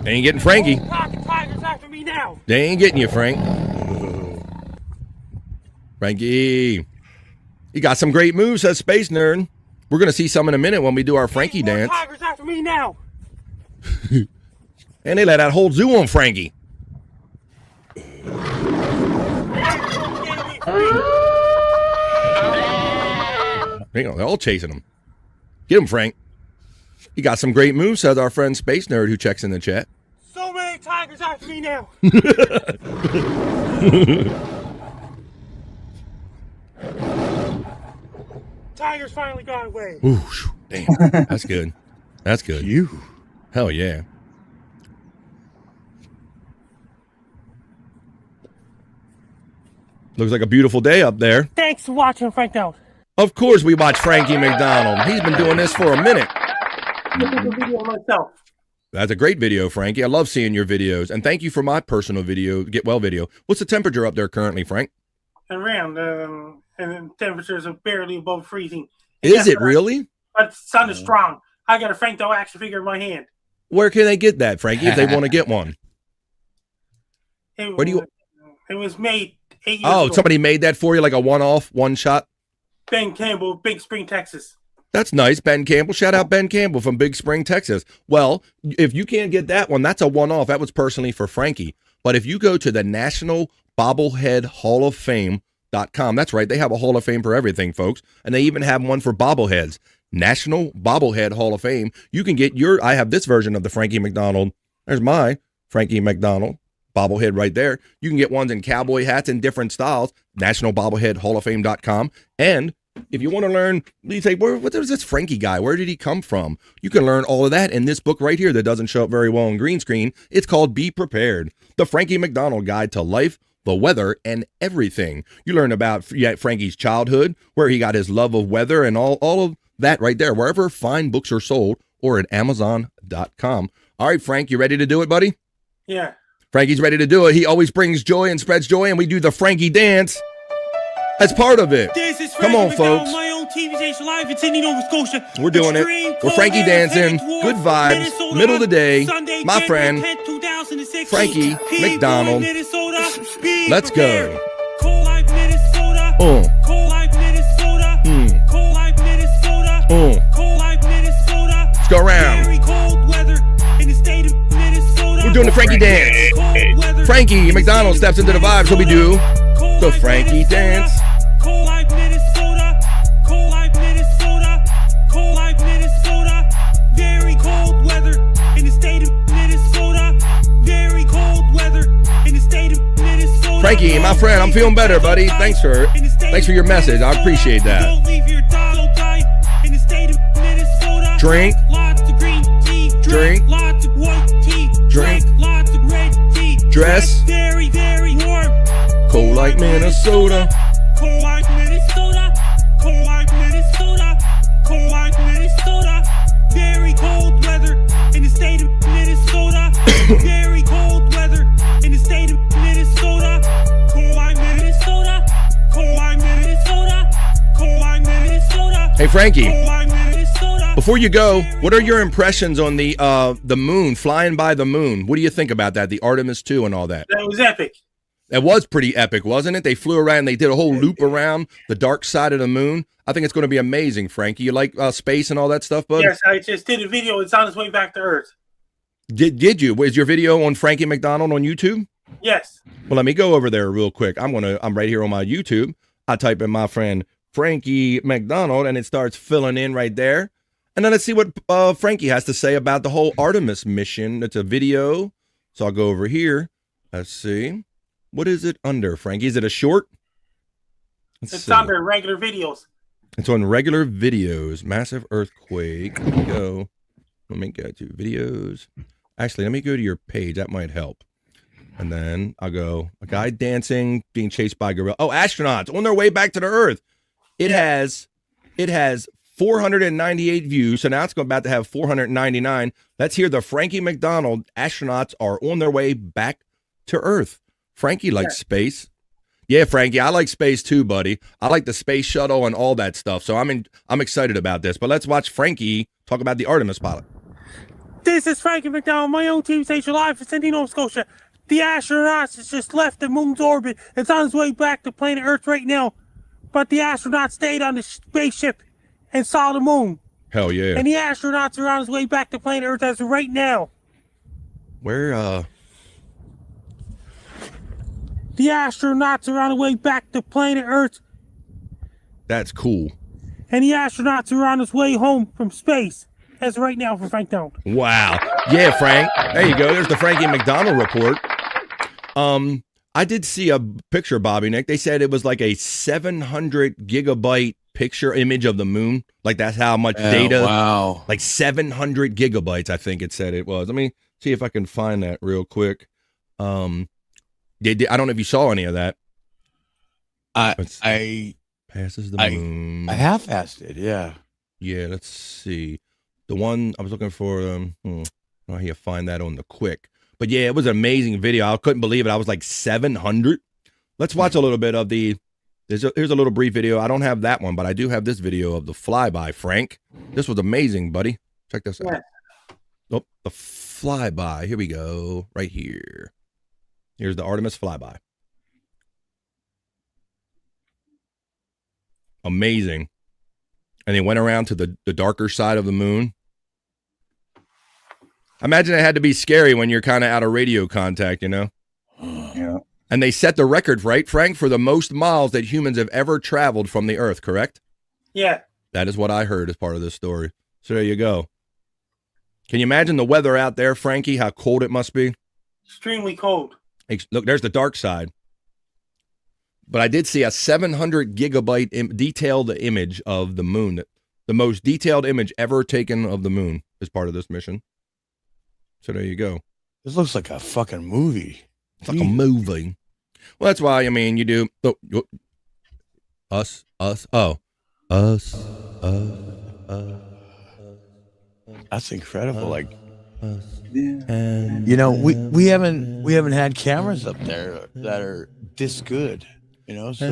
They ain't getting Frankie. Tigers after me now. They ain't getting you, Frank. Frankie. You got some great moves, says Space Nerd. We're going to see some in a minute when we do our Frankie dance. Tigers after me now. And they let that whole zoo on Frankie. They're all chasing him. Get him, Frank. You got some great moves, says our friend Space Nerd, who checks in the chat. So many tigers after me now. Tigers finally got away. Ooh, damn. That's good. That's good. Hell yeah. Looks like a beautiful day up there. Thanks for watching, Frank Out. Of course we watch Frankie McDonald. He's been doing this for a minute. Myself. That's a great video, Frankie. I love seeing your videos. And thank you for my personal video, Get Well video. What's the temperature up there currently, Frank? Around, and the temperatures are barely above freezing. Is it really? But the sun is strong. I got a Frank Doe action figure in my hand. Where can they get that, Frankie, if they want to get one? Where do you? It was made 8 years ago. Somebody made that for you, like a one-off, one-shot? Ben Campbell, Big Spring, Texas. That's nice, Ben Campbell. Shout out Ben Campbell from Big Spring, Texas. Well, if you can't get that one, that's a one-off. That was personally for Frankie. But if you go to the National Bobblehead Hall of Fame.com, that's right, they have a Hall of Fame for everything, folks. And they even have one for bobbleheads. National Bobblehead Hall of Fame. You can get I have this version of the Frankie McDonald. There's my Frankie McDonald bobblehead right there. You can get ones in cowboy hats in different styles. National Bobblehead Hall of Fame.com. And if you want to learn, you say, what is this Frankie guy? Where did he come from? You can learn all of that in this book right here that doesn't show up very well on green screen. It's called Be Prepared, the Frankie McDonald Guide to Life, the Weather, and Everything. You learn about Frankie's childhood, where he got his love of weather, and all of that right there, wherever fine books are sold, or at Amazon.com. All right, Frank, you ready to do it, buddy? Yeah. Frankie's ready to do it. He always brings joy and spreads joy, and we do the Frankie dance. That's part of it. Come on, folks. My own TV station live in Sydney, Nova Scotia. We're doing it. We're Frankie dancing. Good vibes. Middle of the day. My friend, Frankie McDonald. Let's go. Let's go around. We're doing the Frankie dance. Frankie McDonald steps into the vibes, so we do the Frankie dance. Cold like Minnesota, cold like Minnesota, cold like Minnesota. Very cold weather in the state of Minnesota. Very cold weather in the state of Minnesota. Frankie, my friend, I'm feeling better, buddy. Thanks for your message. I appreciate that. Don't leave your dog so tight in the state of Minnesota. Drink. Lots of green tea. Drink. Lots of white tea. Drink. Lots of red tea. Dress. Very, very warm. Cold like Minnesota. Cold like Minnesota, cold like Minnesota, Hey, Frankie, before you go, what are your impressions on the moon, flying by the moon? What do you think about that, the Artemis 2 and all that? That was epic. It was pretty epic, wasn't it? They flew around, they did a whole loop around the dark side of the moon. I think it's going to be amazing, Frankie. You like space and all that stuff, bud? Yes, I just did a video. It's on its way back to Earth. Did you? Was your video on Frankie McDonald on YouTube? Yes. Well, let me go over there real quick. I'm right here on my YouTube. I type in my friend Frankie McDonald, and it starts filling in right there. And then let's see what Frankie has to say about the whole Artemis mission. It's a video. So I'll go over here. Let's see. What is it under, Frankie? Is it a short? It's under regular videos. It's on regular videos. Massive earthquake. Let me go. Let me go to videos. Actually, let me go to your page. That might help. And then I'll go, a guy dancing, being chased by a gorilla. Oh, astronauts on their way back to the Earth. It has 498 views. So now it's about to have 499. Let's hear the Frankie McDonald astronauts are on their way back to Earth. Frankie likes space. Yeah, Frankie, I like space too, buddy. I like the space shuttle and all that stuff. So I'm excited about this. But let's watch Frankie talk about the Artemis pilot. This is Frankie McDonald, my own team station live from Sydney, Nova Scotia. The astronauts has just left the moon's orbit. It's on its way back to planet Earth right now. But the astronauts stayed on the spaceship and saw the moon. Hell yeah. And the astronauts are on his way back to planet Earth as of right now. Where, The astronauts are on the way back to planet Earth. That's cool. And the astronauts are on his way home from space. As of right now for Frank Down. Wow. Yeah, Frank. There you go. There's the Frankie McDonald report. I did see a picture, Bobby Nick. They said it was like a 700 gigabyte picture image of the moon. Like that's how much data. Wow. Like 700 gigabytes, I think it said it was. Let me see if I can find that real quick. I don't know if you saw any of that. I passes the moon. I half-assed it, yeah. Yeah, let's see. The one I was looking for, I don't know how you find that on the quick. But yeah, it was an amazing video. I couldn't believe it. I was like 700. Let's watch a little bit of the, here's a little brief video. I don't have that one, but I do have this video of the flyby, Frank. This was amazing, buddy. Check this out. Oh, the flyby. Here we go. Right here. Here's the Artemis flyby. Amazing. And they went around to the darker side of the moon. I imagine it had to be scary when you're kind of out of radio contact, you know? Yeah. And they set the record, right, Frank, for the most miles that humans have ever traveled from the Earth, correct? Yeah. That is what I heard as part of this story. So there you go. Can you imagine the weather out there, Frankie, how cold it must be? Extremely cold. Look, there's the dark side. But I did see a 700 gigabyte detailed image of the moon. The most detailed image ever taken of the moon is part of this mission. So there you go. This looks like a fucking movie. It's like a movie. Well, that's why, I mean, you do. Us. That's incredible. Like, you know, we haven't had cameras up there that are this good. You know, so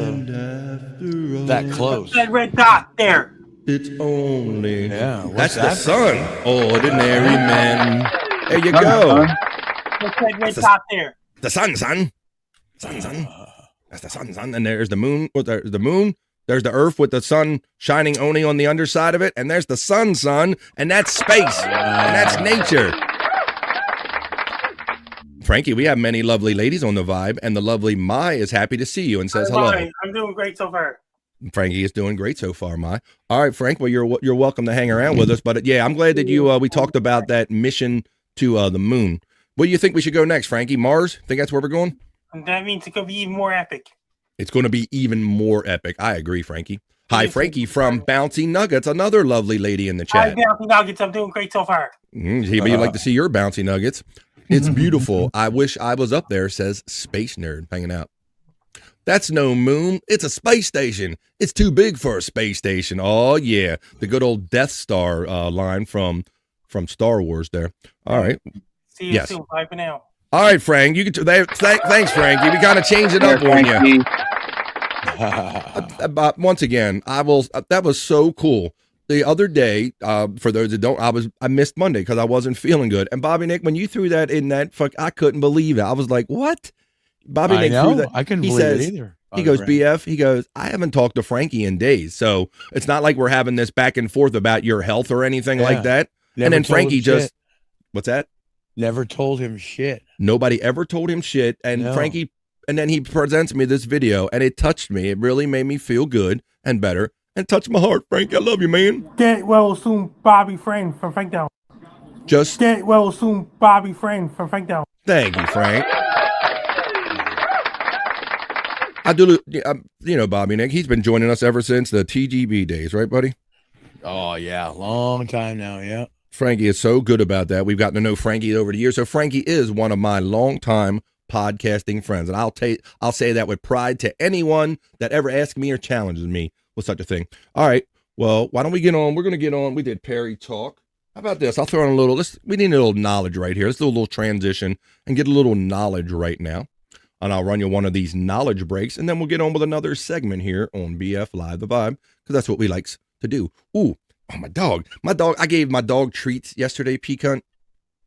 that close. That red dot there. It's only. Yeah, that's the sun. Ordinary men. There you go. What's that red dot there? The sun. Sun. That's the sun. And there's the moon. There's the moon. There's the Earth with the sun shining only on the underside of it. And there's the sun. And that's space. And that's nature. Frankie, we have many lovely ladies on the vibe. And the lovely Mai is happy to see you and says hello. Hi, I'm doing great so far. Frankie is doing great so far, Mai. All right, Frank. Well, you're welcome to hang around with us. But yeah, I'm glad that we talked about that mission to the moon. Where do you think we should go next, Frankie? Mars? Think that's where we're going? And that means it could be even more epic. It's going to be even more epic. I agree, Frankie. Hi, Frankie from Bouncy Nuggets, another lovely lady in the chat. Hi, Bouncy Nuggets. I'm doing great so far. You'd like to see your Bouncy Nuggets. It's beautiful. I wish I was up there, says Space Nerd, hanging out. That's no moon. It's a space station. It's too big for a space station. Oh, yeah. The good old Death Star line from Star Wars there. All right. See you soon. Bye for now. All right, Frank. You can. Thanks, Frankie. We kind of changed it up on you. But once again, that was so cool. The other day, for those that don't, I missed Monday because I wasn't feeling good. And Bobby Nick, when you threw that in that I couldn't believe it. I was like, what? Bobby Nick threw that. I couldn't he believe says, it either. He goes, BF, he goes, I haven't talked to Frankie in days. So it's not like we're having this back and forth about your health or anything like that. And then Frankie just, what's that? Never told him shit. Nobody ever told him shit. And Frankie, and then he presents me this video and it touched me. It really made me feel good and better and touched my heart. Frank, I love you, man. Get well soon, Bobby Friend from Frank Down. Just get well soon, Bobby Friend from Frank Down. Thank you, Frank. I do, you know, Bobby Nick, he's been joining us ever since the TGB days, right, buddy? Oh, yeah. Long time now, yeah. Frankie is so good about that. We've gotten to know Frankie over the years. So Frankie is one of my longtime podcasting friends. And I'll say that with pride to anyone that ever asks me or challenges me with such a thing. All right. Well, why don't we get on? We're going to get on. We did Perry talk. How about this? I'll throw in a little, we need a little knowledge right here. Let's do a little transition and get a little knowledge right now. And I'll run you one of these knowledge breaks, and then we'll get on with another segment here on BF Live the Vibe, because that's what we likes to do. Ooh, oh, my dog. I gave my dog treats yesterday, Peacunt.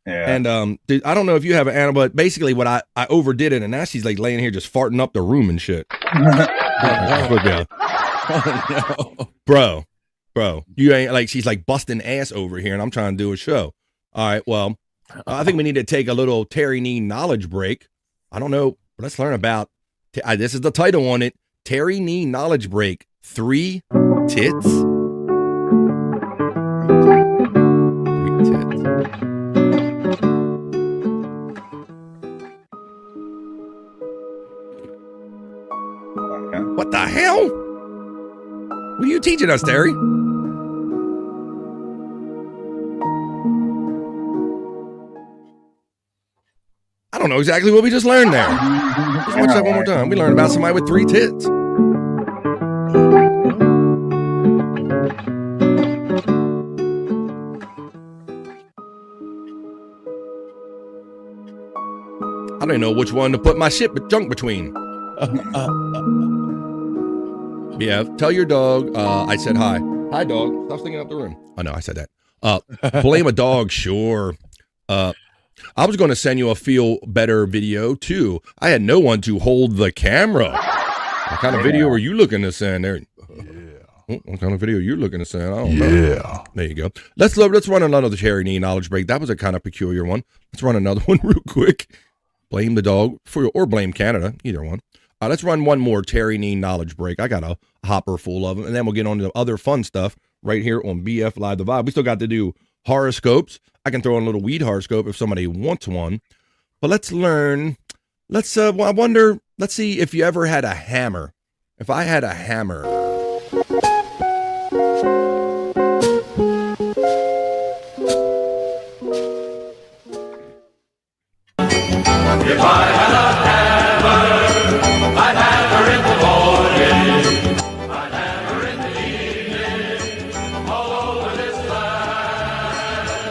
Yeah. And dude, I don't know if you have an animal, but basically what I overdid it, and now she's like laying here just farting up the room and shit. Bro, you ain't like, she's like busting ass over here, and I'm trying to do a show. All right, well, I think we need to take a little Terry Nee knowledge break. I don't know. Let's learn about, this is the title on it, Terry Nee Knowledge Break, 3 tits. 3 tits. What the hell? What are you teaching us, Terry? I don't know exactly what we just learned there. Let's watch that one more time. We learned about somebody with 3 tits. I don't even know which one to put my junk between. Yeah, tell your dog I said hi. Hi, dog. Stop sticking up the room. Oh, no, I said that. Blame a dog, sure. I was going to send you a feel better video too. I had no one to hold the camera. What kind of video are you looking to send there? Yeah. What kind of video are you looking to send? I don't know. Yeah. There you go. Let's run another Terry Nee knowledge break. That was a kind of peculiar one. Let's run another one real quick. Blame the dog or blame Canada, either one. Let's run one more Terry Nee knowledge break. I got a hopper full of them, and then we'll get on to other fun stuff right here on BF Live the Vibe. We still got to do horoscopes. I can throw in a little weed horoscope if somebody wants one. But let's learn. Let's see if you ever had a hammer. If I had a hammer. If I had a hammer, I'd hammer in the morning, I'd hammer in the evening, all over this land.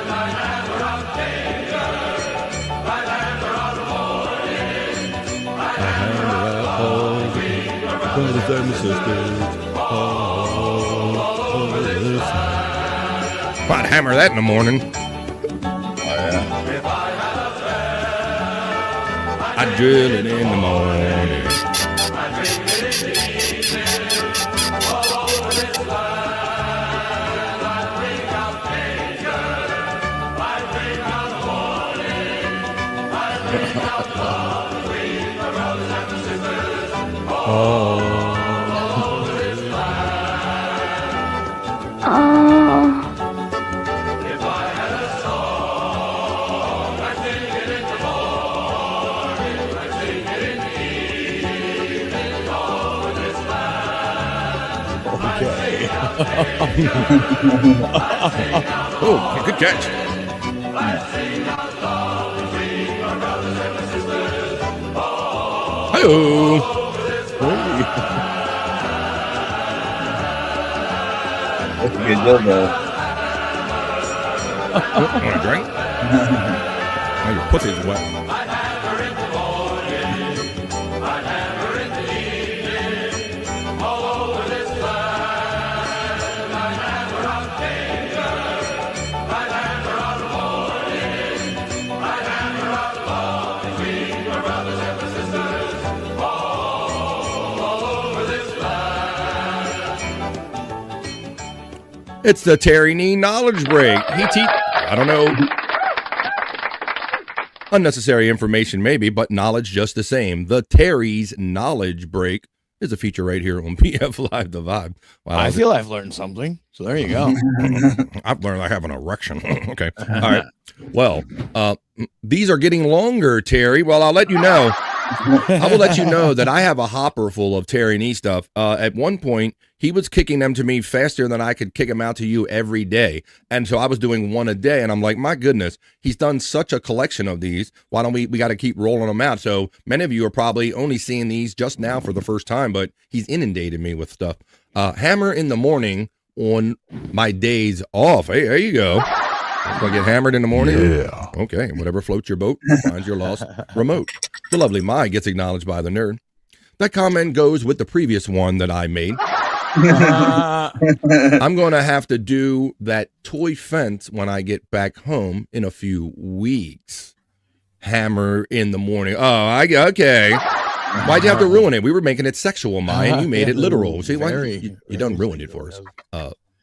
I'd hammer out danger, I'd hammer out warning, I'd hammer out all the brothers and sisters, all over this land. I'd hammer that in the morning. I drill it in the morning. Oh, good catch. Hi-oh. That's a good dildo. Want a drink? Oh, your pussy's wet. It's the Terry Nee Knowledge Break. I don't know. Unnecessary information maybe, but knowledge just the same. The Terry's Knowledge Break is a feature right here on BF Live The Vibe. Wow, I feel I've learned something. So there you go. I've learned I have an erection. Okay. All right. Well, these are getting longer, Terry. Well, I'll let you know. I will let you know that I have a hopper full of Terry Nee stuff. At one point, he was kicking them to me faster than I could kick them out to you every day. And so I was doing one a day. And I'm like, my goodness, he's done such a collection of these. Why don't we got to keep rolling them out? So many of you are probably only seeing these just now for the first time, but he's inundated me with stuff. Hammer in the morning on my days off. Hey, there you go. Do I get hammered in the morning? Yeah. Okay, whatever floats your boat, finds your lost remote. The lovely Mai gets acknowledged by the nerd. That comment goes with the previous one that I made. I'm going to have to do that toy fence when I get back home in a few weeks. Hammer in the morning. Oh, okay. Why'd you have to ruin it? We were making it sexual, Mai, and you made it literal. See, why you done ruined it for us.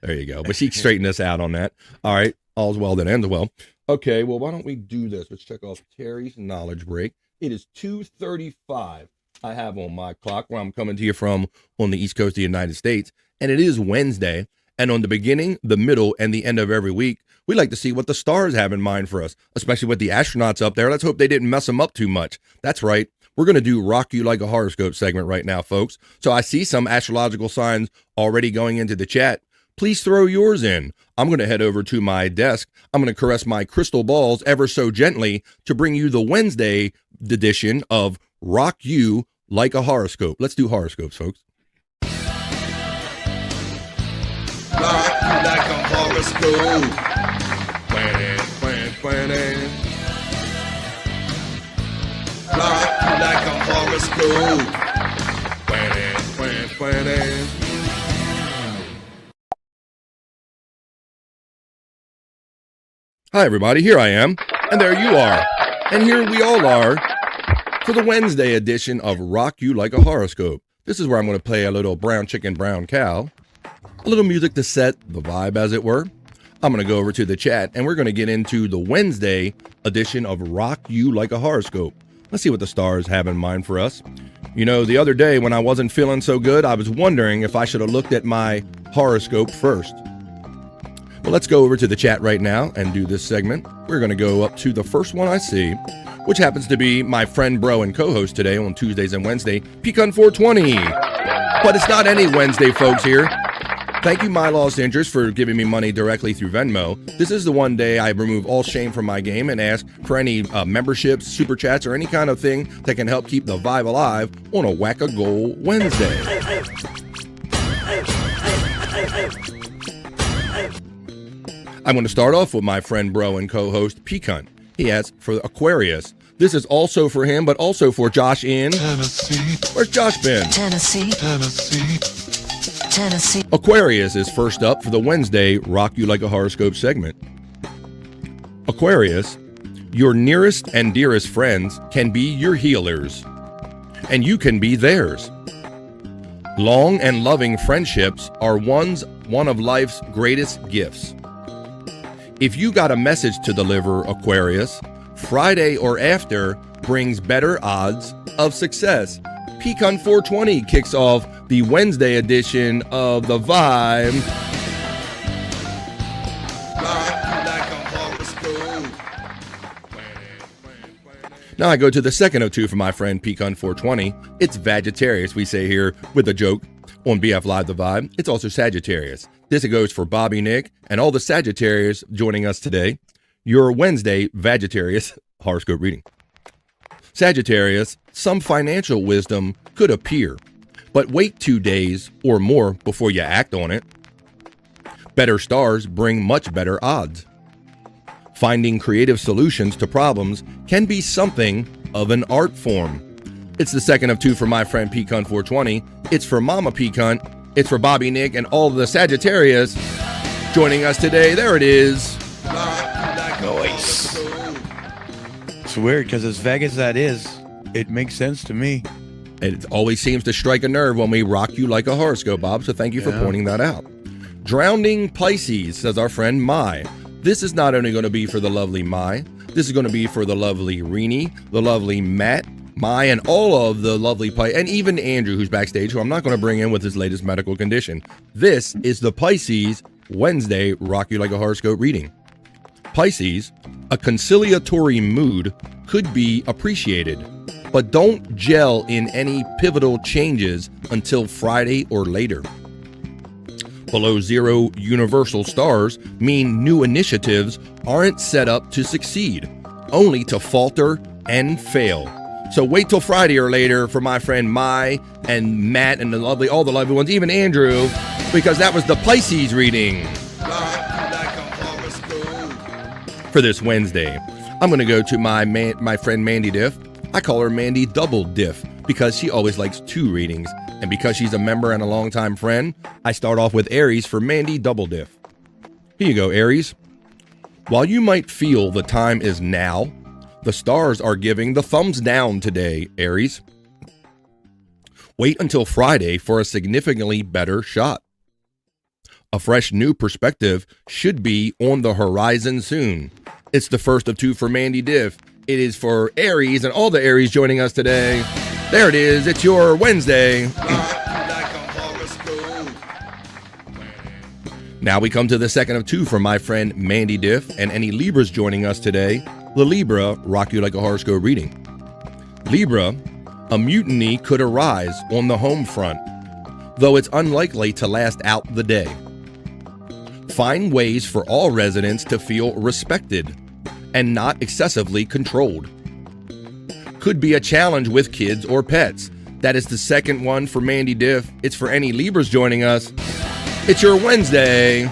There you go. But she straightened us out on that. All right. All's well that ends well. Okay, well, why don't we do this? Let's check off Terry's Knowledge Break. It is 2:35. I have on my clock where I'm coming to you from on the East Coast of the United States. And it is Wednesday. And on the beginning, the middle, and the end of every week, we like to see what the stars have in mind for us, especially with the astronauts up there. Let's hope they didn't mess them up too much. That's right. We're going to do Rock You Like a Horoscope segment right now, folks. So I see some astrological signs already going into the chat. Please throw yours in. I'm going to head over to my desk. I'm going to caress my crystal balls ever so gently to bring you the Wednesday edition of Rock You Like a Horoscope. Let's do horoscopes, folks. Rock you like a horoscope. Rock you like a horoscope. Hi, everybody. Here I am. And there you are. And here we all are for the Wednesday edition of Rock You Like a Horoscope. This is where I'm going to play a little brown chicken, brown cow. A little music to set the vibe, as it were. I'm going to go over to the chat, and we're going to get into the Wednesday edition of Rock You Like a Horoscope. Let's see what the stars have in mind for us. You know, the other day when I wasn't feeling so good, I was wondering if I should have looked at my horoscope first. Well, let's go over to the chat right now and do this segment. We're going to go up to the first one I see, which happens to be my friend, bro, and co-host today on Tuesdays and Wednesday, Pecan 420. But it's not any Wednesday, folks, here. Thank you, My Lost Interest, for giving me money directly through Venmo. This is the one day I remove all shame from my game and ask for any memberships, super chats, or any kind of thing that can help keep the vibe alive on a Whack-A-Goal Wednesday. I'm going to start off with my friend, bro, and co-host, Pecan. He asks for Aquarius. This is also for him, but also for Josh in Tennessee. Where's Josh been? Tennessee. Aquarius is first up for the Wednesday Rock You Like a Horoscope segment. Aquarius, your nearest and dearest friends can be your healers, and you can be theirs. Long and loving friendships are one of life's greatest gifts. If you got a message to deliver, Aquarius, Friday or after brings better odds of success. Pecan 420 kicks off the Wednesday edition of The Vibe. Now I go to the second of two for my friend Pecan 420. It's Sagittarius, we say here with a joke on BF Live The Vibe. It's also Sagittarius. This goes for Bobby, Nick, and all the Sagittarius joining us today. Your Wednesday Sagittarius horoscope reading. Sagittarius, some financial wisdom could appear, but wait 2 days or more before you act on it. Better stars bring much better odds. Finding creative solutions to problems can be something of an art form. It's the second of two for my friend Pecan 420. It's for Mama Pecan. It's for Bobby, Nick, and all of the Sagittarius joining us today. There it is. Nice. It's weird because as vague as that is, it makes sense to me. It always seems to strike a nerve when we rock you like a horoscope, Bob, so thank you for pointing that out. Drowning Pisces, says our friend Mai. This is not only going to be for the lovely Mai, this is going to be for the lovely Rini, the lovely Matt, Mai, and all of the lovely Pisces, and even Andrew, who's backstage, who I'm not going to bring in with his latest medical condition. This is the Pisces Wednesday Rock You Like a Horoscope reading. Pisces, a conciliatory mood could be appreciated, but don't gel in any pivotal changes until Friday or later. Below zero universal stars mean new initiatives aren't set up to succeed, only to falter and fail. So wait till Friday or later for my friend Mai and Matt and all the lovely ones, even Andrew, because that was the Pisces reading for this Wednesday. I'm going to go to my friend Mandy Diff. I call her Mandy Double Diff because she always likes 2 readings. And because she's a member and a longtime friend, I start off with Aries for Mandy Double Diff. Here you go, Aries. While you might feel the time is now, the stars are giving the thumbs down today, Aries. Wait until Friday for a significantly better shot. A fresh new perspective should be on the horizon soon. It's the first of 2 for Mandy Diff. It is for Aries and all the Aries joining us today. There it is. It's your Wednesday. Now we come to the second of 2 from my friend Mandy Diff and any Libras joining us today. The Libra Rock You Like a Horoscope reading. Libra, a mutiny could arise on the home front, though it's unlikely to last out the day. Find ways for all residents to feel respected and not excessively controlled. Could be a challenge with kids or pets. That is the second one for Mandy Diff. It's for any Libras joining us. It's your Wednesday.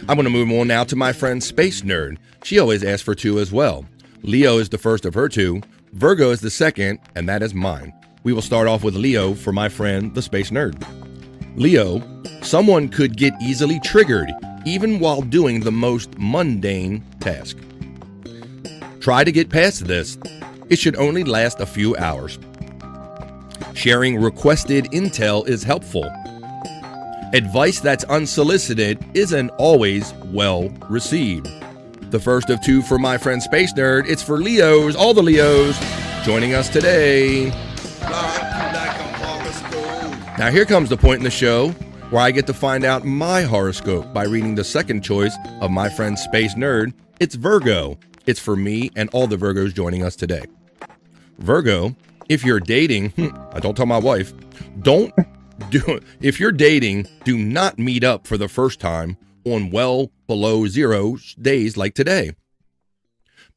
I'm going to move on now to my friend Space Nerd. She always asks for 2 as well. Leo is the first of her 2. Virgo is the second, and that is mine. We will start off with Leo for my friend, the Space Nerd. Leo, someone could get easily triggered even while doing the most mundane task. Try to get past this. It should only last a few hours. Sharing requested intel is helpful. Advice that's unsolicited isn't always well received. The first of 2 for my friend Space Nerd. It's for Leos, all the Leos joining us today. Now here comes the point in the show where I get to find out my horoscope by reading the second choice of my friend Space Nerd. It's Virgo. It's for me and all the Virgos joining us today. Virgo, if you're dating, I don't tell my wife, if you're dating, do not meet up for the first time on well below zero days like today.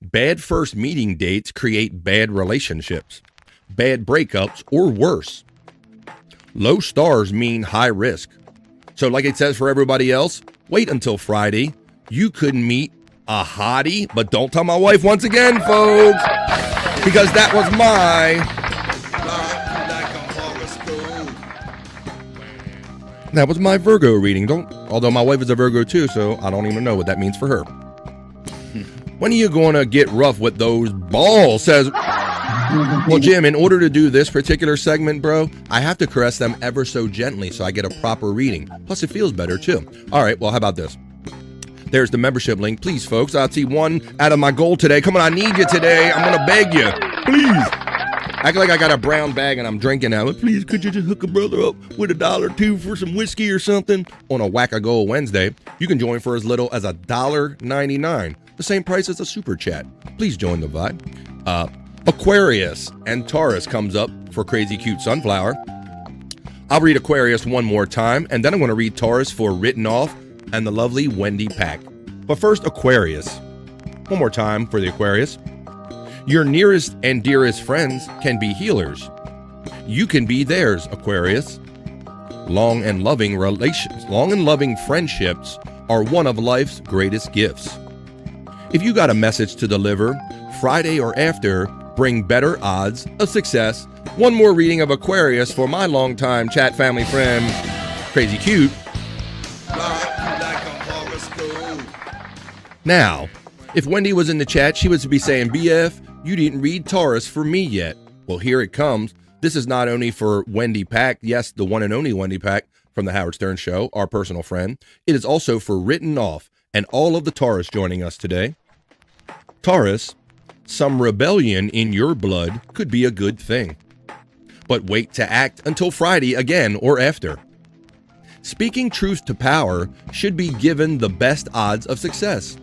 Bad first meeting dates create bad relationships, bad breakups, or worse. Low stars mean high risk. So like it says for everybody else, wait until Friday. You could meet a hottie, but don't tell my wife once again, folks, because that was my Virgo reading. Although my wife is a Virgo too, so I don't even know what that means for her. When are you going to get rough with those balls? Says, well, Jim, in order to do this particular segment, bro, I have to caress them ever so gently so I get a proper reading. Plus, it feels better, too. All right, well, how about this? There's the membership link. Please, folks, I'll see 1 out of my goal today. Come on, I need you today. I'm going to beg you. Please. Act like I got a brown bag and I'm drinking now. Please, could you just hook a brother up with $1 or $2 for some whiskey or something? On a Whack-A-Goal Wednesday, you can join for as little as $1.99. The same price as a super chat. Please join the vibe. Aquarius and Taurus comes up for Crazy Cute Sunflower. I'll read Aquarius one more time, and then I'm going to read Taurus for Written Off and the lovely Wendy Pack. But first, Aquarius. One more time for the Aquarius. Your nearest and dearest friends can be healers. You can be theirs, Aquarius. Long and loving friendships are one of life's greatest gifts. If you got a message to deliver, Friday or after, bring better odds of success. One more reading of Aquarius for my longtime chat family friend, Crazy Cute. Now, if Wendy was in the chat, she would be saying, BF, you didn't read Taurus for me yet. Well, here it comes. This is not only for Wendy Pack, yes, the one and only Wendy Pack from the Howard Stern Show, our personal friend. It is also for Written Off and all of the Taurus joining us today. Taurus, some rebellion in your blood could be a good thing. But wait to act until Friday again or after. Speaking truth to power should be given the best odds of success.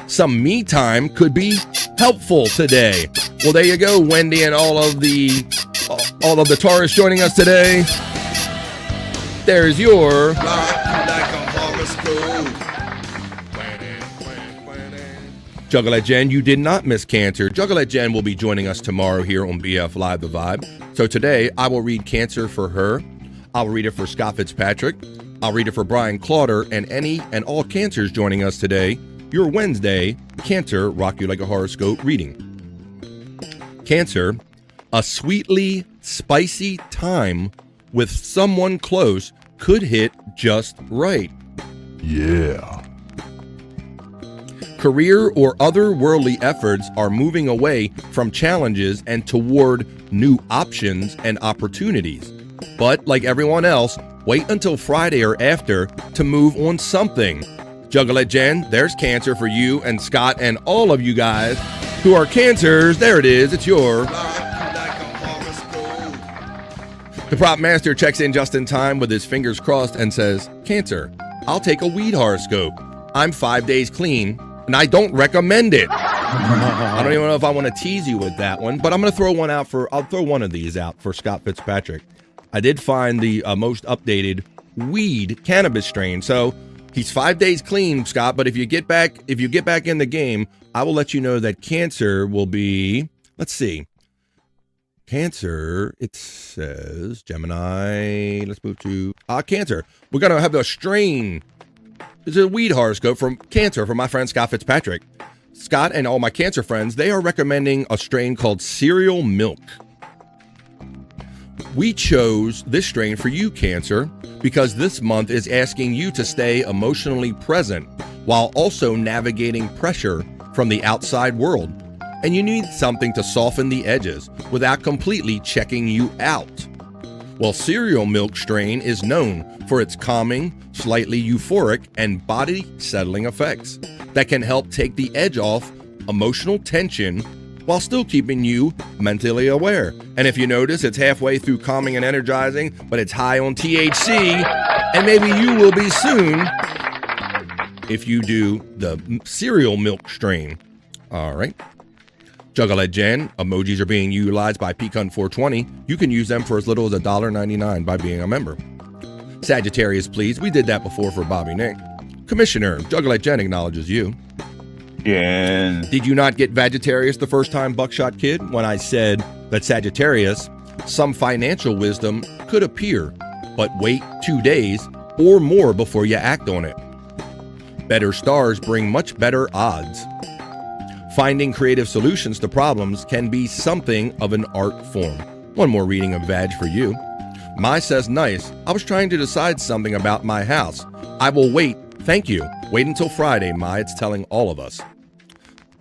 Some me time could be helpful today. Well, there you go, Wendy, and all of the Taurus joining us today. There's your Juggalette Jen. You did not miss Cancer. Juggalette Jen will be joining us tomorrow here on BF Live The Vibe. So today I will read Cancer for her. I'll read it for Scott Fitzpatrick. I'll read it for Brian Clauder and any and all Cancers joining us today. Your Wednesday Cancer Rock You Like a Horoscope reading. Cancer, a sweetly spicy time with someone close could hit just right. Yeah. Career or other worldly efforts are moving away from challenges and toward new options and opportunities. But like everyone else, wait until Friday or after to move on something. Juggalette Jen, there's Cancer for you and Scott and all of you guys who are Cancers. There it is. It's your... The prop master checks in just in time with his fingers crossed and says, Cancer, I'll take a weed horoscope. I'm 5 days clean, and I don't recommend it. I don't even know if I want to tease you with that one, but I'm going to throw one out I'll throw one of these out for Scott Fitzpatrick. I did find the most updated weed cannabis strain. So he's 5 days clean, Scott, but if you get back in the game, I will let you know that Cancer will be, let's see. Cancer, it says, Gemini, let's move to Cancer. We're going to have a strain. It's a weed horoscope from Cancer from my friend Scott Fitzpatrick. Scott and all my Cancer friends, they are recommending a strain called Cereal Milk. We chose this strain for you, Cancer, because this month is asking you to stay emotionally present while also navigating pressure from the outside world. And you need something to soften the edges without completely checking you out. Well, Cereal Milk strain is known for its calming, slightly euphoric, and body-settling effects that can help take the edge off emotional tension while still keeping you mentally aware. And if you notice, it's halfway through calming and energizing, but it's high on THC, and maybe you will be soon if you do the Cereal Milk strain. All right. Juggalette Jen, emojis are being utilized by Peacunt420. You can use them for as little as $1.99 by being a member. Sagittarius, please. We did that before for Bobby Nick. Commissioner, Juggalette Jen acknowledges you. Yeah. Did you not get Sagittarius the first time, Buckshot Kid, when I said that Sagittarius, some financial wisdom could appear, but wait 2 days or more before you act on it. Better stars bring much better odds. Finding creative solutions to problems can be something of an art form. One more reading of Vag for you. Mai says, nice. I was trying to decide something about my house. I will wait. Thank you. Wait until Friday, Mai. It's telling all of us.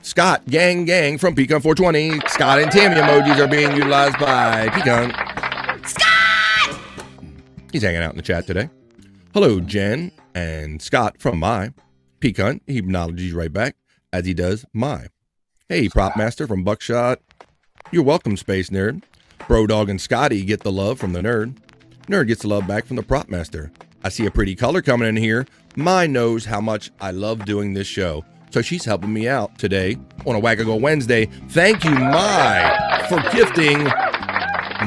Scott, gang from Peacunt420. Scott and Tammy emojis are being utilized by Peacunt. Scott! He's hanging out in the chat today. Hello, Jen and Scott from Mai. Peacunt, he acknowledges you right back, as he does Mai. Hey, Prop Master from Buckshot. You're welcome, Space Nerd. Bro Dog and Scotty get the love from the Nerd. Nerd gets the love back from the Prop Master. I see a pretty color coming in here. Mai knows how much I love doing this show, so she's helping me out today on a Wackago Wednesday. Thank you, Mai, for gifting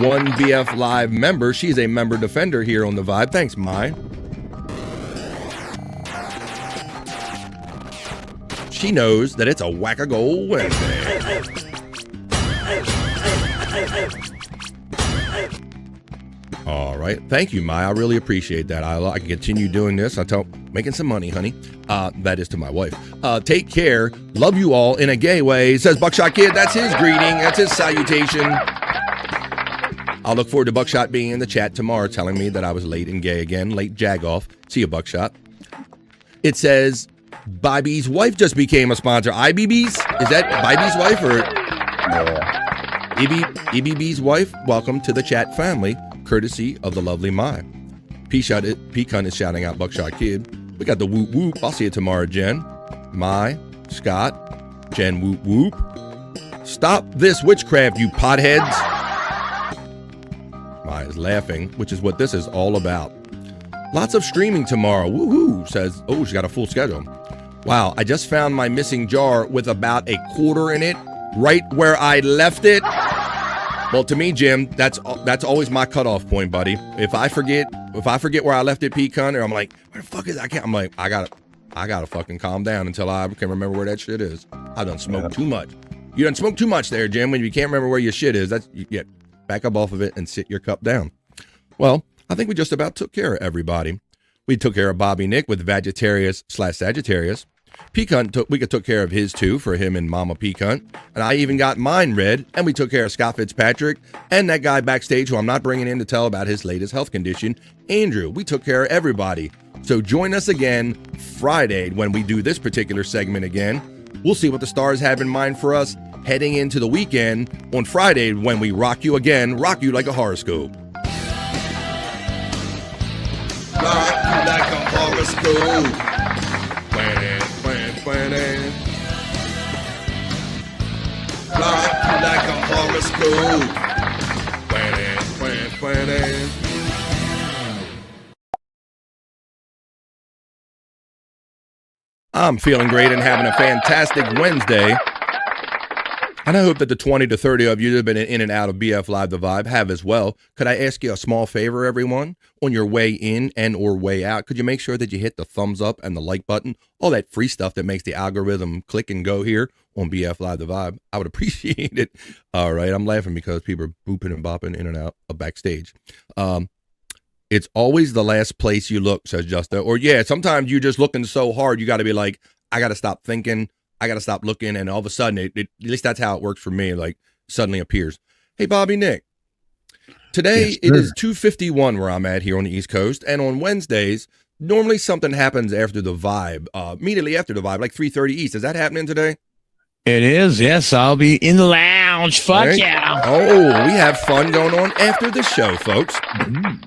one BF Live member. She's a member defender here on The Vibe. Thanks, Mai. She knows that it's a Wackago Wednesday. All right. Thank you, Mai. I really appreciate that. I can continue doing this. Making some money, honey. That is to my wife. Take care. Love you all in a gay way, says Buckshot Kid. That's his greeting. That's his salutation. I'll look forward to Buckshot being in the chat tomorrow telling me that I was late and gay again. Late jag-off. See you, Buckshot. It says... Bobby's wife just became a sponsor. IBB's? Is that Bobby's wife or? EBB's wife, welcome to the chat family, courtesy of the lovely Mai. Pecan is shouting out Buckshot Kid. We got the whoop whoop. I'll see you tomorrow, Jen. Mai, Scott, Jen whoop whoop. Stop this witchcraft, you potheads. Mai is laughing, which is what this is all about. Lots of streaming tomorrow. Woohoo, says, oh, she got a full schedule. Wow, I just found my missing jar with about a quarter in it, right where I left it. Well, to me, Jim, that's always my cutoff point, buddy. If I forget where I left it, Pecan, or I'm like, where the fuck is that? I'm like, I gotta fucking calm down until I can remember where that shit is. I done smoked too much. You done smoked too much there, Jim. When you can't remember where your shit is, back up off of it and sit your cup down. Well, I think we just about took care of everybody. We took care of Bobby Nick with Vegetarius/Sagittarius. Pecan we took care of his too for him and Mama Pecan. And I even got mine read, and we took care of Scott Fitzpatrick and that guy backstage who I'm not bringing in to tell about his latest health condition, Andrew. We took care of everybody. So join us again Friday when we do this particular segment again. We'll see what the stars have in mind for us heading into the weekend on Friday when we rock you again, rock you like a horoscope. Rock you like a horoscope. Rock you like a horoscope. I'm feeling great and having a fantastic Wednesday. And I hope that the 20 to 30 of you that have been in and out of BF Live The Vibe have as well. Could I ask you a small favor, everyone? On your way in and or way out, could you make sure that you hit the thumbs up and the like button? All that free stuff that makes the algorithm click and go here on BF Live The Vibe. I would appreciate it. All right, I'm laughing because people are booping and bopping in and out of backstage. It's always the last place you look, says Justa. Or yeah, sometimes you're just looking so hard, you got to be like, I got to stop thinking. I got to stop looking, and all of a sudden, at least that's how it works for me, like suddenly appears. Hey, Bobby Nick. Today, it is 2:51 where I'm at here on the East Coast, and on Wednesdays, normally something happens after the Vibe, immediately after the Vibe, like 3:30 East. Is that happening today? It is, yes. I'll be in the lounge. Fuck right. yeah. Oh, we have fun going on after the show, folks. Mm-hmm.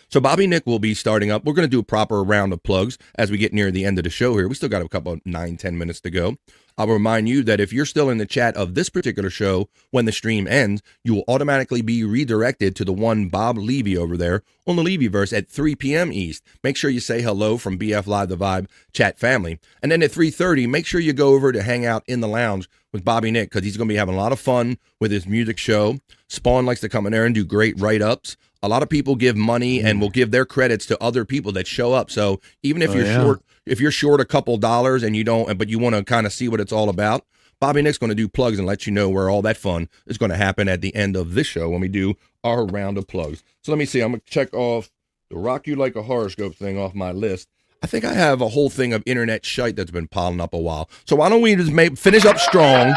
So Bobby Nick will be starting up. We're going to do a proper round of plugs as we get near the end of the show here. We still got a couple of 9-10 minutes to go. I'll remind you that if you're still in the chat of this particular show when the stream ends, you will automatically be redirected to the one Bob Levy over there on the Levyverse at 3 p.m. East. Make sure you say hello from BF Live The Vibe chat family. And then at 3:30, make sure you go over to hang out in the lounge with Bobby Nick because he's going to be having a lot of fun with his music show. Spawn likes to come in there and do great write-ups. A lot of people give money and will give their credits to other people that show up. So even if you're short a couple dollars and you don't, but you want to kind of see what it's all about, Bobby Nick's going to do plugs and let you know where all that fun is going to happen at the end of this show when we do our round of plugs. So let me see. I'm going to check off the Rock You Like a Horoscope thing off my list. I think I have a whole thing of internet shite that's been piling up a while. So why don't we just finish up strong?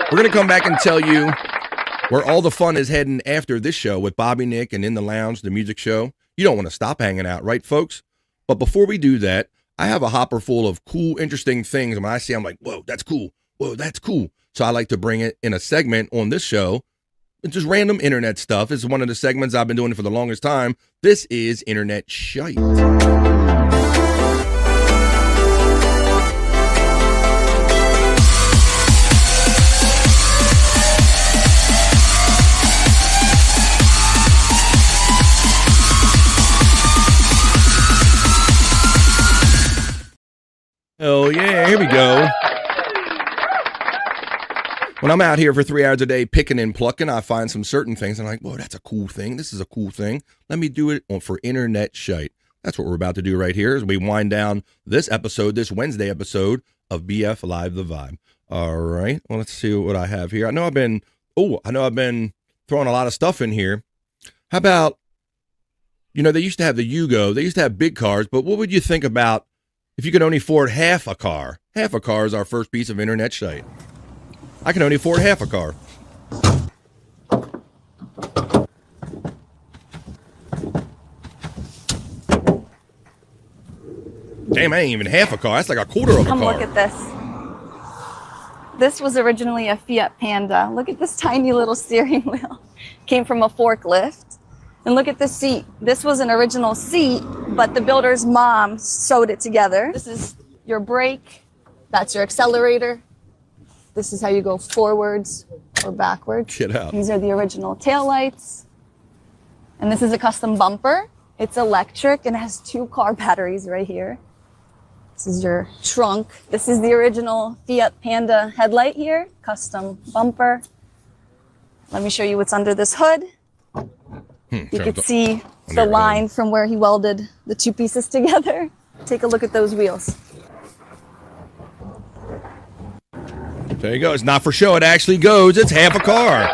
We're going to come back and tell you where all the fun is heading after this show with Bobby Nick and In the Lounge, the music show. You don't want to stop hanging out, right, folks? But before we do that, I have a hopper full of cool, interesting things. And when I see, I'm like, whoa, that's cool. Whoa, that's cool. So I like to bring it in a segment on this show. It's just random internet stuff. It's one of the segments I've been doing for the longest time. This is Internet Shite. Oh, yeah, here we go. When I'm out here for 3 hours a day picking and plucking, I find some certain things. I'm like, whoa, that's a cool thing. This is a cool thing. Let me do it for Internet Shite. That's what we're about to do right here as we wind down this episode, this Wednesday episode of BF Live The Vibe. All right, well, let's see what I have here. I know I've been throwing a lot of stuff in here. How about, they used to have the Yugo. They used to have big cars, but what would you think about if you could only afford half a car? Half a car is our first piece of internet shite. I can only afford half a car. Damn, I ain't even half a car. That's like a quarter of a car. Come look at this. This was originally a Fiat Panda. Look at this tiny little steering wheel. Came from a forklift. And look at the seat. This was an original seat, but the builder's mom sewed it together. This is your brake. That's your accelerator. This is how you go forwards or backwards. Get out. These are the original taillights. And this is a custom bumper. It's electric and has 2 car batteries right here. This is your trunk. This is the original Fiat Panda headlight here, custom bumper. Let me show you what's under this hood. You can see the line from where he welded the 2 pieces together. Take a look at those wheels. There you go. It's not for show. It actually goes. It's half a car.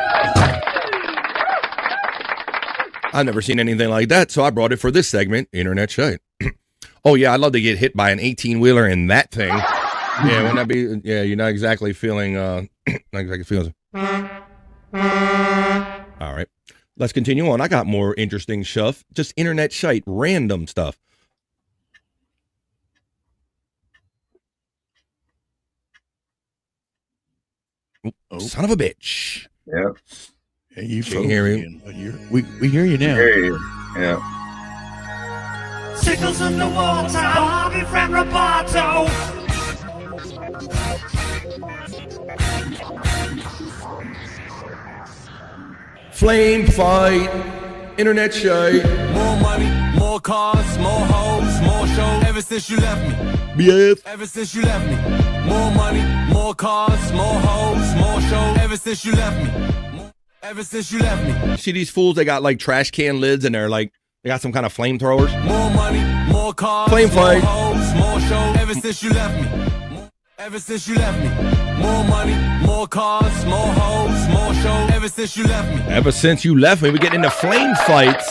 I've never seen anything like that, so I brought it for this segment, Internet Shyt. Oh, yeah, I'd love to get hit by an 18-wheeler in that thing. Yeah, wouldn't that be... Yeah, you're not exactly feeling... not exactly feeling... All right. Let's continue on. I got more interesting stuff. Just Internet Shyt, random stuff. Oh. Son of a bitch. Yep. Yeah, you can't hear me. We hear you now. Hear you. Yeah. Signals underwater, Bobby from Roboto. Flame fight, Internet Shyt. More money, more cars, more hoes, more shows. Ever since you left me. BF. Ever since you left me. More money, more cars, more hoes, more shows. Ever since you left me. Ever since you left me. See these fools? They got like trash can lids and they're like, they got some kind of flamethrowers. More money, more cars, flame fight. More hoes, more shows. Ever since you left me. Ever since you left me. More money, more cars, more hoes, more shows. Ever since you left me. Ever since you left me, we get into flame fights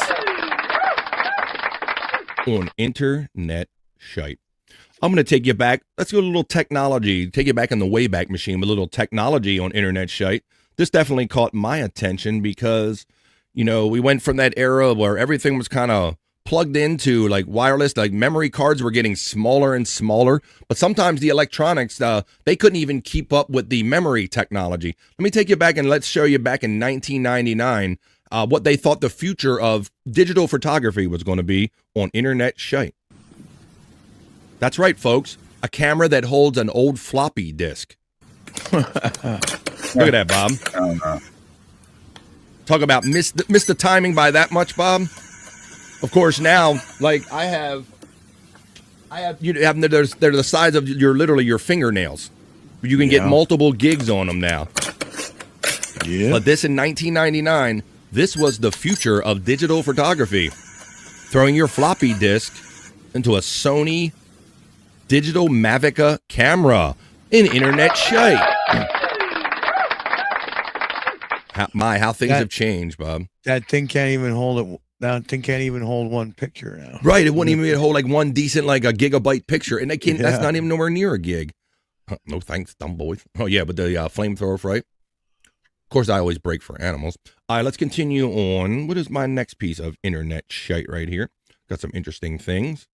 on Internet Shyt. I'm going to take you back. Let's go to a little technology. Take you back in the Wayback Machine with a little technology on Internet Shyt. This definitely caught my attention because, you know, we went from that era where everything was kind of plugged into like wireless, like memory cards were getting smaller and smaller. But sometimes the electronics, they couldn't even keep up with the memory technology. Let me take you back and let's show you back in 1999 what they thought the future of digital photography was going to be on Internet Shyt. That's right, folks. A camera that holds an old floppy disk. Look at that, Bob. Oh, no. Talk about miss the timing by that much, Bob. Of course, now, like they're the size of literally your fingernails. You can get multiple gigs on them now. Yeah. But this in 1999, this was the future of digital photography. Throwing your floppy disk into a Sony digital Mavica camera in Internet Shyt. How things have changed, Bob. That thing can't even hold it. That thing can't even hold one picture now. Right, it wouldn't even hold like one decent, like a gigabyte picture, and they can't. Yeah. That's not even nowhere near a gig. No thanks, dumb boys. Oh yeah, but the flamethrower, right? Of course, I always break for animals. All right, let's continue on. What is my next piece of Internet Shyt right here? Got some interesting things.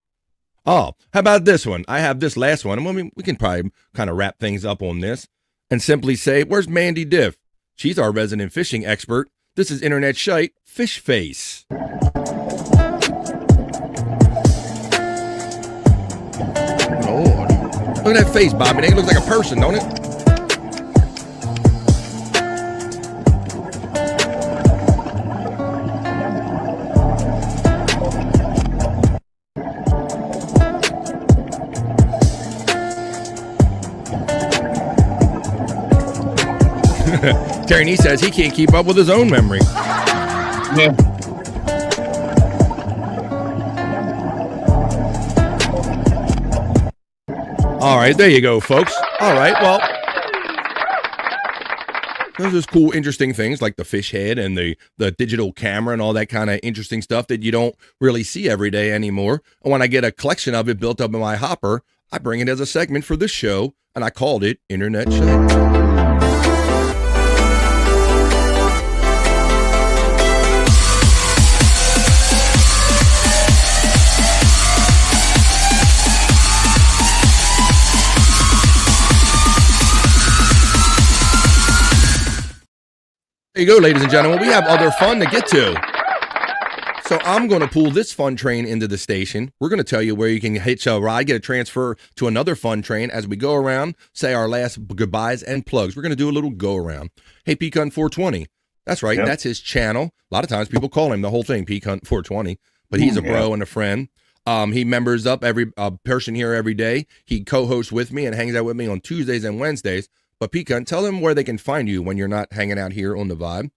Oh, how about this one? I have this last one. I mean, we can probably kind of wrap things up on this and simply say, where's Mandy Diff? She's our resident fishing expert. This is Internet Shyt Fish Face. Lord. Look at that face, Bobby. It looks like a person, don't it? Terry Nee says he can't keep up with his own memory. Yeah. All right, there you go, folks. All right, well, there's just cool, interesting things like the fish head and the digital camera and all that kind of interesting stuff that you don't really see every day anymore. And when I get a collection of it built up in my hopper, I bring it as a segment for this show, and I called it Internet Shyt. you go, ladies and gentlemen. We have other fun to get to. So I'm going to pull this fun train into the station. We're going to tell you where you can hitch a ride, get a transfer to another fun train as we go around, say our last goodbyes and plugs. We're going to do a little go around. Hey, Pecan 420. That's right. Yep. That's his channel. A lot of times people call him the whole thing, Pecan 420, but he's a bro and a friend. He members up every person here every day. He co-hosts with me and hangs out with me on Tuesdays and Wednesdays. But Pecan, tell them where they can find you when you're not hanging out here on the Vibe.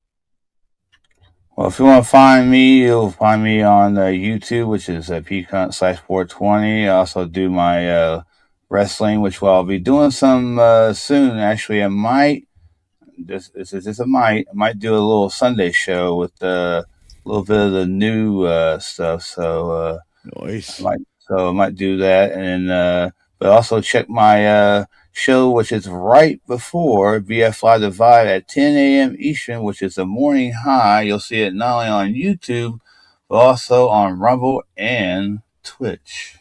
Well, if you want to find me, you'll find me on YouTube, which is Pecan/420. I also do my wrestling, which I'll be doing some soon. Actually, I might. This is just a might. I might do a little Sunday show with a little bit of the new stuff. So nice. I might do that, and but also check my show, which is right before BF Live the Vibe at 10 a.m. Eastern, which is the morning high. You'll see it not only on YouTube, but also on Rumble and Twitch.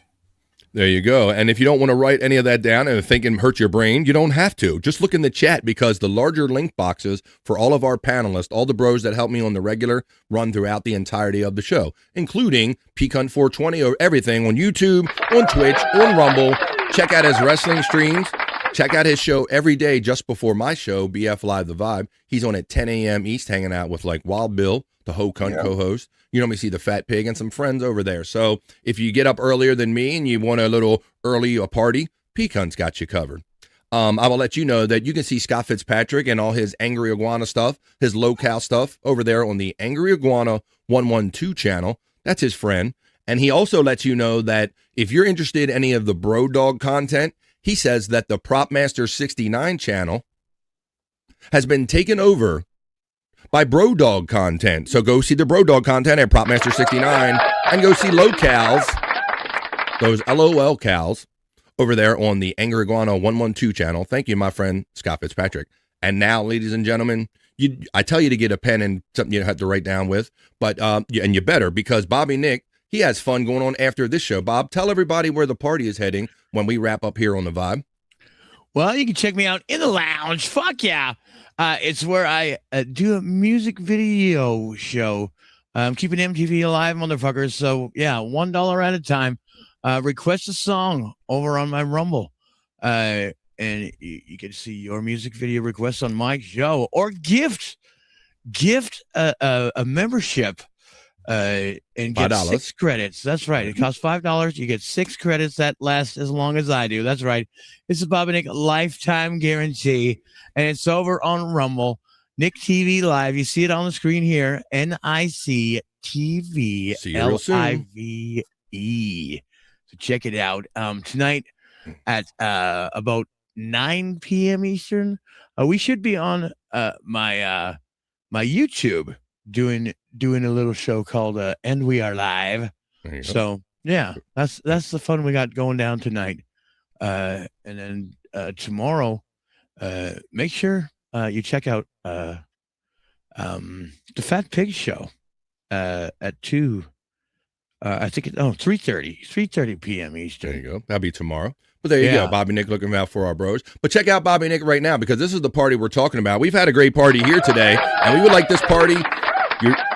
There you go. And if you don't want to write any of that down and think it hurt your brain, you don't have to. Just look in the chat, because the larger link boxes for all of our panelists, all the bros that help me on the regular, run throughout the entirety of the show, including Pecan 420 or everything on YouTube, on Twitch, on Rumble. Check out his wrestling streams. Check out his show every day just before my show, BF Live The Vibe. He's on at 10 a.m. East, hanging out with like Wild Bill, the Ho Cunt co-host. You normally see the Fat Pig and some friends over there. So if you get up earlier than me and you want a little early party, Pecan's got you covered. I will let you know that you can see Scott Fitzpatrick and all his Angry Iguana stuff, his low-cal stuff over there on the Angry Iguana 112 channel. That's his friend. And he also lets you know that if you're interested in any of the Bro Dog content, he says that the Propmaster 69 channel has been taken over by Bro Dog content. So go see the Bro Dog content at Propmaster 69 and go see locals, those LOL cows over there on the Angry Iguana 112 channel. Thank you, my friend Scott Fitzpatrick. And now, ladies and gentlemen, I tell you to get a pen and something you have to write down with, but and you better, because Bobby Nick, he has fun going on after this show. Bob, tell everybody where the party is heading when we wrap up here on the Vibe. Well, you can check me out in the lounge. Fuck yeah. It's where I do a music video show. I'm keeping MTV alive, motherfuckers. So, yeah, $1 at a time. Request a song over on my Rumble. And you can see your music video requests on my show. Or gift a membership. And get $5. 6 credits. That's right. It costs $5. You get 6 credits that last as long as I do. That's right. It's a Bob and Nick lifetime guarantee, and it's over on Rumble. Nick TV Live. You see it on the screen here. NIC TV LIVE. So check it out. Tonight at about 9 p.m. Eastern. We should be on my YouTube doing a little show called And We Are Live. So yeah, that's the fun we got going down tonight. And then tomorrow, make sure you check out the Fat Pig show at 2. I think 3:30 p.m. Eastern. There you go. That'll be tomorrow. But there you go, Bobby Nick looking out for our bros. But check out Bobby Nick right now, because this is the party we're talking about. We've had a great party here today, and we would like this party.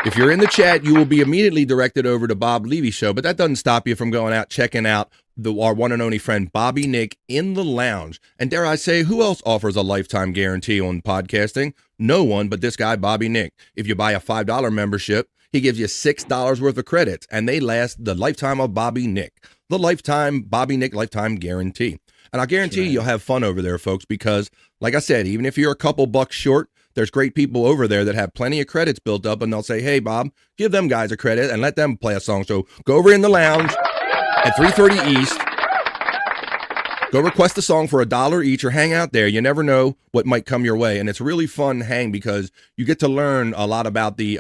If you're in the chat, you will be immediately directed over to Bob Levy's show, but that doesn't stop you from going out, checking out our one and only friend Bobby Nick in the lounge. And dare I say, who else offers a lifetime guarantee on podcasting? No one but this guy, Bobby Nick. If you buy a $5 membership, he gives you $6 worth of credits, and they last the lifetime of Bobby Nick. The lifetime Bobby Nick lifetime guarantee. And I guarantee you'll have fun over there, folks, because like I said, even if you're a couple bucks short, there's great people over there that have plenty of credits built up, and they'll say, hey, Bob, give them guys a credit and let them play a song. So go over in the lounge at 3:30 East. Go request a song for $1 each, or hang out there. You never know what might come your way. And it's really fun hang, because you get to learn a lot about the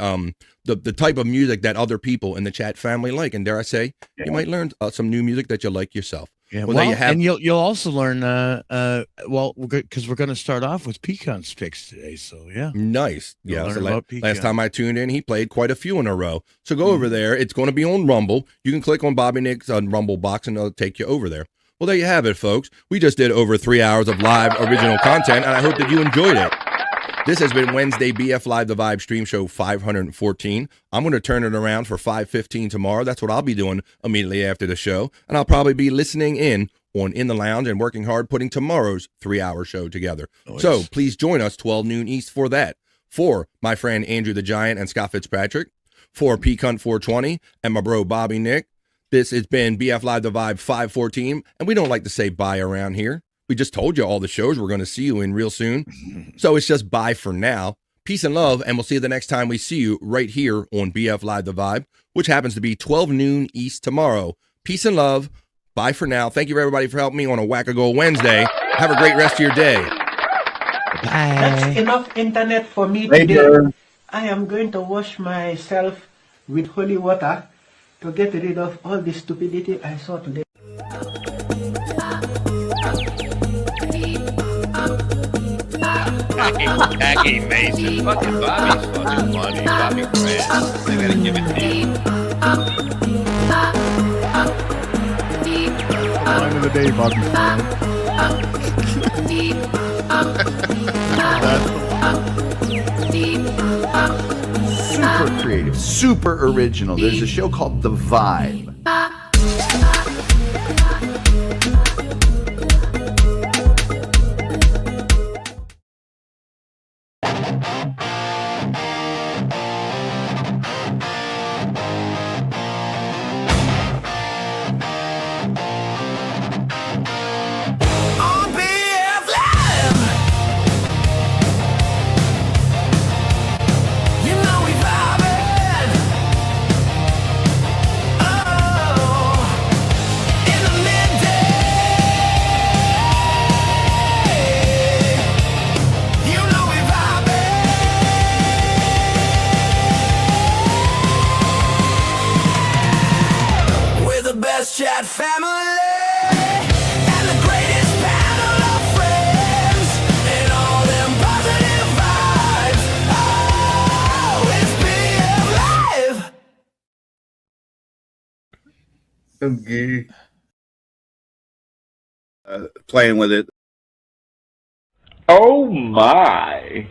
type of music that other people in the chat family like. And dare I say, you might learn some new music that you like yourself. Yeah, well, and you'll also learn, because we're going to start off with Pecan's picks today, so yeah. Nice. Yeah, so last time I tuned in, he played quite a few in a row. So go over there. It's going to be on Rumble. You can click on Bobby Nick's on Rumble box, and it'll take you over there. Well, there you have it, folks. We just did over 3 hours of live original content, and I hope that you enjoyed it. This has been Wednesday BF Live The Vibe Stream Show 514. I'm going to turn it around for 5:15 tomorrow. That's what I'll be doing immediately after the show. And I'll probably be listening in the lounge and working hard putting tomorrow's 3-hour show together. Nice. So please join us 12 noon East for that. For my friend Andrew the Giant and Scott Fitzpatrick. For P Cunt 420 and my bro Bobby Nick. This has been BF Live The Vibe 514. And we don't like to say bye around here. We just told you all the shows we're going to see you in real soon. So it's just bye for now. Peace and love, and we'll see you the next time we see you right here on BF Live The Vibe, which happens to be 12 noon East tomorrow. Peace and love. Bye for now. Thank you, everybody, for helping me on a Wackago Wednesday. Have a great rest of your day. Bye. That's enough internet for me Later. today. I am going to wash myself with holy water to get rid of all the stupidity I saw today. Jackie Mason. Fucking Bobby's fucking funny. Bobby Grant. I gotta give it to you. Line of the day, Bobby Super creative, super original. There's a show called The Vibe. On BF Live, you know we vibing. Oh, in the midday, you know we vibing. We're the best chat family. And the greatest panel of friends, and all them positive vibes. Oh, it's BF Live. Okay. Playing with it. Oh my.